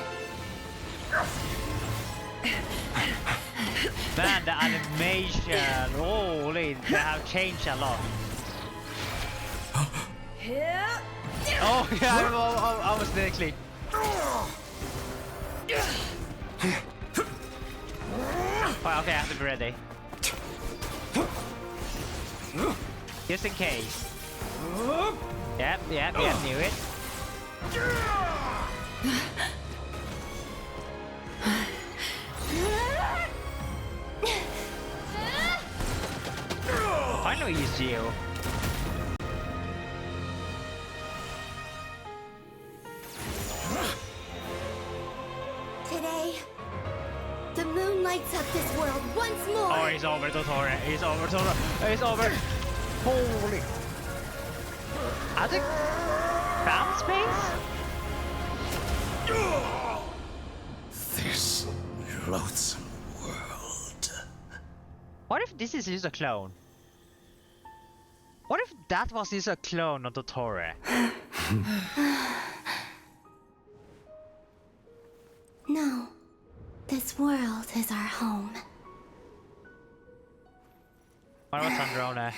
Man, the animation, holy, they have changed a lot. Oh yeah, I was actually. Oh, okay, I have to be ready. Just in case. Yep, knew it. Finally used you. Today, the moon lights up this world once more. Oh, he's over, DOTTORE. He's over, DOTTORE. He's over. Holy. I think found space? This loathsome world. What if this is just a clone? What if that was just a clone of DOTTORE? No. This world is our home. What about Sandrone?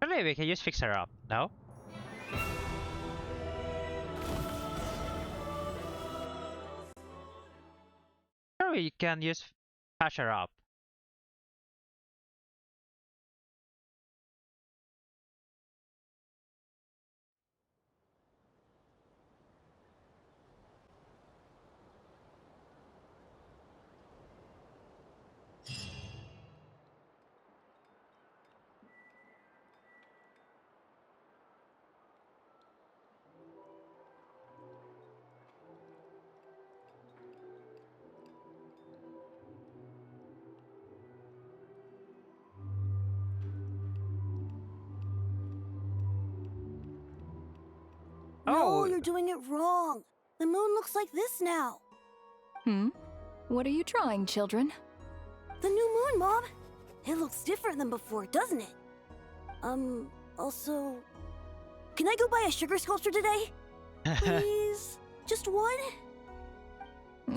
Surely we can just fix her up, no? Sure, we can just Patch her up. No, you're doing it wrong. The moon looks like this now. What are you trying, children? The new moon, Mom. It looks different than before, doesn't it? Also... Can I go buy a sugar sculpture today? Please? Just one?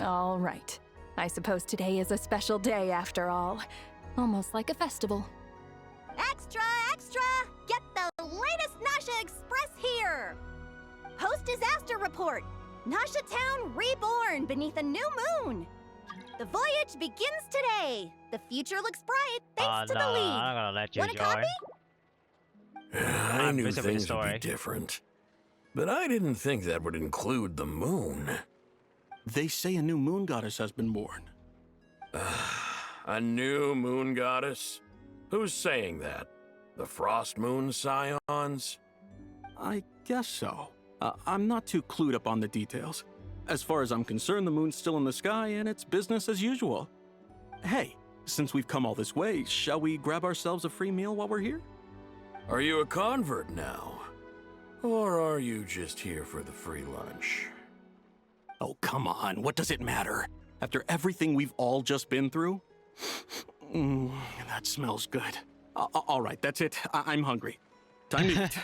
All right. I suppose today is a special day after all. Almost like a festival. Extra, extra! Get the latest Nasha Express here! Post-disaster report! Nasha Town reborn beneath a new moon! The voyage begins today! The future looks bright thanks to the lead! I'm gonna let you Want a join. copy? I knew things would be different. But I didn't think that would include the moon. They say a new moon goddess has been born. A new moon goddess? Who's saying that? The Frost Moon Scions? I guess so. I'm not too clued up on the details. As far as I'm concerned, the moon's still in the sky and it's business as usual. Hey, since we've come all this way, shall we grab ourselves a free meal while we're here? Are you a convert now? Or are you just here for the free lunch? Oh, come on. What does it matter? After everything we've all just been through? That smells good. All right, that's it. I'm hungry. Time to eat.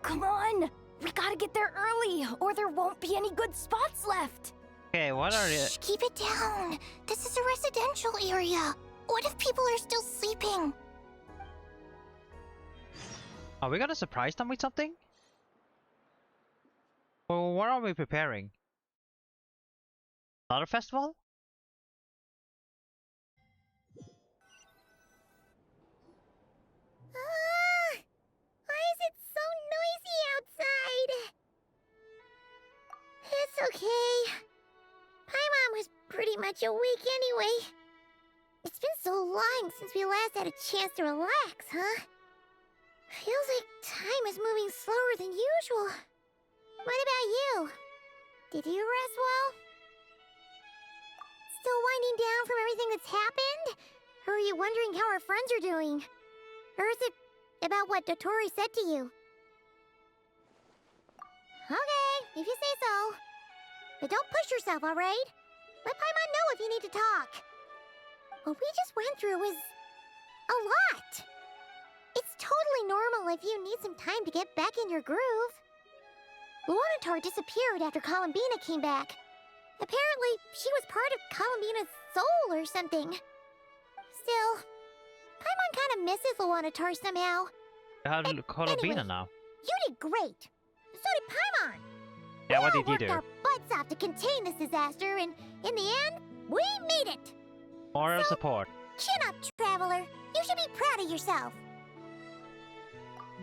Come on! We gotta get there early, or there won't be any good spots left! Okay, what are you? Shh, keep it down. This is a residential area. What if people are still sleeping? Are we gonna surprise them with something? Well, what are we preparing? Another festival? Why is it so noisy outside? It's okay. Paimon was pretty much awake anyway. It's been so long since we last had a chance to relax, huh? Feels like time is moving slower than usual. What about you? Did you rest well? Still winding down from everything that's happened? Or are you wondering how our friends are doing? Or is it about what DOTTORE said to you? Okay, if you say so. But don't push yourself, alright? Let Paimon know if you need to talk. What we just went through was a lot. It's totally normal if you need some time to get back in your groove. DOTTORE disappeared after Columbina came back. Apparently, she was part of Columbina's soul or something. Still, Paimon kind of misses DOTTORE somehow. How did Columbina anyway, now? You did great. So did Paimon. Yeah, what We did you all do? worked our butts off to contain this disaster, and in the end, we made it. Moral support. Chin up, Traveler. You should be proud of yourself.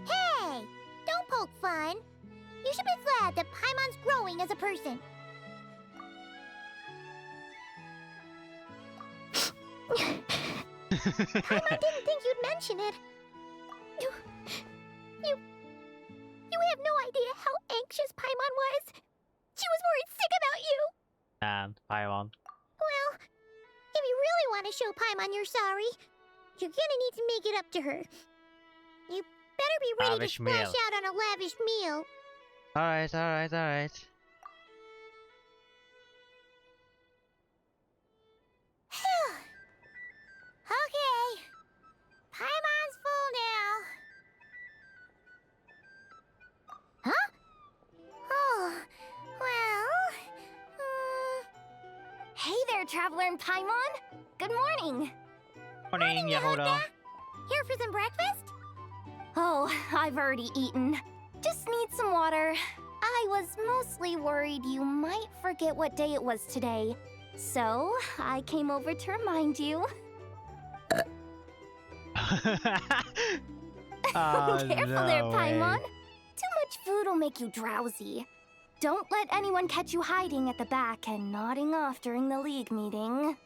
Hey, don't poke fun. You should be glad that Paimon's growing as a person. Paimon didn't think you'd mention it. You have no idea how anxious Paimon was. She was worried sick about you. And Paimon. Well, if you really want to show Paimon you're sorry, you're gonna need to make it up to her. You better be ready Lavish to splash meal. out on a lavish meal. Alright, alright, alright. Okay. Paimon's full now. Huh? Oh, well... Hey there, Traveler and Paimon! Good morning! Morning, Yehuda. Here for some breakfast? Oh, I've already eaten. Just need some water. I was mostly worried you might forget what day it was today. So, I came over to remind you. Careful there, Paimon. Too much food will make you drowsy. Don't let anyone catch you hiding at the back and nodding off during the league meeting.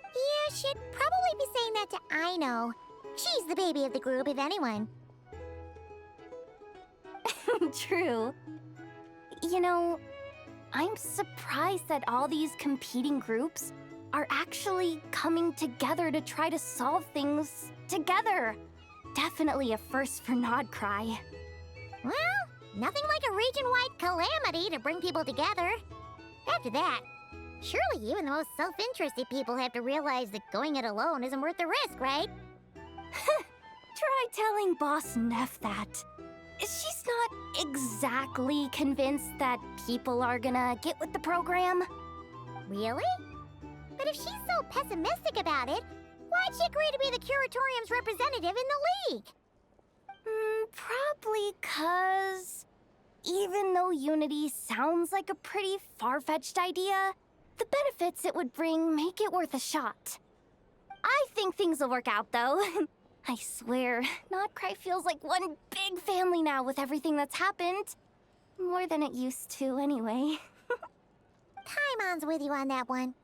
Yeah, she'd probably be saying that to Aino. She's the baby of the group, if anyone. True. You know, I'm surprised that all these competing groups are actually coming together to try to solve things together. Definitely a first for Nodcry. Well, nothing like a region-wide calamity to bring people together. After that, surely even the most self-interested people have to realize that going it alone isn't worth the risk, right? Try telling Boss Neff that. She's not exactly convinced that people are gonna get with the program. Really? But if she's so pessimistic about it, why'd she agree to be the Curatorium's representative in the league? Probably 'cause even though Unity sounds like a pretty far-fetched idea, the benefits it would bring make it worth a shot. I think things will work out, though. I swear, Nodcry feels like one big family now with everything that's happened. More than it used to, anyway. Paimon's with you on that one.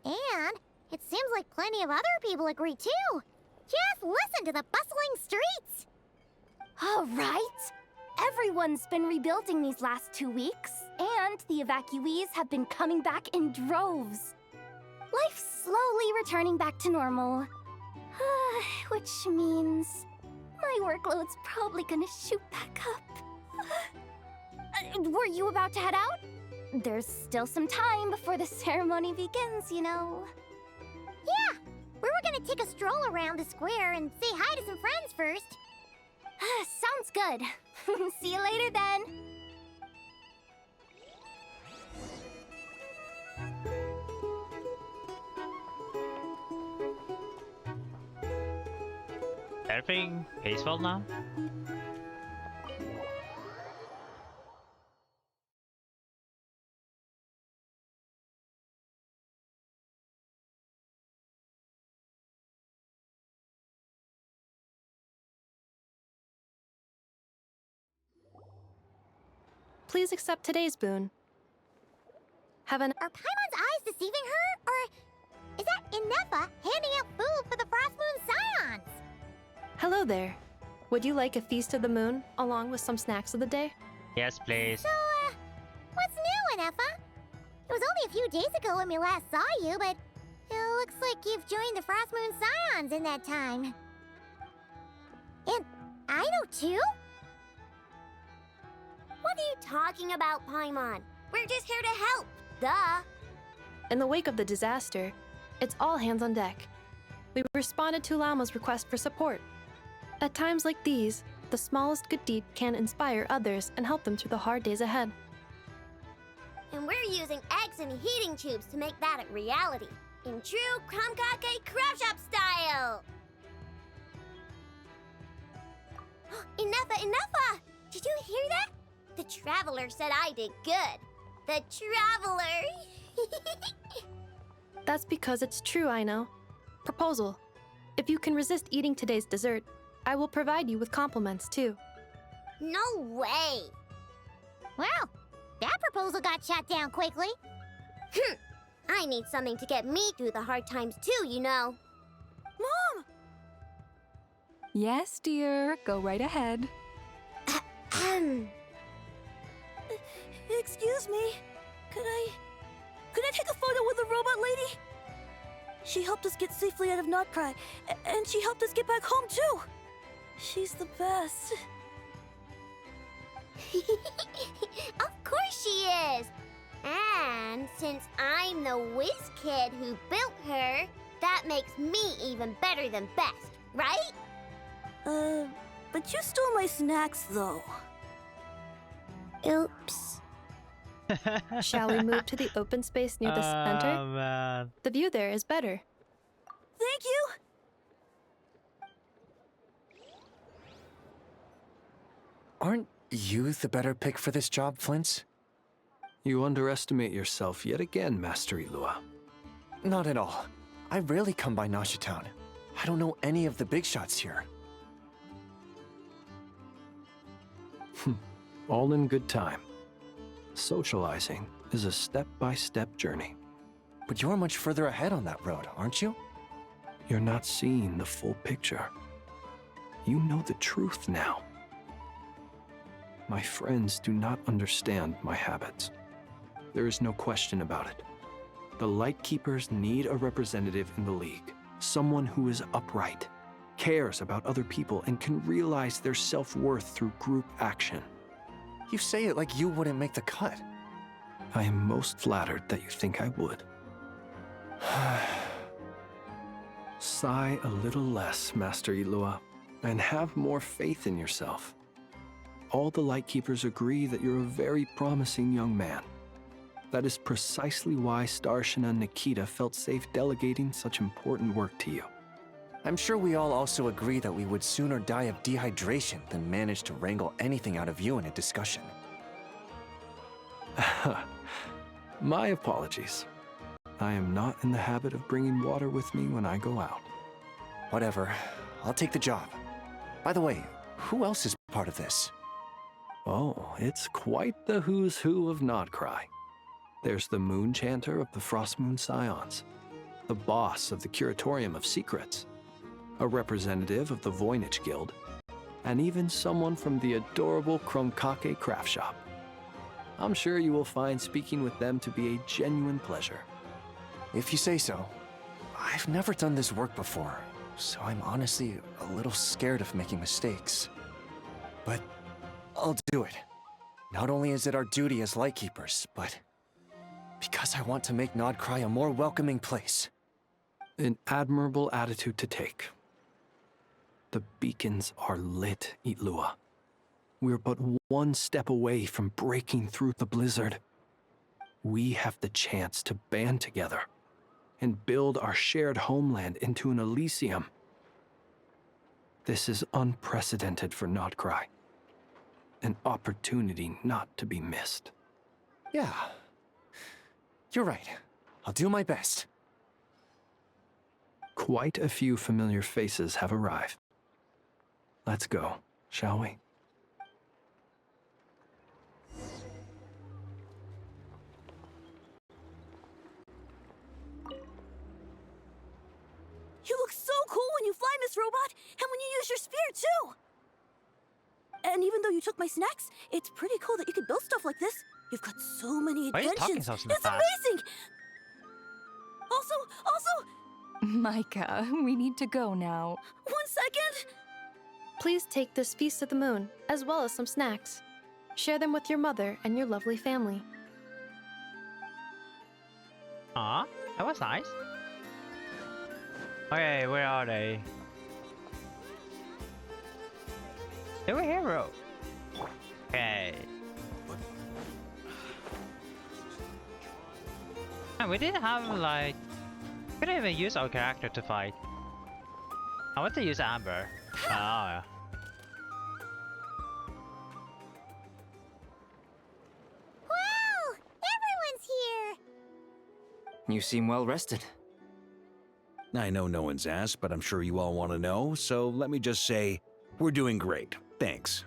And it seems like plenty of other people agree, too. Just listen to the bustling streets. All right. Everyone's been rebuilding these last 2 weeks, and the evacuees have been coming back in droves. Life's slowly returning back to normal. Which means my workload's probably gonna shoot back up. Were you about to head out? There's still some time before the ceremony begins, you know. Yeah, we were gonna take a stroll around the square and say hi to some friends first. Sounds good. See you later then. Everything peaceful now? Please accept today's boon. Have an— Are Paimon's eyes deceiving her? Or is that Inefa handing out food for the Frost Moon Scions? Hello there. Would you like a feast of the moon, along with some snacks of the day? Yes, please. So, what's new, Inefa? It was only a few days ago when we last saw you, but it looks like you've joined the Frost Moon Scions in that time. And Aino too? What are you talking about, Paimon? We're just here to help, duh. In the wake of the disaster, it's all hands on deck. We responded to Llama's request for support. At times like these, the smallest good deed can inspire others and help them through the hard days ahead. And we're using eggs and heating tubes to make that a reality, in true Kromkake Crab Shop style! Enough! Did you hear that? The Traveler said I did good. The Traveler! That's because it's true, I know. Proposal. If you can resist eating today's dessert, I will provide you with compliments, too. No way! Well, that proposal got shot down quickly. I need something to get me through the hard times too, you know. Mom! Yes, dear. Go right ahead. Excuse me. Could I take a photo with the robot lady? She helped us get safely out of Nodcry, and she helped us get back home too. She's the best. Of course she is! And since I'm the whiz kid who built her, that makes me even better than best, right? But you stole my snacks though. Oops. Shall we move to the open space near the center? Oh, man. The view there is better. Thank you! Aren't you the better pick for this job, Flintz? You underestimate yourself yet again, Master Ilua. Not at all. I rarely come by Nasha Town. I don't know any of the big shots here. All in good time. Socializing is a step-by-step journey. But you're much further ahead on that road, aren't you? You're not seeing the full picture. You know the truth now. My friends do not understand my habits. There is no question about it. The Lightkeepers need a representative in the League. Someone who is upright, cares about other people, and can realize their self-worth through group action. You say it like you wouldn't make the cut. I am most flattered that you think I would. Sigh a little less, Master Ilua, and have more faith in yourself. All the Lightkeepers agree that you're a very promising young man. That is precisely why Starshina and Nikita felt safe delegating such important work to you. I'm sure we all also agree that we would sooner die of dehydration than manage to wrangle anything out of you in a discussion. My apologies. I am not in the habit of bringing water with me when I go out. Whatever. I'll take the job. By the way, who else is part of this? Oh, it's quite the who's who of Nodcry. There's the Moon Chanter of the Frostmoon Scions, the boss of the Curatorium of Secrets, a representative of the Voynich Guild, and even someone from the adorable Kromkake craft shop. I'm sure you will find speaking with them to be a genuine pleasure. If you say so. I've never done this work before, so I'm honestly a little scared of making mistakes. But I'll do it. Not only is it our duty as Lightkeepers, but because I want to make Nodcry a more welcoming place. An admirable attitude to take. The beacons are lit, Ilua. We're but one step away from breaking through the blizzard. We have the chance to band together and build our shared homeland into an Elysium. This is unprecedented for Nodcry. An opportunity not to be missed. Yeah. You're right. I'll do my best. Quite a few familiar faces have arrived. Let's go, shall we? You look so cool when you fly, Miss Robot, and when you use your spear, too! And even though you took my snacks, it's pretty cool that you could build stuff like this. You've got so many inventions. It's amazing! Also... Micah, we need to go now. 1 second! Please take this feast of the moon, as well as some snacks. Share them with your mother and your lovely family. Aw, that was nice. Okay, where are they? They were here, bro. Okay. And we didn't have like... We couldn't even use our character to fight. I want to use Amber. Oh. Wow! Everyone's here! You seem well rested. I know no one's asked, but I'm sure you all want to know, so let me just say, we're doing great. Thanks.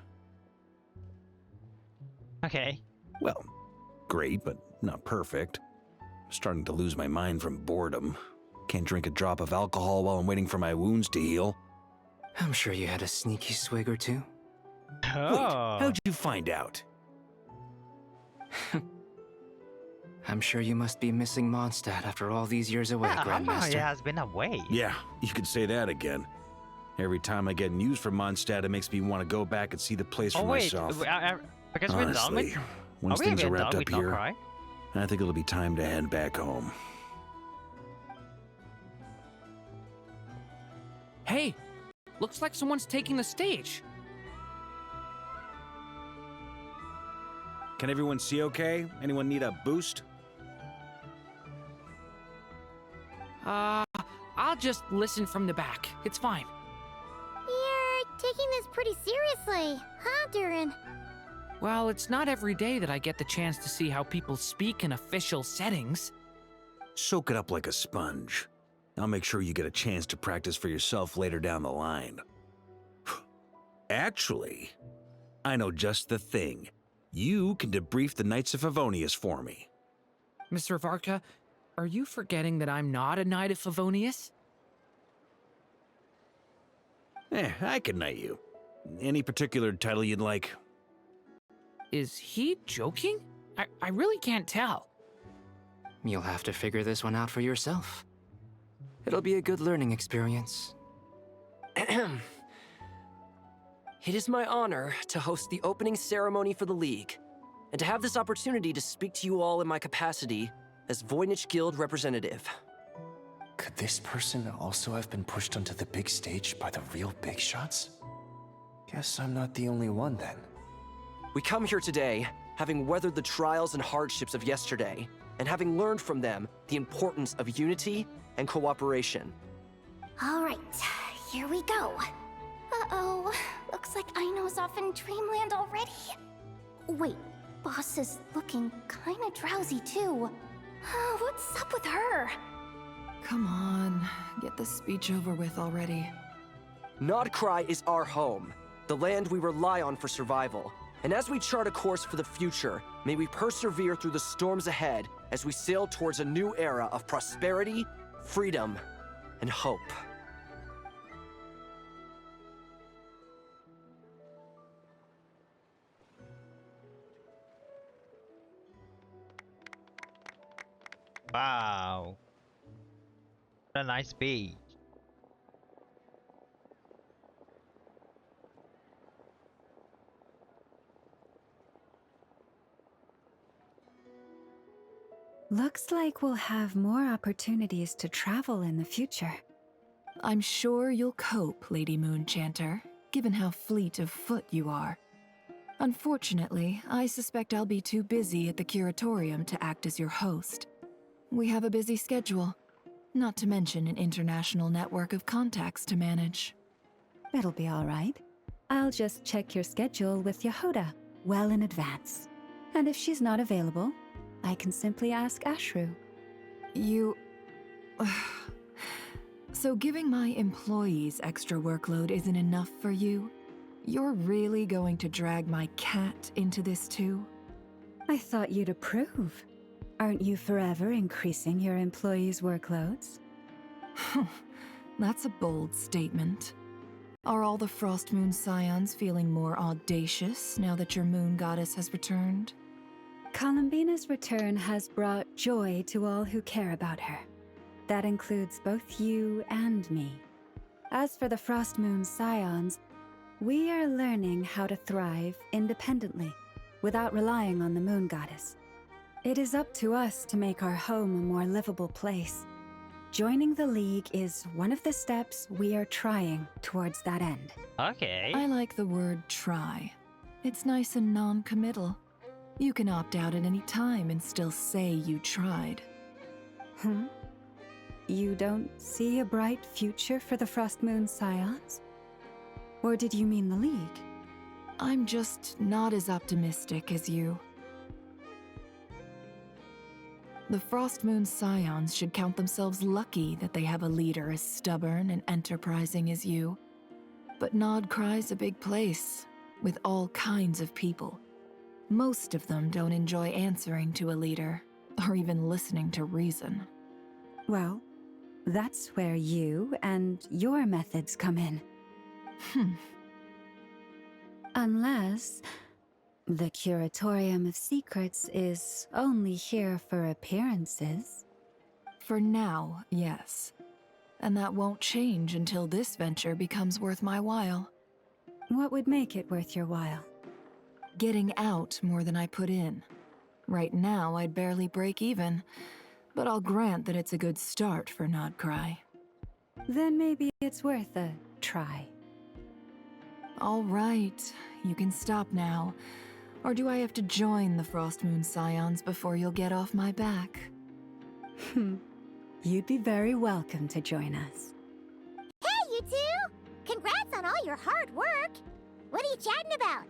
Okay. Well, great, but not perfect. I'm starting to lose my mind from boredom. Can't drink a drop of alcohol while I'm waiting for my wounds to heal. I'm sure you had a sneaky swig or two. Oh. Wait, how'd you find out? I'm sure you must be missing Mondstadt after all these years away, Grandmaster. It has been away. Yeah, you could say that again. Every time I get news from Mondstadt, it makes me want to go back and see the place for myself. Because honestly, we're done with... once things are wrapped up here, Nodcry? I think it'll be time to head back home. Hey, looks like someone's taking the stage. Can everyone see okay? Anyone need a boost? I'll just listen from the back. It's fine. You're taking this pretty seriously, huh, Durin? Well, it's not every day that I get the chance to see how people speak in official settings. Soak it up like a sponge. I'll make sure you get a chance to practice for yourself later down the line. Actually, I know just the thing. You can debrief the Knights of Favonius for me. Mr. Varka, are you forgetting that I'm not a Knight of Favonius? I can knight you. Any particular title you'd like? Is he joking? I really can't tell. You'll have to figure this one out for yourself. It'll be a good learning experience. It is my honor to host the opening ceremony for the League, and to have this opportunity to speak to you all in my capacity as Voynich Guild representative. Could this person also have been pushed onto the big stage by the real big shots? Guess I'm not the only one then. We come here today, having weathered the trials and hardships of yesterday, and having learned from them the importance of unity and cooperation. All right, here we go. Uh-oh, looks like Aino's off in Dreamland already. Wait, Boss is looking kinda drowsy too. What's up with her? Come on, get this speech over with already. Nodcry is our home, the land we rely on for survival. And as we chart a course for the future, may we persevere through the storms ahead as we sail towards a new era of prosperity, freedom, and hope. Wow. What a nice speech. Looks like we'll have more opportunities to travel in the future. I'm sure you'll cope, Lady Moonchanter, given how fleet of foot you are. Unfortunately, I suspect I'll be too busy at the Curatorium to act as your host. We have a busy schedule, not to mention an international network of contacts to manage. It'll be all right. I'll just check your schedule with Yehoda well in advance. And if she's not available, I can simply ask Ashru. You... So giving my employees extra workload isn't enough for you? You're really going to drag my cat into this too? I thought you'd approve. Aren't you forever increasing your employees' workloads? That's a bold statement. Are all the Frost Moon Scions feeling more audacious now that your moon goddess has returned? Columbina's return has brought joy to all who care about her. That includes both you and me. As for the Frost Moon Scions, we are learning how to thrive independently, without relying on the moon goddess. It is up to us to make our home a more livable place. Joining the League is one of the steps we are trying towards that end. Okay. I like the word try. It's nice and non-committal. You can opt out at any time and still say you tried. You don't see a bright future for the Frost Moon Scions? Or did you mean the League? I'm just not as optimistic as you. The Frost Moon Scions should count themselves lucky that they have a leader as stubborn and enterprising as you. But Nodcry's a big place, with all kinds of people. Most of them don't enjoy answering to a leader, or even listening to reason. Well, that's where you and your methods come in. Unless the Curatorium of Secrets is only here for appearances. For now, yes. And that won't change until this venture becomes worth my while. What would make it worth your while? Getting out more than I put in. Right now, I'd barely break even, but I'll grant that it's a good start for Nodcry. Then maybe it's worth a try. All right, you can stop now. Or do I have to join the Frost Moon Scions before you'll get off my back? You'd be very welcome to join us. Hey, you two! Congrats on all your hard work! What are you chatting about?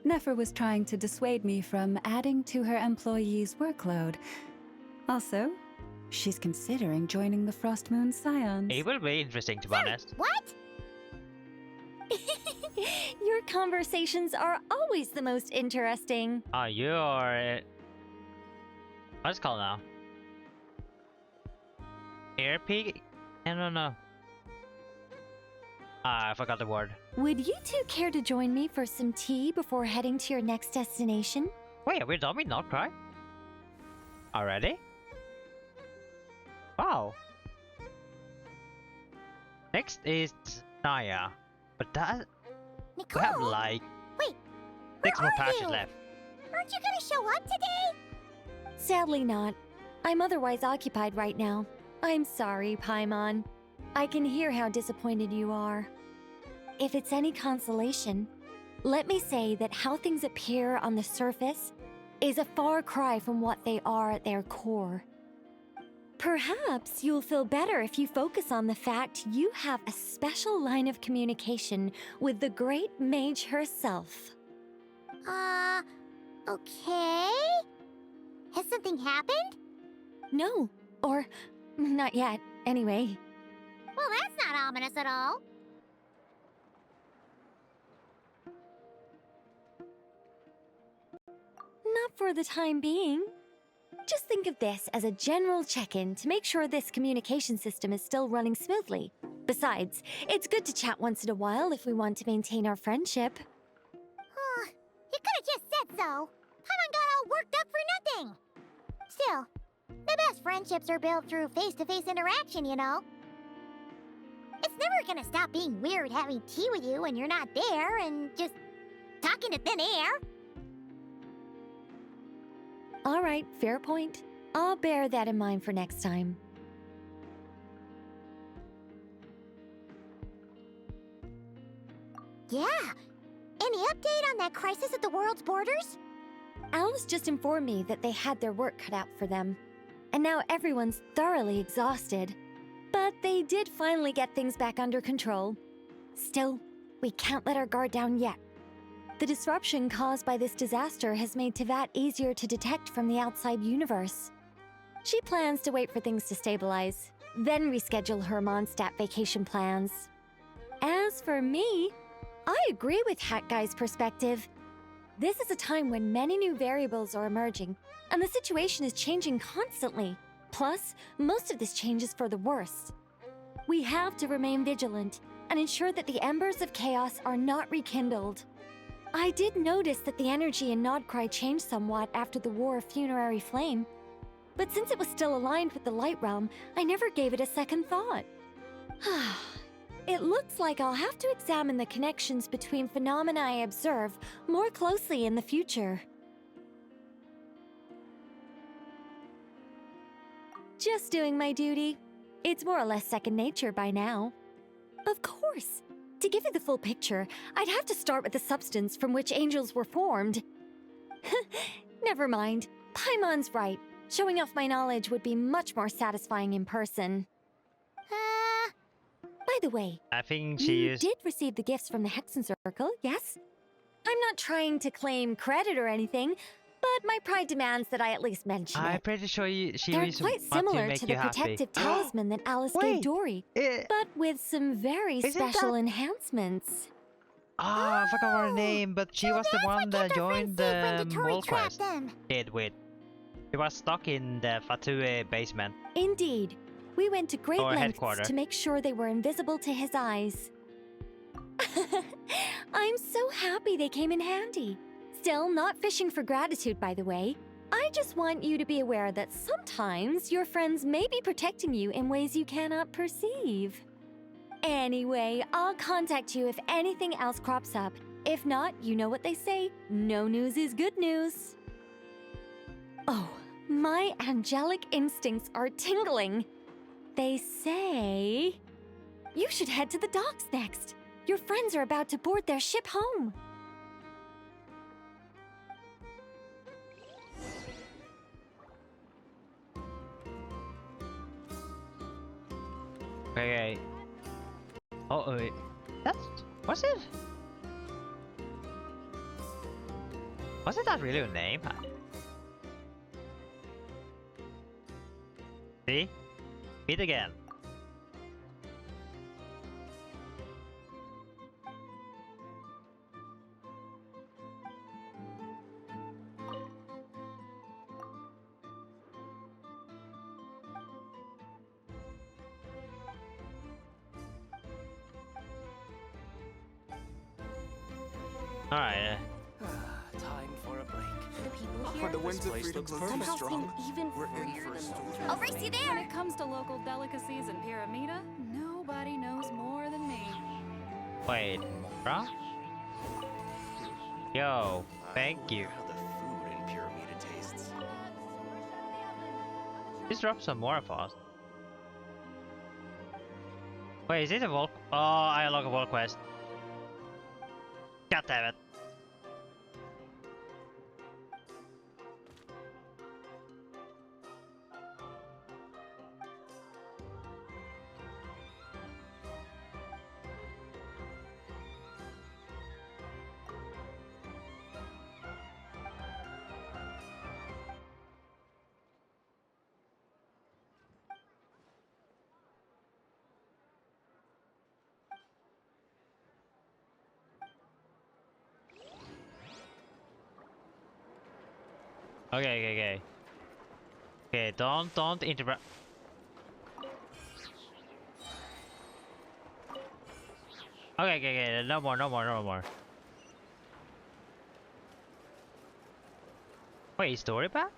Nefer was trying to dissuade me from adding to her employees' workload. Also, she's considering joining the Frost Moon Scions. It will be interesting, to be honest. What? Your conversations are always the most interesting. Oh, you're... What's it called now? Airpeak? I don't know. I forgot the word. Would you two care to join me for some tea before heading to your next destination? Wait, are we done with Notcry? Already? Wow. Next is Naya. But that... Nicole, we have like... Wait, 6 more patches left. Aren't you gonna show up today? Sadly not. I'm otherwise occupied right now. I'm sorry, Paimon. I can hear how disappointed you are. If it's any consolation, let me say that how things appear on the surface is a far cry from what they are at their core. Perhaps you'll feel better if you focus on the fact you have a special line of communication with the great mage herself. Okay? Has something happened? No, or not yet, anyway. Well, that's not ominous at all. Not for the time being. Just think of this as a general check-in to make sure this communication system is still running smoothly. Besides, it's good to chat once in a while if we want to maintain our friendship. You could have just said so. Paimon got all worked up for nothing. Still, the best friendships are built through face-to-face interaction, you know. It's never gonna stop being weird having tea with you when you're not there and just talking to thin air. All right, fair point. I'll bear that in mind for next time. Yeah. Any update on that crisis at the world's borders? Alice just informed me that they had their work cut out for them. And now everyone's thoroughly exhausted. But they did finally get things back under control. Still, we can't let our guard down yet. The disruption caused by this disaster has made Teyvat easier to detect from the outside universe. She plans to wait for things to stabilize, then reschedule her Mondstadt vacation plans. As for me, I agree with Hat Guy's perspective. This is a time when many new variables are emerging, and the situation is changing constantly. Plus, most of this change is for the worse. We have to remain vigilant and ensure that the embers of chaos are not rekindled. I did notice that the energy in Nodcry changed somewhat after the War of Funerary Flame, but since it was still aligned with the Light Realm, I never gave it a second thought. It looks like I'll have to examine the connections between phenomena I observe more closely in the future. Just doing my duty. It's more or less second nature by now. Of course. To give you the full picture, I'd have to start with the substance from which angels were formed. Never mind. Paimon's right. Showing off my knowledge would be much more satisfying in person. By the way, I think you did receive the gifts from the Hexen Circle, yes? I'm not trying to claim credit or anything, but my pride demands that I at least mention I'm it. pretty sure They're quite similar to the protective talisman that Alice gave Dory, but with some very special enhancements. I forgot her name, but she was the one that joined the Wall Quest. Did with. She was stuck in the Fatue basement. Indeed. We went to great Or lengths headquarter. to make sure they were invisible to his eyes. I'm so happy they came in handy. Still, not fishing for gratitude, by the way. I just want you to be aware that sometimes your friends may be protecting you in ways you cannot perceive. Anyway, I'll contact you if anything else crops up. If not, you know what they say, no news is good news. Oh, my angelic instincts are tingling. They say you should head to the docks next. Your friends are about to board their ship home. Okay. Oh, wait. What's it? Wasn't that really a name? See? Meet again. Alright. Time for a break. The people Are here the winds of freedom somehow strong? seem even We're in freer for a than storm. I'll race you there! When it comes to local delicacies in Pyramida, nobody knows more than me. Wait, bro? Yo, thank you. How the food in Pyramida tastes. Just drop some more of us. Wait, is it a Volk? Oh, I unlock a Volk quest. God damn it. Okay. Okay, don't interrupt. Okay, no more. Wait, is Dory back?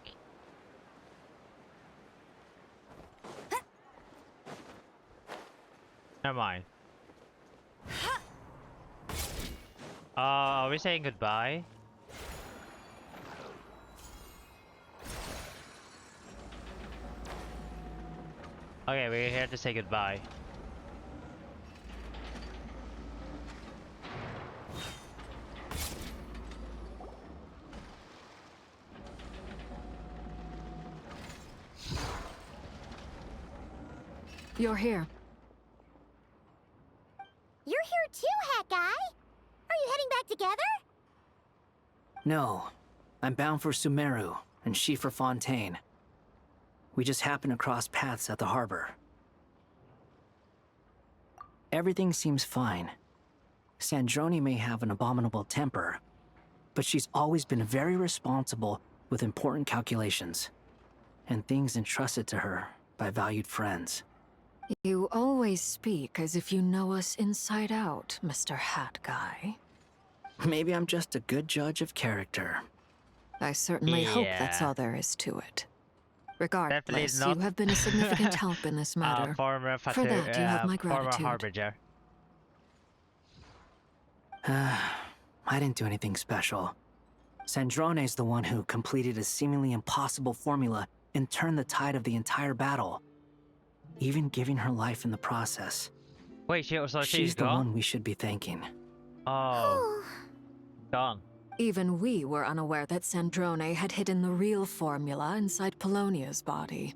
Never mind. Are we saying goodbye? Okay, we're here to say goodbye. You're here. You're here too, Hat Guy. Are you heading back together? No. I'm bound for Sumeru, and she for Fontaine. We just happened to cross paths at the harbor. Everything seems fine. Sandrone may have an abominable temper, but she's always been very responsible with important calculations, and things entrusted to her by valued friends. You always speak as if you know us inside out, Mr. Hat Guy. Maybe I'm just a good judge of character. I certainly hope that's all there is to it. Regardless, not you have been a significant help in this matter. For that, you have my gratitude. Former Harbinger. I didn't do anything special. Sandrone's the one who completed a seemingly impossible formula and turned the tide of the entire battle, even giving her life in the process. Wait, so she's the one we should be thanking. Oh. Gone. Even we were unaware that Sandrone had hidden the real formula inside Polonia's body.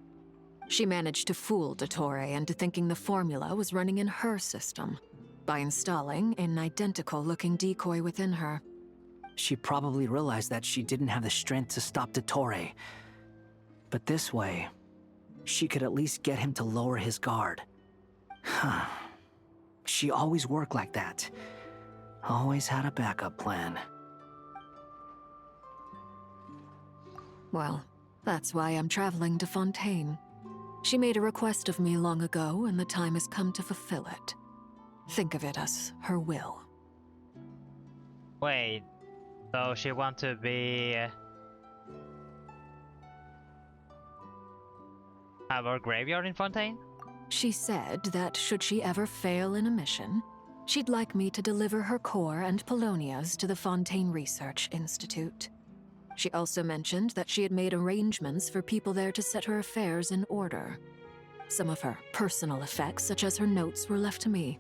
She managed to fool DOTTORE into thinking the formula was running in her system by installing an identical-looking decoy within her. She probably realized that she didn't have the strength to stop DOTTORE. But this way, she could at least get him to lower his guard. She always worked like that. Always had a backup plan. Well, that's why I'm traveling to Fontaine. She made a request of me long ago, and the time has come to fulfill it. Think of it as her will. Wait, so she wants to be... have her graveyard in Fontaine? She said that should she ever fail in a mission, she'd like me to deliver her core and Polonia's to the Fontaine Research Institute. She also mentioned that she had made arrangements for people there to set her affairs in order. Some of her personal effects, such as her notes, were left to me.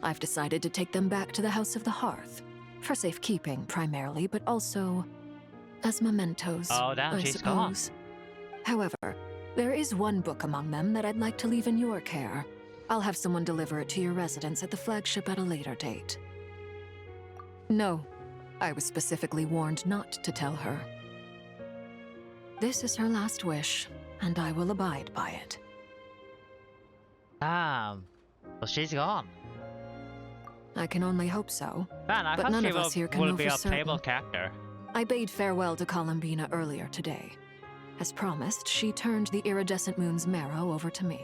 I've decided to take them back to the House of the Hearth, for safekeeping primarily, but also as mementos, oh, damn, I she's suppose. However, there is one book among them that I'd like to leave in your care. I'll have someone deliver it to your residence at the flagship at a later date. No, I was specifically warned not to tell her. This is her last wish, and I will abide by it. Damn. So she's gone. I can only hope so. Man, I but thought none she of us here can will know be for a playable certain. character. I bade farewell to Columbina earlier today. As promised, she turned the iridescent moon's marrow over to me.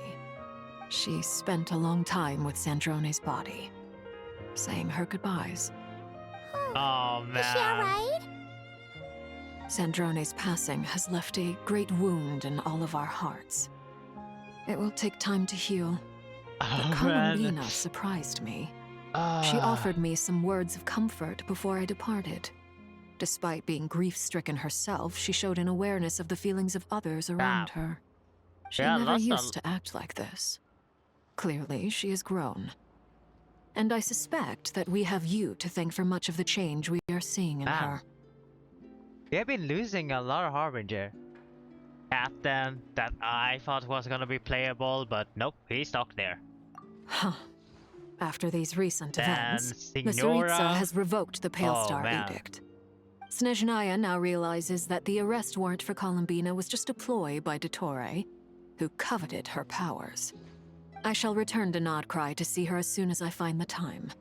She spent a long time with Sandrone's body, saying her goodbyes. Oh, man. Is she alright? Sandrone's passing has left a great wound in all of our hearts. It will take time to heal. But Columbina surprised me. She offered me some words of comfort before I departed. Despite being grief-stricken herself, she showed an awareness of the feelings of others around her. She never used to act like this. Clearly, she has grown. And I suspect that we have you to thank for much of the change we are seeing in her. We have been losing a lot of Harbinger. Captain that I thought was gonna be playable, but nope, he's stuck there. Huh. After these recent events, Signora... Tsaritsa has revoked the Pale Star Edict. Snezhnaya now realizes that the arrest warrant for Columbina was just a ploy by DOTTORE, who coveted her powers. I shall return to Nodcry to see her as soon as I find the time.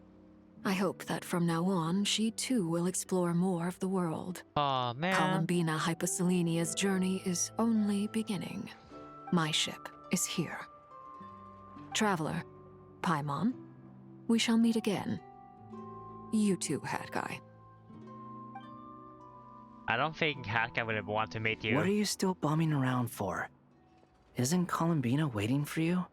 I hope that from now on, she too will explore more of the world. Oh, man. Columbina Hyposelenia's journey is only beginning. My ship is here. Traveler, Paimon, we shall meet again. You too, Hat Guy. I don't think Hat Guy would want to meet you. What are you still bumming around for? Isn't Columbina waiting for you?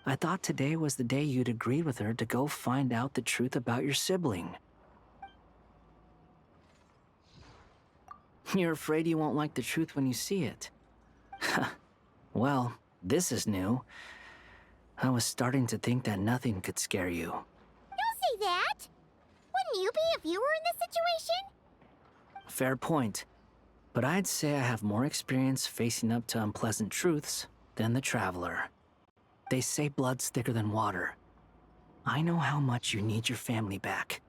I thought today was the day you'd agreed with her to go find out the truth about your sibling. You're afraid you won't like the truth when you see it. Well, this is new. I was starting to think that nothing could scare you. Don't say that! Wouldn't you be if you were in this situation? Fair point. But I'd say I have more experience facing up to unpleasant truths than the Traveler. They say blood's thicker than water. I know how much you need your family back.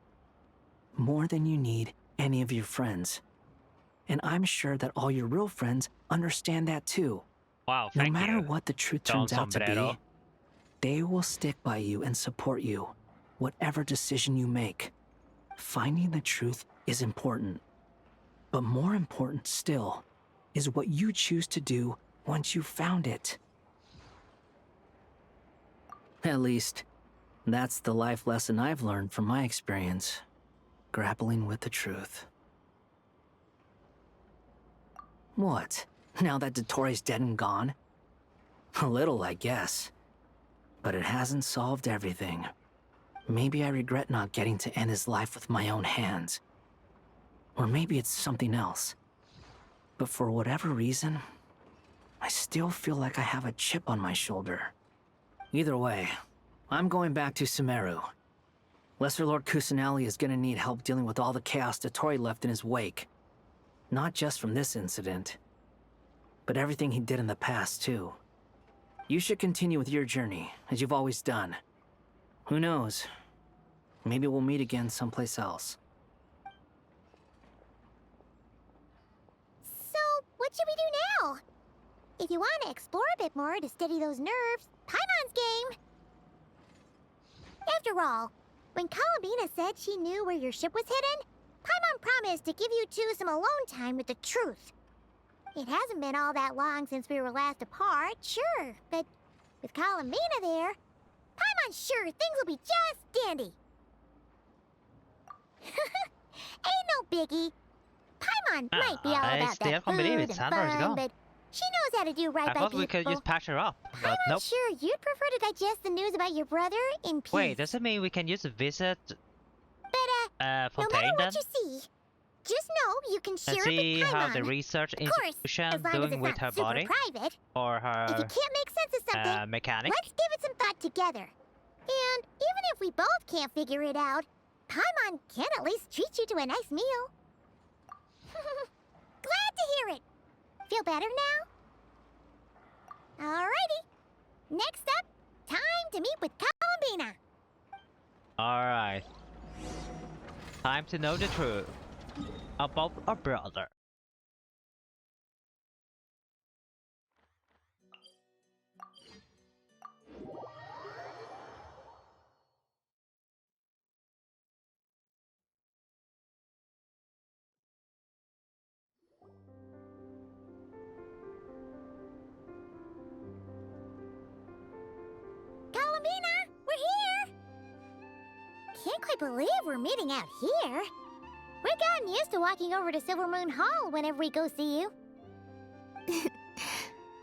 More than you need any of your friends. And I'm sure that all your real friends understand that too. Wow, no matter what the truth turns out to be, they will stick by you and support you, whatever decision you make. Finding the truth is important. But more important still is what you choose to do once you've found it. At least, that's the life lesson I've learned from my experience, grappling with the truth. What? Now that DOTTORE's dead and gone? A little, I guess. But it hasn't solved everything. Maybe I regret not getting to end his life with my own hands. Or maybe it's something else. But for whatever reason, I still feel like I have a chip on my shoulder. Either way, I'm going back to Sumeru. Lesser Lord Kusanali is gonna need help dealing with all the chaos DOTTORE left in his wake. Not just from this incident, but everything he did in the past, too. You should continue with your journey, as you've always done. Who knows? Maybe we'll meet again someplace else. So, what should we do now? If you want to explore a bit more to steady those nerves, Paimon's game! After all, when Columbina said she knew where your ship was hidden, Paimon promised to give you two some alone time with the truth. It hasn't been all that long since we were last apart, sure, but with Columbina there, Paimon's sure things will be just dandy. Ain't no biggie. Paimon might be all about that food and fun, but she knows how to do right by people. I thought we could just patch her up, but nope. Sure you'd prefer to digest the news about your brother in peace. Wait, does it mean we can use a visit But, no matter what you see, just know you can share it with see Paimon. how the research institution doing with her body private. Or her If you can't make sense of something, mechanic. let's give it some thought together. And even if we both can't figure it out, Paimon can at least treat you to a nice meal. Glad to hear it. Feel better now? Alrighty. Next up, time to meet with Columbina. Alright. Time to know the truth. about a brother. Columbina, we're here! Can't quite believe we're meeting out here. We've gotten used to walking over to Silver Moon Hall whenever we go see you.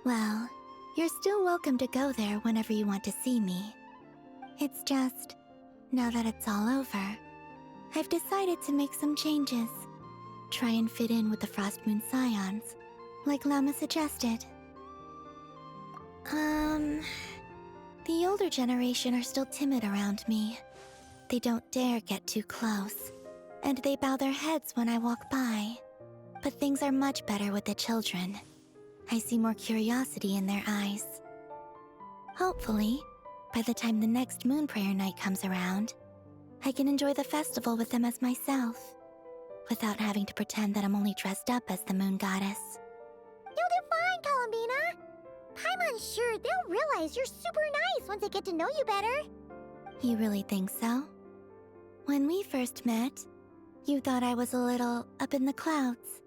Well, you're still welcome to go there whenever you want to see me. It's just, now that it's all over, I've decided to make some changes. Try and fit in with the Frost Moon Scions, like Llama suggested. The older generation are still timid around me. They don't dare get too close, and they bow their heads when I walk by. But things are much better with the children. I see more curiosity in their eyes. Hopefully, by the time the next Moon Prayer Night comes around, I can enjoy the festival with them as myself, without having to pretend that I'm only dressed up as the Moon Goddess. You'll do fine, Columbina. Paimon's sure they'll realize you're super nice once they get to know you better. You really think so? When we first met, you thought I was a little up in the clouds.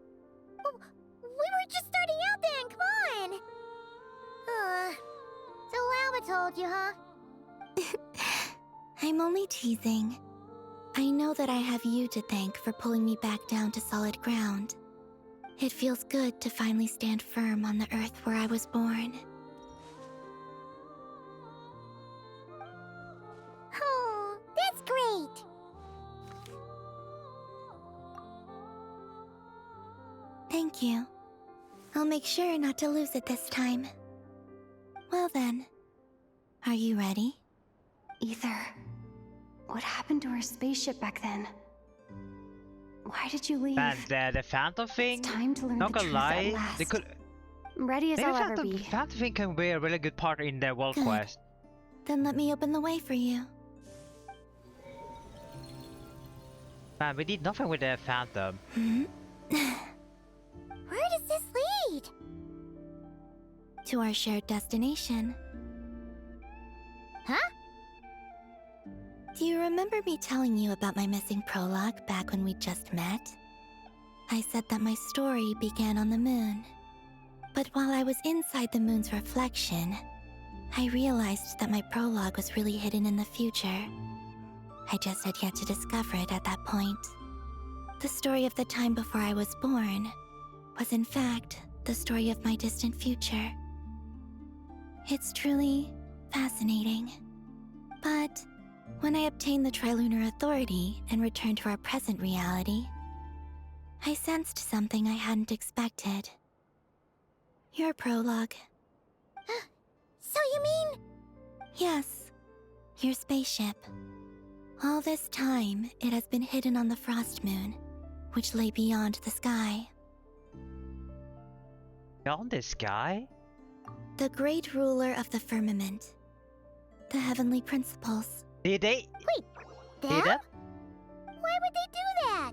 We were just starting out then, come on! So Llama told you, huh? I'm only teasing. I know that I have you to thank for pulling me back down to solid ground. It feels good to finally stand firm on the earth where I was born. Oh, that's great! Thank you. I'll make sure not to lose it this time. Well then, are you ready? Ether, what happened to our spaceship back then? Why did you leave? The Phantom thing? It's time to learn Not the gonna truth at lie, last. they could. Ready as I'll ever Phantom, be. Phantom thing can be a really good part in the world Good. quest. Then let me open the way for you. Man, we did nothing with the Phantom. Where does this lead? To our shared destination. Huh? Do you remember me telling you about my missing prologue back when we just met? I said that my story began on the moon. But while I was inside the moon's reflection, I realized that my prologue was really hidden in the future. I just had yet to discover it at that point. The story of the time before I was born was in fact the story of my distant future. It's truly fascinating. But when I obtained the Trilunar Authority and returned to our present reality, I sensed something I hadn't expected. Your prologue. So you mean... Yes, your spaceship. All this time, it has been hidden on the Frost Moon, which lay beyond the sky. Beyond the sky? The great ruler of the firmament. The heavenly principles. Did they? Wait, Did that? Why would they do that?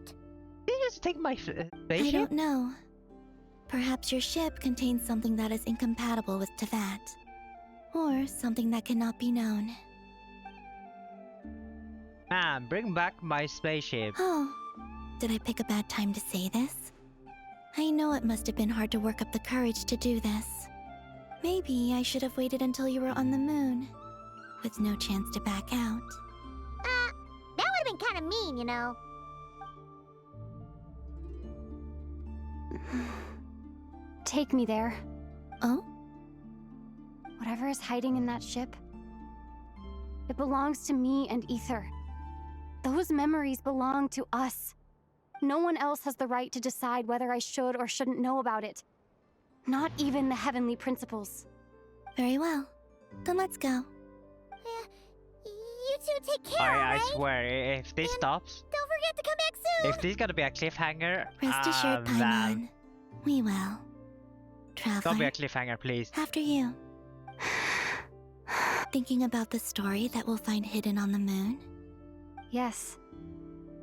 Did you just take my spaceship? I don't know. Perhaps your ship contains something that is incompatible with Tevat. Or something that cannot be known. Man, bring back my spaceship. Oh, did I pick a bad time to say this? I know it must have been hard to work up the courage to do this. Maybe I should have waited until you were on the moon, with no chance to back out. That would have been kind of mean, you know. Take me there. Oh? Whatever is hiding in that ship, it belongs to me and Ether. Those memories belong to us. No one else has the right to decide whether I should or shouldn't know about it. Not even the heavenly principles. Very well. Then let's go. You two take care, I alright? swear, if this stops, Don't forget to come back soon! if this gonna be a cliffhanger, Rest assured, Paimon. We will. Don't be Traveler, a cliffhanger, please. after you. Thinking about the story that we'll find hidden on the moon? Yes.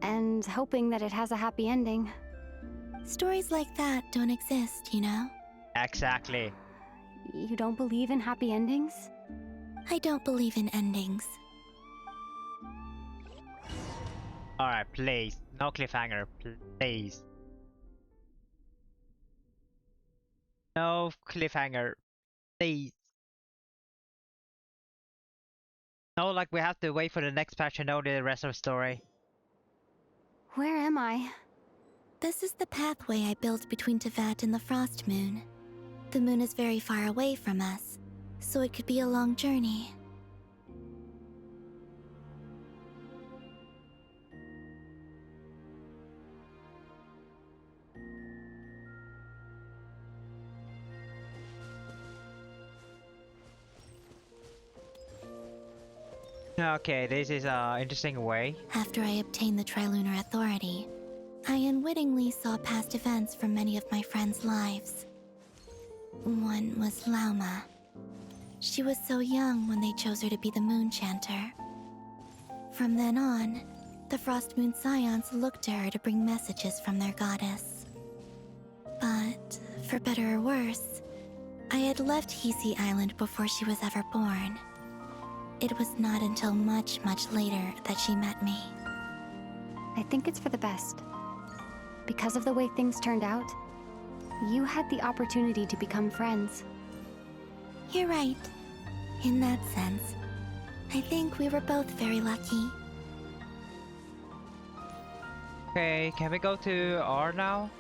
And hoping that it has a happy ending. Stories like that don't exist, you know? Exactly. You don't believe in happy endings? I don't believe in endings. Alright, please. No cliffhanger, please. No cliffhanger, please. No, like we have to wait for the next patch to know the rest of the story. Where am I? This is the pathway I built between Teyvat and the Frost Moon. The moon is very far away from us, so it could be a long journey. Okay, this is an interesting way. After I obtained the Trilunar Authority, I unwittingly saw past events from many of my friends' lives. One was Lauma. She was so young when they chose her to be the Moon Chanter. From then on, the Frost Moon Scions looked to her to bring messages from their goddess. But, for better or worse, I had left Hisi Island before she was ever born. It was not until much, much later that she met me. I think it's for the best. Because of the way things turned out, you had the opportunity to become friends. You're right. In that sense, I think we were both very lucky. Okay, can we go to R now?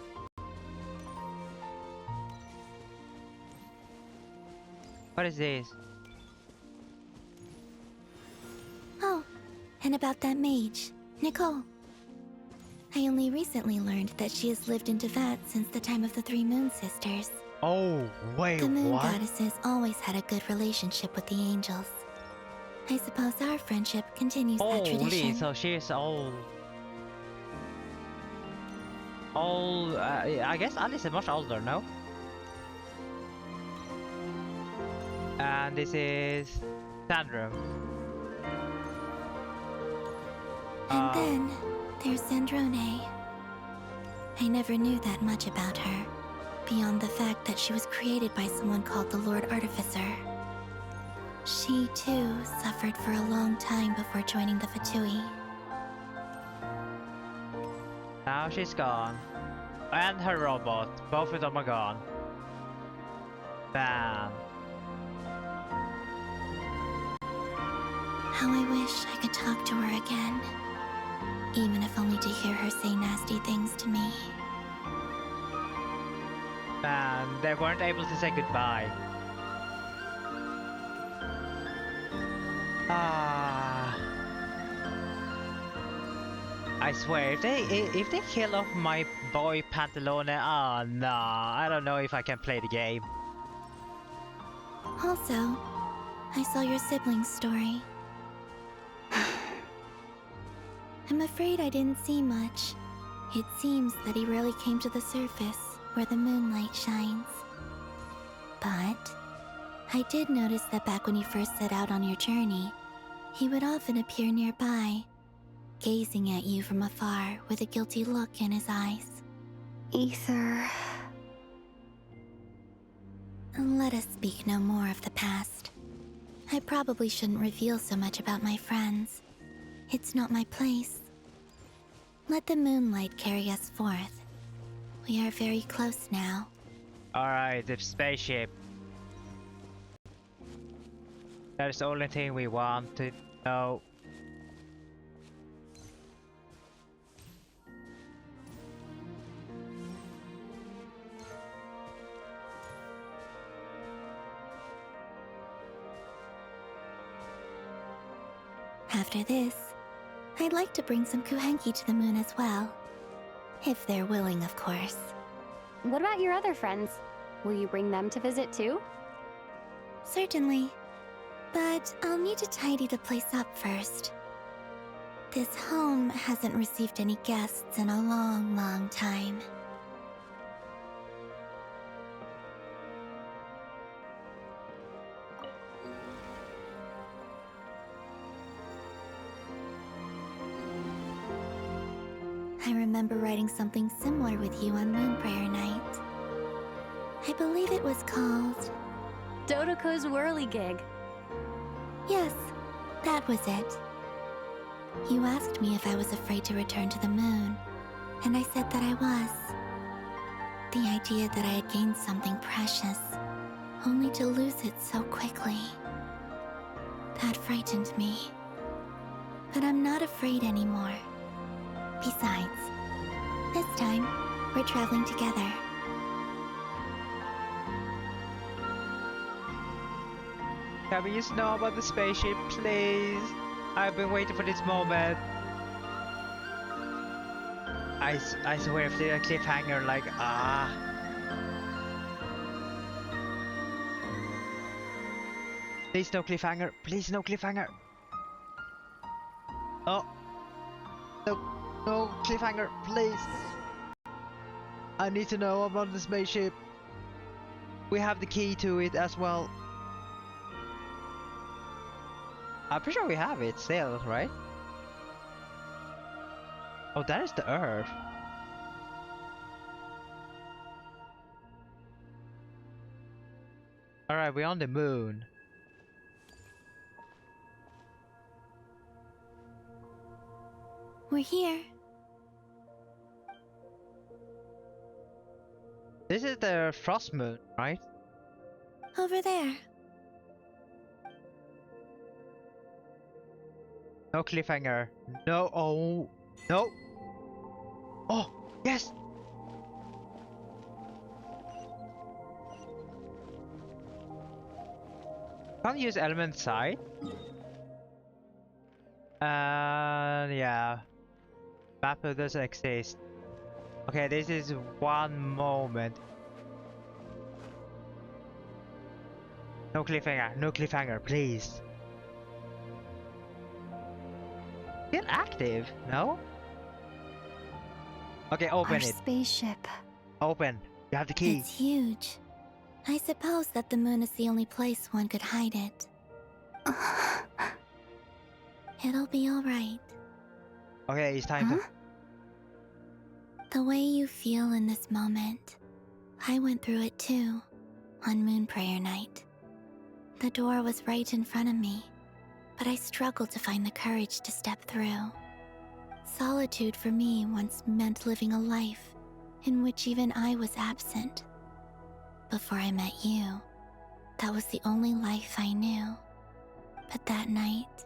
What is this? Oh, and about that mage, Nicole. I only recently learned that she has lived in Teyvat since the time of the Three Moon Sisters. Oh, wait, the moon what? goddesses always had a good relationship with the angels. I suppose our friendship continues that tradition. So she is I guess Alice is much older, no? And this is Sandra. And then there's Sandrone. I never knew that much about her, beyond the fact that she was created by someone called the Lord Artificer. She, too, suffered for a long time before joining the Fatui. Now she's gone. And her robot. Both of them are gone. Bam. How I wish I could talk to her again. Even if only to hear her say nasty things to me. And they weren't able to say goodbye. I swear, if they kill off my boy Pantalone, nah, I don't know if I can play the game. Also, I saw your siblings' story. I'm afraid I didn't see much. It seems that he rarely came to the surface, where the moonlight shines. But I did notice that back when you first set out on your journey, he would often appear nearby, gazing at you from afar with a guilty look in his eyes. Ether. Let us speak no more of the past. I probably shouldn't reveal so much about my friends. It's not my place. Let the moonlight carry us forth. We are very close now. Alright, the spaceship. That is the only thing we want to know. After this, I'd like to bring some Kuhenki to the moon as well. If they're willing, of course. What about your other friends? Will you bring them to visit too? Certainly. But I'll need to tidy the place up first. This home hasn't received any guests in a long, long time. I I remember writing something similar with you on Moon Prayer Night. I believe it was called... Dotoko's Whirligig. Yes, that was it. You asked me if I was afraid to return to the moon, and I said that I was. The idea that I had gained something precious, only to lose it so quickly. That frightened me. But I'm not afraid anymore. Besides, this time, we're traveling together. Can we just know about the spaceship, please? I've been waiting for this moment. I swear if they're a cliffhanger, like, Please no cliffhanger, please no cliffhanger. Oh. No cliffhanger, please. I need to know about the spaceship. We have the key to it as well. I'm pretty sure we have it still, right? Oh, that is the Earth. Alright, we're on the moon. We're here. This is the frost moon, right? Over there. No cliffhanger. No. Oh. No. Oh. Yes. Can't use element side. Yeah. Map doesn't exist. Okay, this is one moment. No cliffhanger, please. Get active, no? Okay, open Our it. Spaceship. Open. You have the key. It's huge. I suppose that the moon is the only place one could hide it. It'll be alright. Okay, it's time to... The way you feel in this moment, I went through it too, on Moon Prayer Night. The door was right in front of me, but I struggled to find the courage to step through. Solitude for me once meant living a life in which even I was absent. Before I met you, that was the only life I knew. But that night,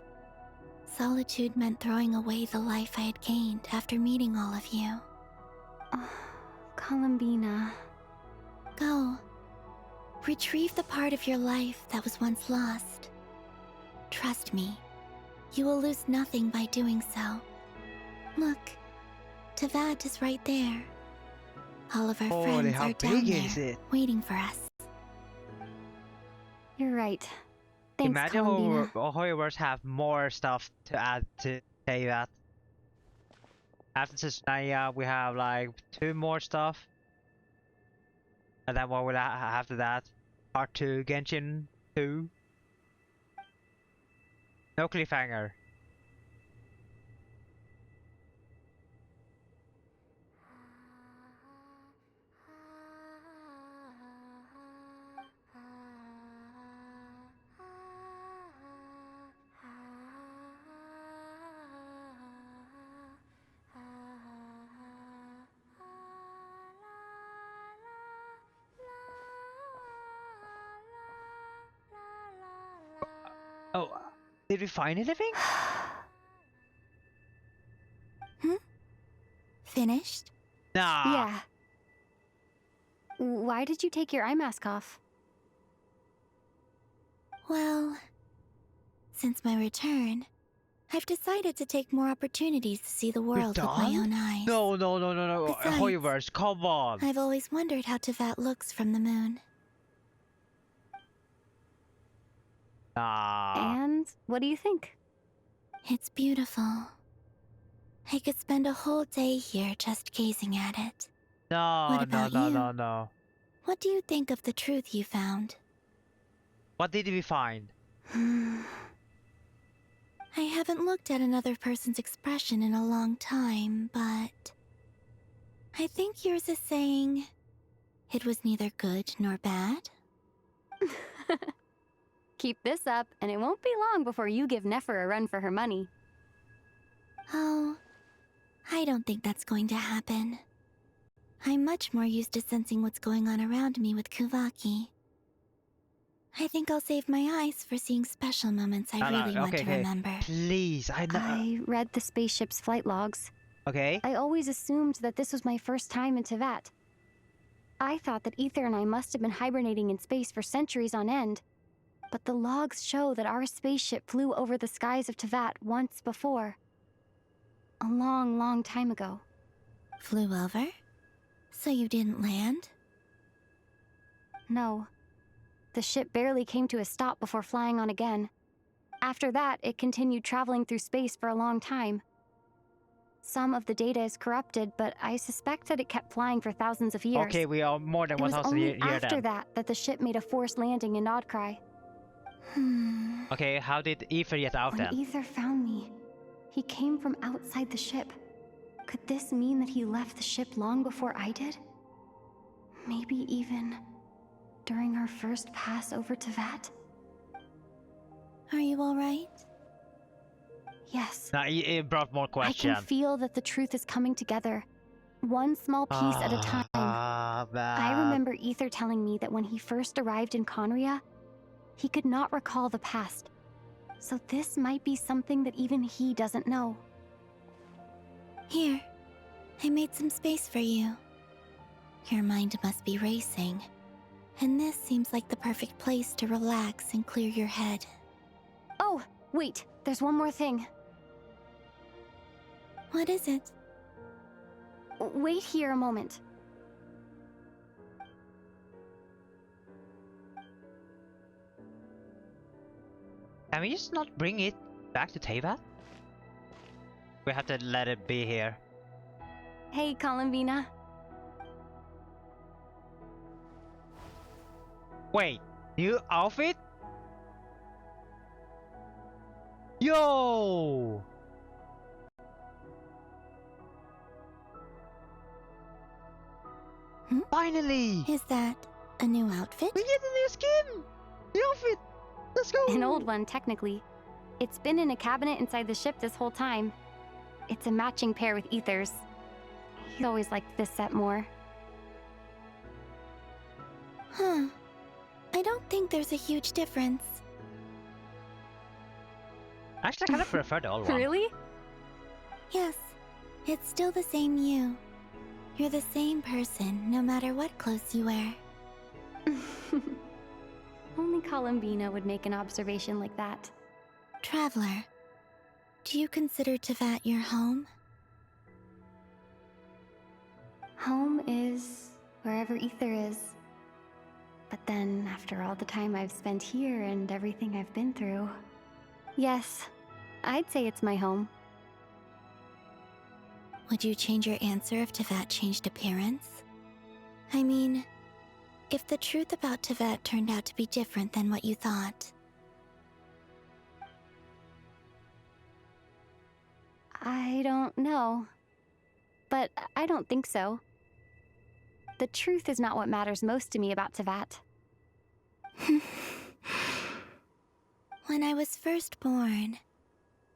solitude meant throwing away the life I had gained after meeting all of you. Columbina. Go. Retrieve the part of your life that was once lost. Trust me, you will lose nothing by doing so. Look, Tavad is right there. All of our friends are down there, waiting for us. You're right. Thanks, Imagine Columbina. hoyoverse have more stuff to add to say that. After Sesnaya, we have like 2 more stuff. And then what will after that? Part 2, Genshin 2. No cliffhanger. Oh, did we find anything? Finished? Nah. Yeah. Why did you take your eye mask off? Well, since my return, I've decided to take more opportunities to see the world with my own eyes. No. Besides, Hoyoverse, come on. I've always wondered how Teyvat looks from the moon. And what do you think? It's beautiful. I could spend a whole day here just gazing at it. What about you? No. What do you think of the truth you found? What did we find? I haven't looked at another person's expression in a long time, but I think yours is saying it was neither good nor bad. Keep this up, and it won't be long before you give Nefer a run for her money. Oh, I don't think that's going to happen. I'm much more used to sensing what's going on around me with Kuvaki. I think I'll save my eyes for seeing special moments I really want to remember. Please, I read the spaceship's flight logs. Okay. I always assumed that this was my first time in Teyvat. I thought that Ether and I must have been hibernating in space for centuries on end. But the logs show that our spaceship flew over the skies of Teyvat once before. A long, long time ago. Flew over? So you didn't land? No. The ship barely came to a stop before flying on again. After that, it continued traveling through space for a long time. Some of the data is corrupted, but I suspect that it kept flying for thousands of years. Okay, we are more than 1,000 years then. After that the ship made a forced landing in Nodcry. Okay, how did Ether get out then? When Ether found me, he came from outside the ship. Could this mean that he left the ship long before I did? Maybe even during our first pass over Teyvat? Are you alright? Yes. Nah, it brought more questions. I can feel that the truth is coming together. One small piece at a time. I remember Ether telling me that when he first arrived in Conria, he could not recall the past. So this might be something that even he doesn't know. Here, I made some space for you. Your mind must be racing, and this seems like the perfect place to relax and clear your head. Oh, wait, there's one more thing. What is it? Wait here a moment. Can we just not bring it back to Teyvat? We have to let it be here. Hey, Columbina. Wait, new outfit? Yo! Finally! Is that a new outfit? We get a new skin! The outfit! Let's go! An old one, technically. It's been in a cabinet inside the ship this whole time. It's a matching pair with Ether's. He's always liked this set more. Huh. I don't think there's a huge difference. Actually, I kind of prefer the old one. Really? Yes. It's still the same you. You're the same person, no matter what clothes you wear. Only Columbina would make an observation like that. Traveler, do you consider Teyvat your home? Home is wherever Ether is. But then, after all the time I've spent here and everything I've been through, yes, I'd say it's my home. Would you change your answer if Teyvat changed appearance? I mean, if the truth about Teyvat turned out to be different than what you thought. I don't know. But I don't think so. The truth is not what matters most to me about Teyvat. When I was first born,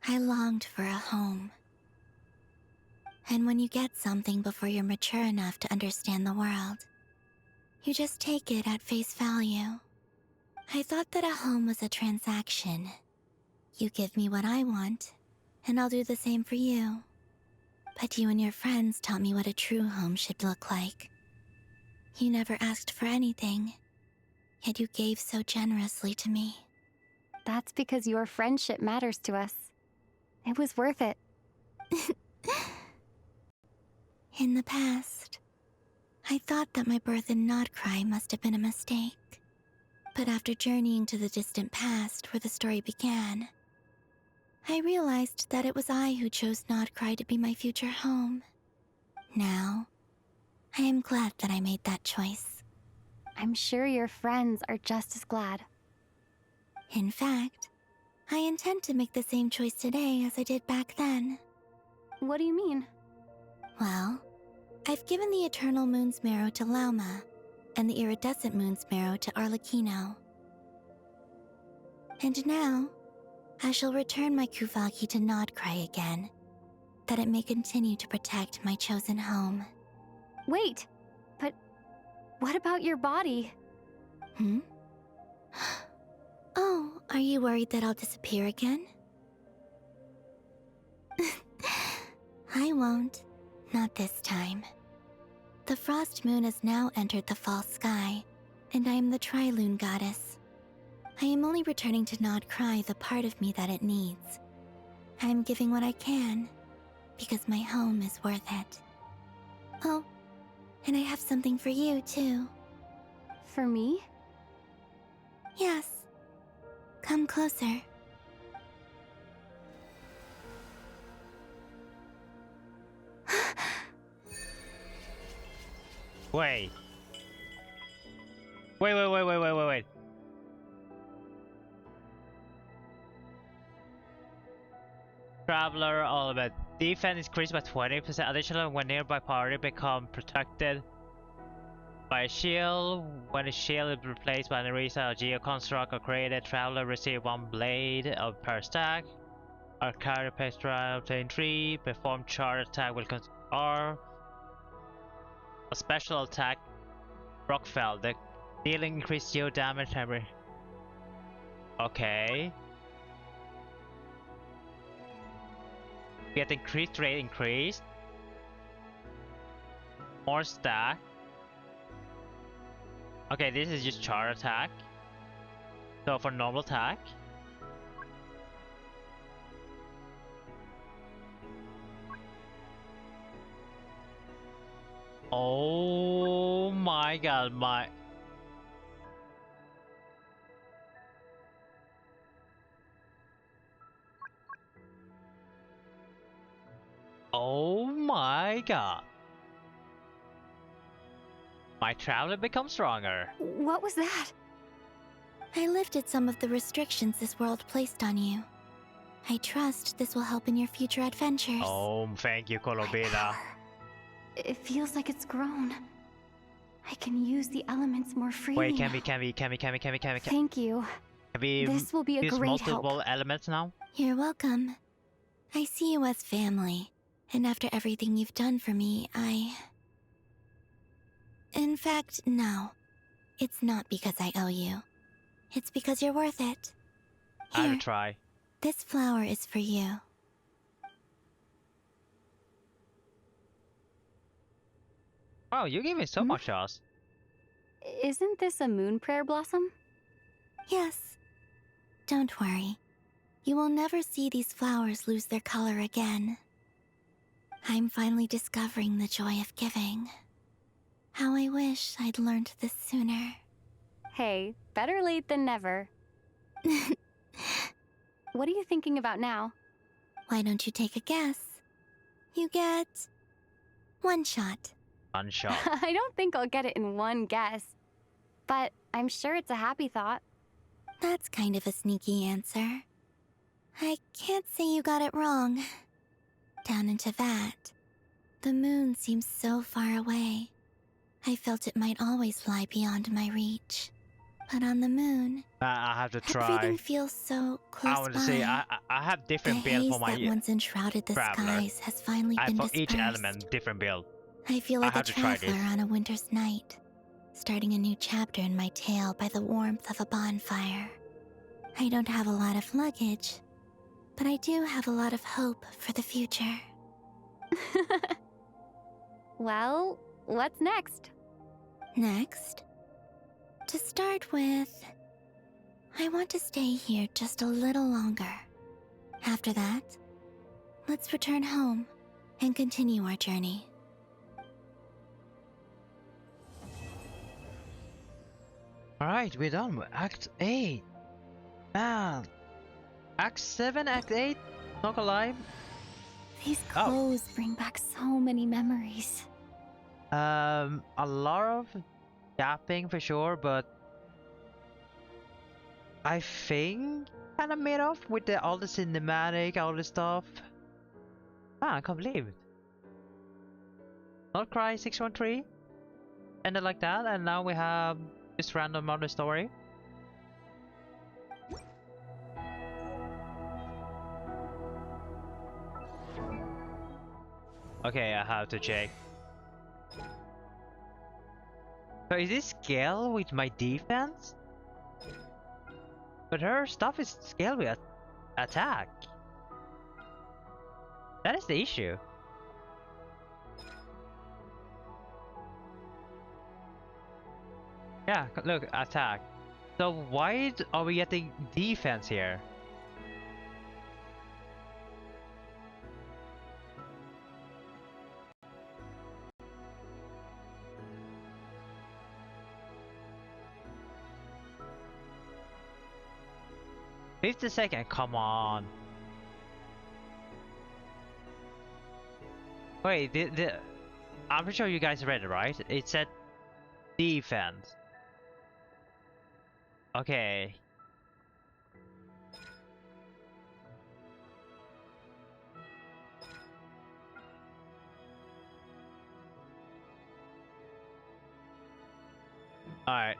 I longed for a home. And when you get something before you're mature enough to understand the world, you just take it at face value. I thought that a home was a transaction. You give me what I want, and I'll do the same for you. But you and your friends taught me what a true home should look like. You never asked for anything, yet you gave so generously to me. That's because your friendship matters to us. It was worth it. In the past, I thought that my birth in Nodcry must have been a mistake. But after journeying to the distant past where the story began, I realized that it was I who chose Nodcry to be my future home. Now, I am glad that I made that choice. I'm sure your friends are just as glad. In fact, I intend to make the same choice today as I did back then. What do you mean? Well, I've given the Eternal Moon's marrow to Lauma, and the Iridescent Moon's marrow to Arlecchino. And now, I shall return my Kuvagi to Nodcry again, that it may continue to protect my chosen home. Wait, but what about your body? Oh, are you worried that I'll disappear again? I won't. Not this time. The Frost Moon has now entered the Fall Sky, and I am the Trilune Goddess. I am only returning to Nodcry the part of me that it needs. I am giving what I can, because my home is worth it. Oh, and I have something for you, too. For me? Yes. Come closer. Wait. Wait. Traveler Ultimate. Defense increased by 20% additional when nearby party become protected by a shield. When a shield is replaced by an reset or geo construct or created, traveler receive 1 blade of per stack. Our Carapace obtain 3. Perform charge attack will R. A special attack Rockfell, the dealing increased geo damage every. Okay. Get increased rate increased. More stack. Okay, this is just charge attack. So for normal attack. Oh my god, my... Oh my god. My traveler becomes stronger. What was that? I lifted some of the restrictions this world placed on you. I trust this will help in your future adventures. Oh, thank you, Colobela. It feels like it's grown. I can use the elements more freely. Wait, can we? Thank you. Can we This will be a use great multiple help. elements now? You're welcome. I see you as family, and after everything you've done for me, In fact, no. It's not because I owe you. It's because you're worth it. Here, I will try. This flower is for you. Wow, you gave me so much else. Isn't this a moon prayer blossom? Yes. Don't worry. You will never see these flowers lose their color again. I'm finally discovering the joy of giving. How I wish I'd learned this sooner. Hey, better late than never. What are you thinking about now? Why don't you take a guess? You get... 1 shot. 1 shot. I don't think I'll get it in 1 guess. But I'm sure it's a happy thought. That's kind of a sneaky answer. I can't say you got it wrong. Down into that, the moon seems so far away. I felt it might always lie beyond my reach. But on the moon, I have to try. Everything feels so close I want to say I have different build for my that once enshrouded the traveler. skies has finally been for dispersed. each element, different build. I feel like a traveler on a winter's night, starting a new chapter in my tale by the warmth of a bonfire. I don't have a lot of luggage, but I do have a lot of hope for the future. Well, what's next? Next? To start with, I want to stay here just a little longer. After that, let's return home and continue our journey. Alright, we're done with Act 8. Man. Act 7, Act 8? Not gonna lie. These clothes bring back so many memories. A lot of yapping for sure, but I think kind of made off with all the cinematic, all the stuff. Man, I can't believe it. Not Cry 613. Ended like that, and now we have this random other story. Okay, I have to check. So is this scale with my defense? But her stuff is scaled with attack. That is the issue. Yeah, look, attack. So why are we getting defense here? $50, come on. Wait, I'm pretty sure you guys read it, right? It said defense. Okay. Alright.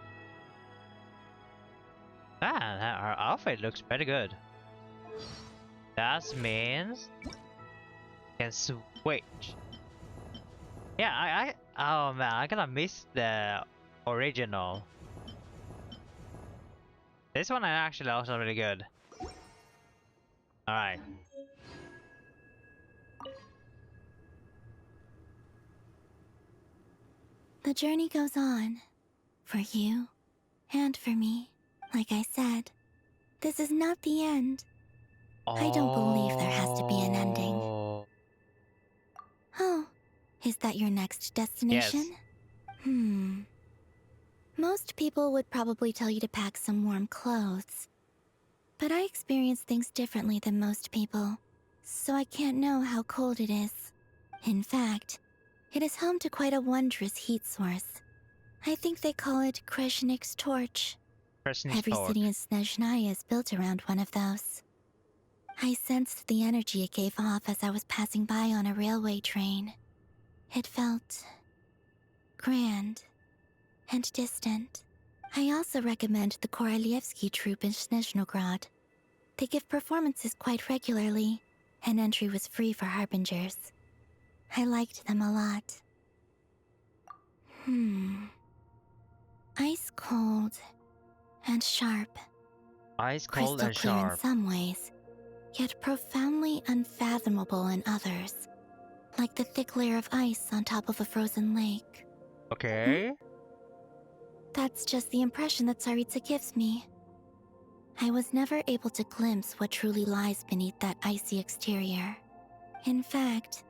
Man, our outfit looks pretty good. That means can switch. Yeah, oh man, I'm gonna miss the original. This one is actually also really good. Alright. The journey goes on. For you. And for me. Like I said. This is not the end. I don't believe there has to be an ending. Oh. Is that your next destination? Yes. Most people would probably tell you to pack some warm clothes. But I experience things differently than most people, so I can't know how cold it is. In fact, it is home to quite a wondrous heat source. I think they call it Kreshnik's torch. Every city in Snezhnaya is built around one of those. I sensed the energy it gave off as I was passing by on a railway train. It felt grand and distant. I also recommend the Korolievsky troupe in Snezhnograd. They give performances quite regularly, and entry was free for harbingers. I liked them a lot. Ice cold and sharp. Ice cold and Crystal clear sharp. in some ways, yet profoundly unfathomable in others. Like the thick layer of ice on top of a frozen lake. Okay. That's just the impression that Tsaritsa gives me. I was never able to glimpse what truly lies beneath that icy exterior. In fact,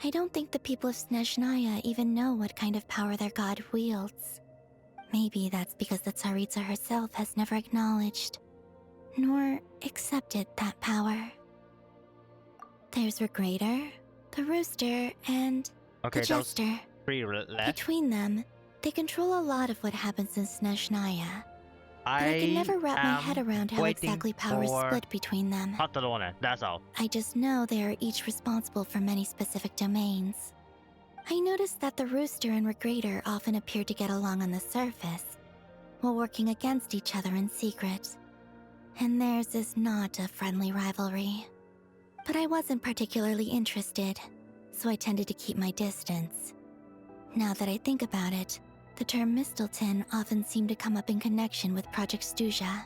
I don't think the people of Snezhnaya even know what kind of power their god wields. Maybe that's because the Tsaritsa herself has never acknowledged, nor accepted that power. There's Regrator, the Rooster, and the Jester. Three left. Between them, they control a lot of what happens in Snezhnaya. But I can never wrap my head around how exactly power is split between them. That's all. I just know they are each responsible for many specific domains. I noticed that the Rooster and Regrator often appear to get along on the surface, while working against each other in secret. And theirs is not a friendly rivalry. But I wasn't particularly interested, so I tended to keep my distance. Now that I think about it, the term Mistelton often seemed to come up in connection with Project Stuja.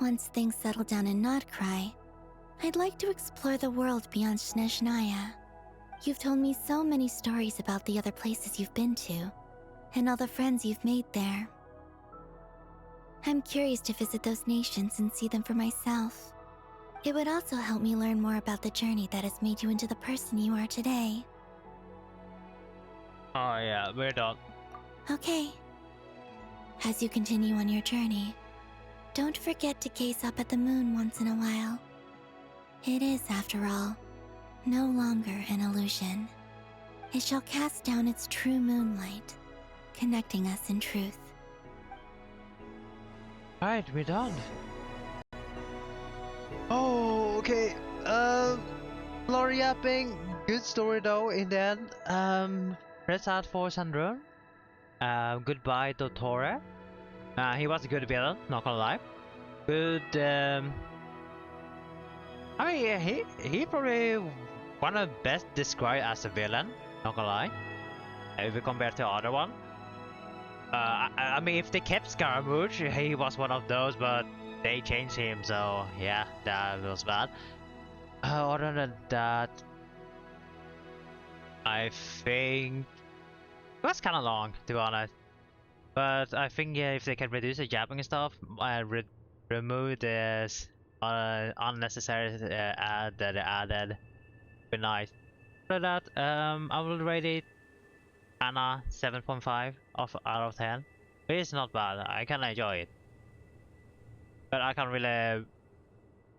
Once things settle down in Nodcry, I'd like to explore the world beyond Snezhnaya. You've told me so many stories about the other places you've been to, and all the friends you've made there. I'm curious to visit those nations and see them for myself. It would also help me learn more about the journey that has made you into the person you are today. Oh yeah, we're done. Okay. As you continue on your journey, don't forget to gaze up at the moon once in a while. It is, after all, no longer an illusion. It shall cast down its true moonlight, connecting us in truth. Alright, we're done. Oh, okay. Lore yapping, Good story though in the end. Press out for Sandrun. Goodbye DOTTORE. He was a good villain, not gonna lie. Good. I mean, he probably one of the best described as a villain, not gonna lie. If we compare to the other one. I mean, if they kept Scaramouche, he was one of those, but they changed him, so yeah, that was bad. Other than that, I think it was kind of long, to be honest. But I think yeah, if they can reduce the jabbing and stuff, remove this unnecessary ad that they added, be nice. For that, I will rate it Anna 7.5 out of 10. It's not bad. I can enjoy it, but I can't really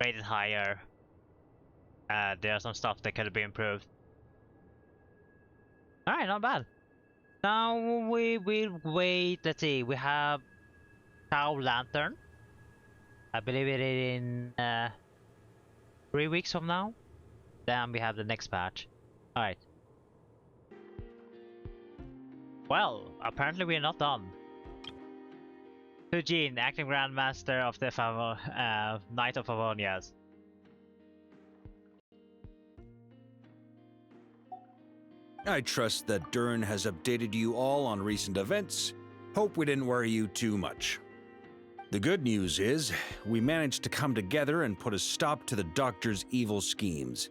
rate it higher. There are some stuff that could be improved. Alright, not bad. Now we will wait. Let's see. We have Cow Lantern. I believe it is in 3 weeks from now. Then we have the next patch. Alright. Well, apparently we are not done. Eugene, acting Grandmaster of the Knight of Favonias. I trust that Dern has updated you all on recent events. Hope we didn't worry you too much. The good news is, we managed to come together and put a stop to the Doctor's evil schemes.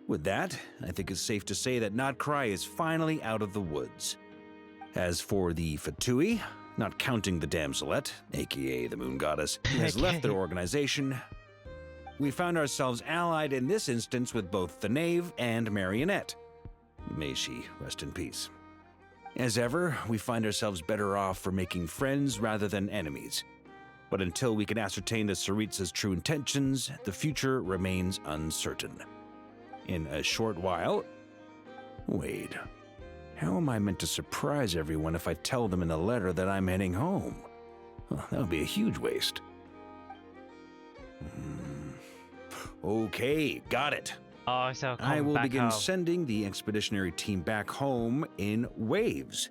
With that, I think it's safe to say that Notcry is finally out of the woods. As for the Fatui, not counting the Damselette, aka the Moon Goddess, who has left their organization, we found ourselves allied in this instance with both the Knave and Marionette. May she rest in peace. As ever, we find ourselves better off for making friends rather than enemies. But until we can ascertain the Tsaritsa's true intentions, the future remains uncertain. In a short while... Wait. How am I meant to surprise everyone if I tell them in a letter that I'm heading home? Well, that would be a huge waste. Okay, got it. Oh, so I will begin sending the expeditionary team back home in waves.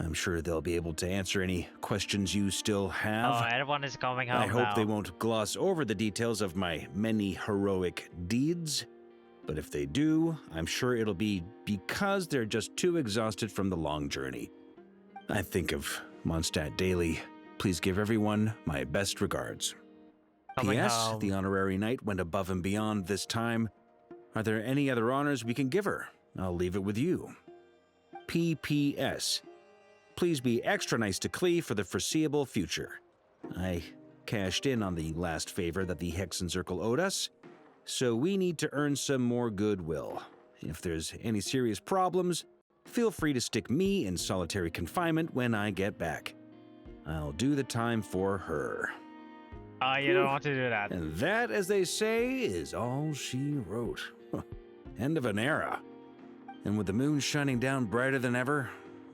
I'm sure they'll be able to answer any questions you still have. Oh, everyone is coming home I hope now. they won't gloss over the details of my many heroic deeds. But if they do, I'm sure it'll be because they're just too exhausted from the long journey. I think of Mondstadt daily. Please give everyone my best regards. P.S. The honorary knight went above and beyond this time. Are there any other honors we can give her? I'll leave it with you. P.P.S. Please be extra nice to Klee for the foreseeable future. I cashed in on the last favor that the Hexen Circle owed us, so we need to earn some more goodwill. If there's any serious problems, feel free to stick me in solitary confinement when I get back. I'll do the time for her. You don't want to do that. And that, as they say, is all she wrote. End of an era. And with the moon shining down brighter than ever,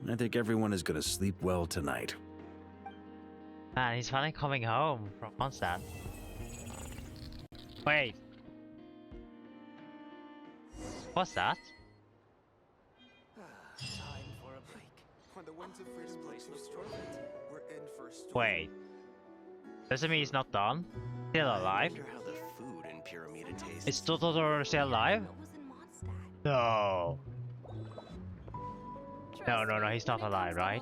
I think everyone is going to sleep well tonight. Man, he's finally coming home from Mondstadt. Wait. What's that? Time for a break. When the winds of freedom place looks torment, we're in for a storm. Wait. Doesn't mean he's not done? Still alive? I wonder how the food in Pyramida tastes. Is DOTTORE still alive? No. No, he's not alive, right?